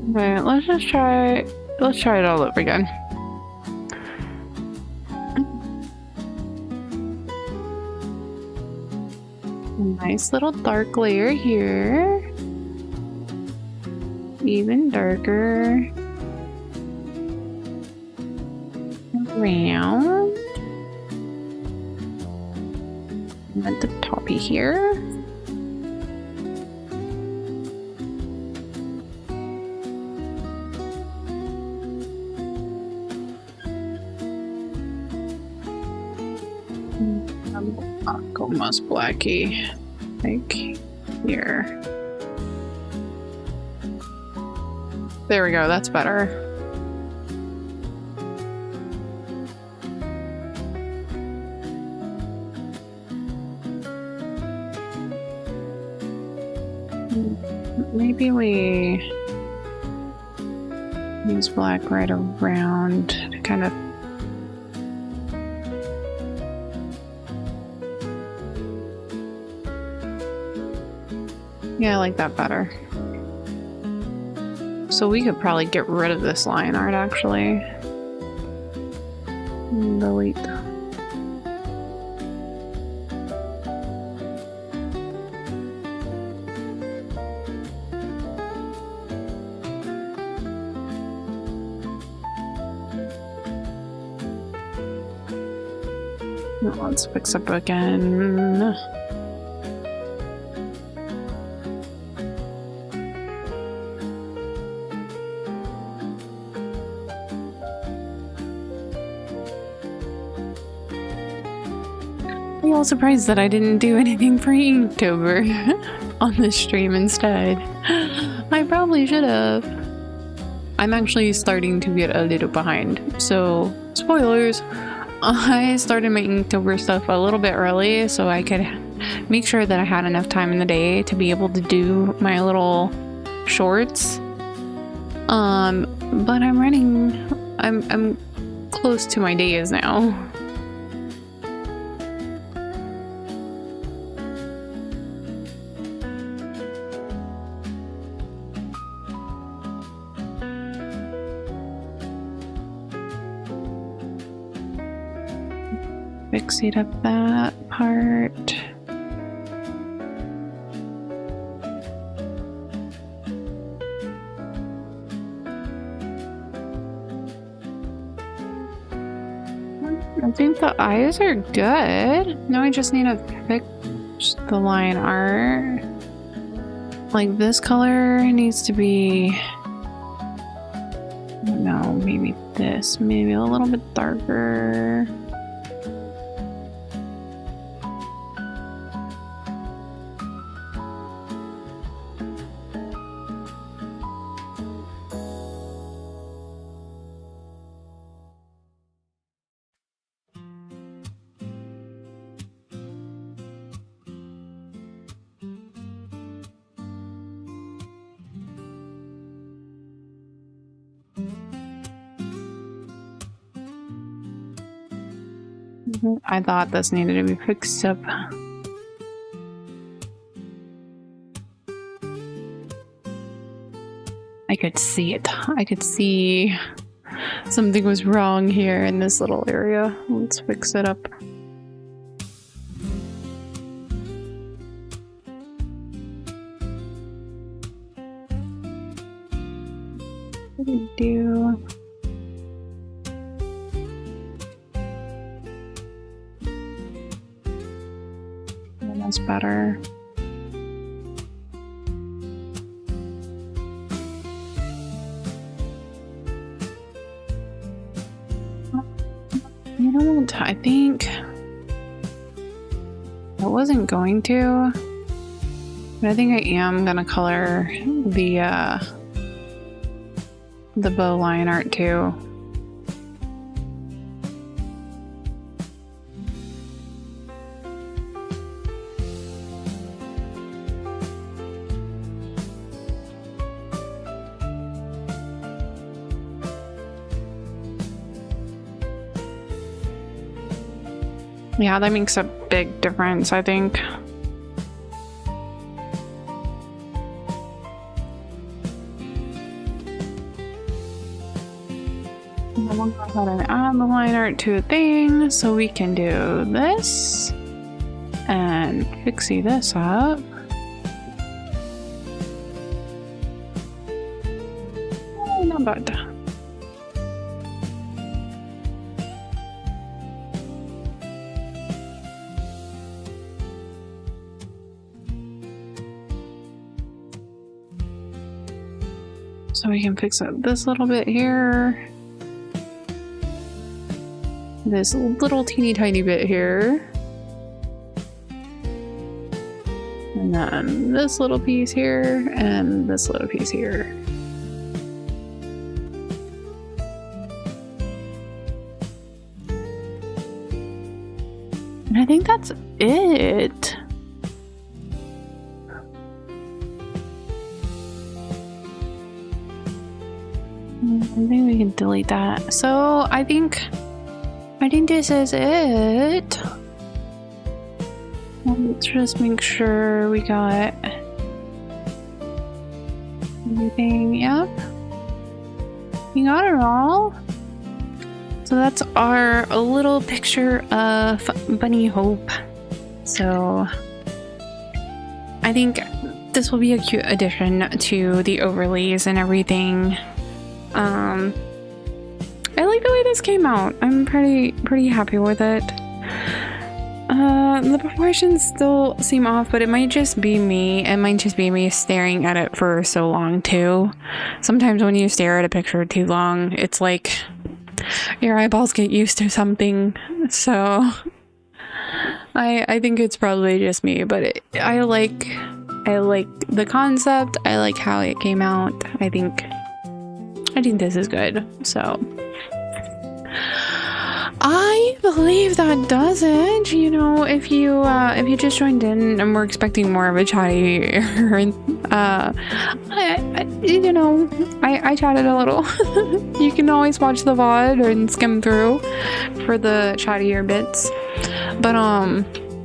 Okay, let's try it all over again. Nice little dark layer here. even darker. Around. At the toppy here. Almost blacky, like here. There we go, that's better. Maybe we use black right around to kind of yeah, I like that better. So we could probably get rid of this line art actually. Delete. Let's fix up again. I'm all surprised that I didn't do anything for Inktober on this stream instead. I probably should have. I'm actually starting to get a little behind, so spoilers. I started my Inktober stuff a little bit early so I could make sure that I had enough time in the day to be able to do my little shorts. But I'm close to my days now. Fixate up that part. I think the eyes are good. Now I just need to fix the line art. Like this color needs to be, no, maybe this, maybe a little bit darker. I thought this needed to be fixed up. I could see it. I could see something was wrong here in this little area. Let's fix it up. What do we do? That's better. You know what? I think I wasn't going to, but I think I am gonna color the bow line art too. Yeah, that makes a big difference, I think. And then we'll go ahead and add the line art to a thing, so we can do this and fixie this up. but so we can fix up this little bit here. This little teeny tiny bit here. And then this little piece here and this little piece here. And I think that's it. I think we can delete that. So I think this is it. Let's just make sure we got everything. Yep, we got it all. So that's our little picture of Bunny Hope. So I think this will be a cute addition to the overlays and everything. I like the way this came out. I'm pretty happy with it. The proportions still seem off, but it might just be me. It might just be me staring at it for so long too. Sometimes when you stare at a picture too long, it's like your eyeballs get used to something. So I think it's probably just me, but I like the concept. I like how it came out. I think this is good. So I believe that does it. You know, if you just joined in and we're expecting more of a chatty, I chatted a little. You can always watch the VOD and skim through for the chattier bits. But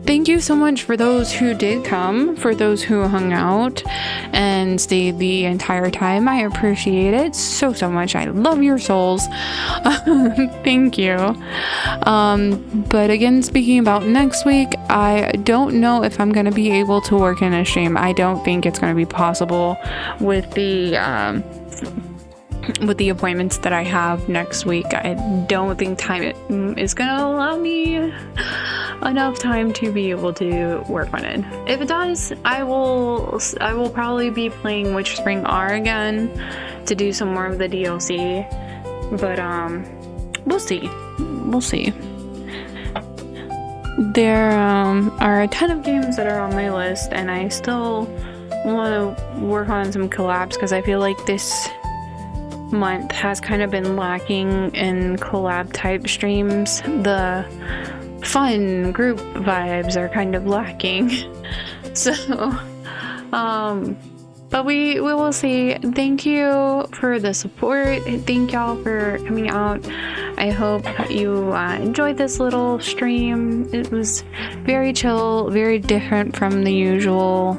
thank you so much for those who did come, for those who hung out and stayed the entire time. I appreciate it so much. I love your souls. Thank you. But again, speaking about next week, I don't know if I'm going to be able to work in a stream. I don't think it's going to be possible with the appointments that I have next week. I don't think time is going to allow me enough time to be able to work on it. If it does, I will probably be playing Witch Spring R again to do some more of the DLC, but we'll see. There are a ton of games that are on my list, and I still want to work on some collabs because I feel like this month has kind of been lacking in collab type streams. The fun group vibes are kind of lacking. So but we will see. Thank you for the support. Thank y'all for coming out. I hope you enjoyed this little stream. It was very chill, very different from the usual.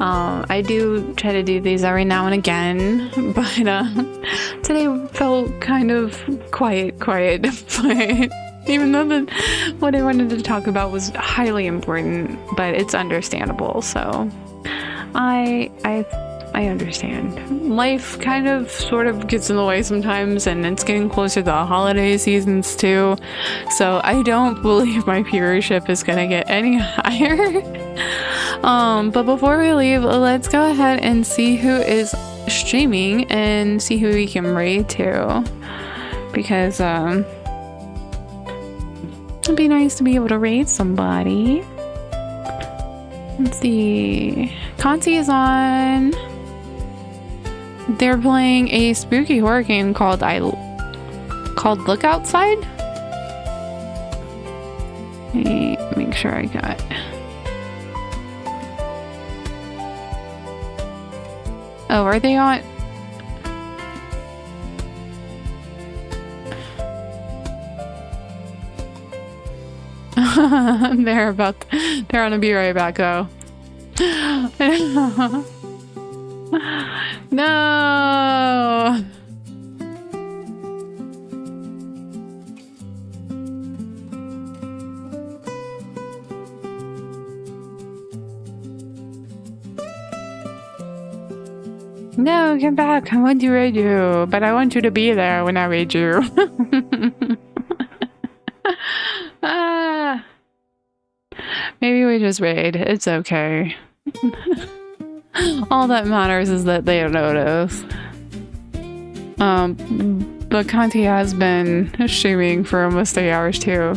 I do try to do these every now and again, but today felt kind of quiet, but even though what I wanted to talk about was highly important, but it's understandable. So I understand. Life kind of sort of gets in the way sometimes, and it's getting closer to the holiday seasons too. So I don't believe my viewership is gonna get any higher. But before we leave, let's go ahead and see who is streaming and see who we can raid to, because it'd be nice to be able to raid somebody. Let's see. Conti is on. They're playing a spooky horror game called Look Outside. Let me make sure I got. Oh, are they on? They're on a be right back though. No. No, come back. I want to raid you, but I want you to be there when I raid you. Ah, maybe we just raid. It's okay. All that matters is that they notice. But Conti has been streaming for almost 3 hours too.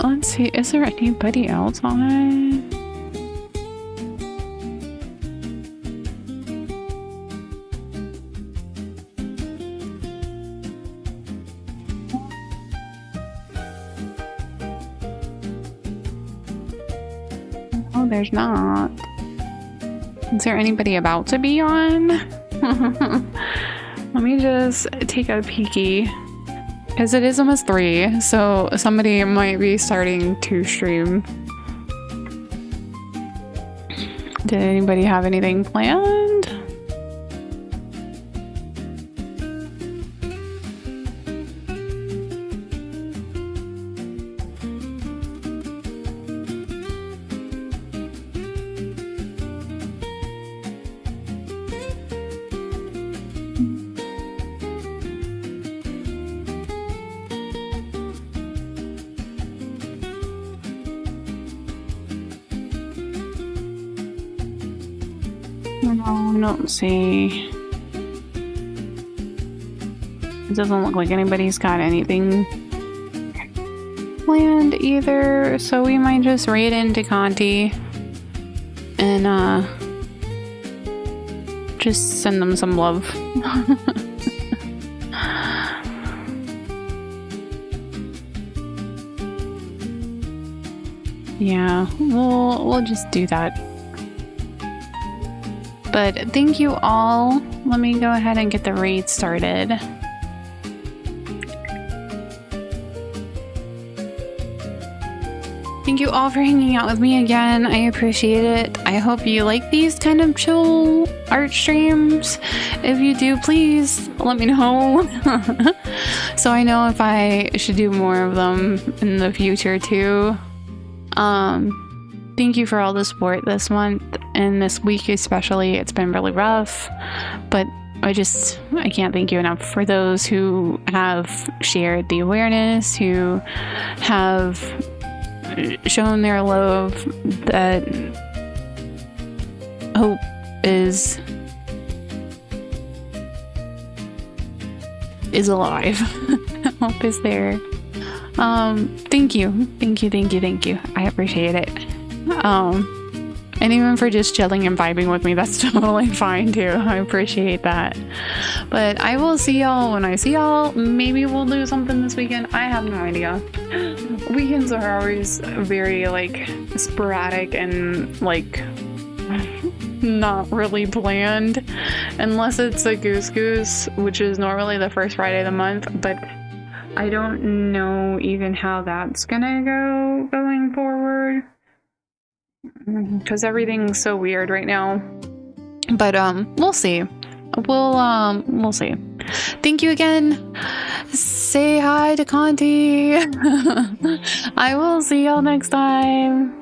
Let's see, is there anybody else on? Oh, there's not. Is there anybody about to be on? Let me just take a peeky. Because it is almost 3, so somebody might be starting to stream. Did anybody have anything planned? No, I don't see. It doesn't look like anybody's got anything planned either, so we might just raid into Conti and just send them some love. Yeah, we'll just do that. But thank you all. Let me go ahead and get the raid started. Thank you all for hanging out with me again. I appreciate it. I hope you like these kind of chill art streams. If you do, please let me know. So I know if I should do more of them in the future too. Thank you for all the support this month and this week especially. It's been really rough, but I can't thank you enough for those who have shared the awareness, who have shown their love that hope is alive. Hope is there. Thank you. I appreciate it. And even for just chilling and vibing with me, that's totally fine too. I appreciate that. But I will see y'all when I see y'all. Maybe we'll do something this weekend. I have no idea. Weekends are always very like sporadic and like not really planned, unless it's a goose, which is normally the first Friday of the month. But I don't know even how that's gonna go going forward, because everything's so weird right now. But we'll see. We'll see. Thank you again. Say hi to Conti. I will see y'all next time.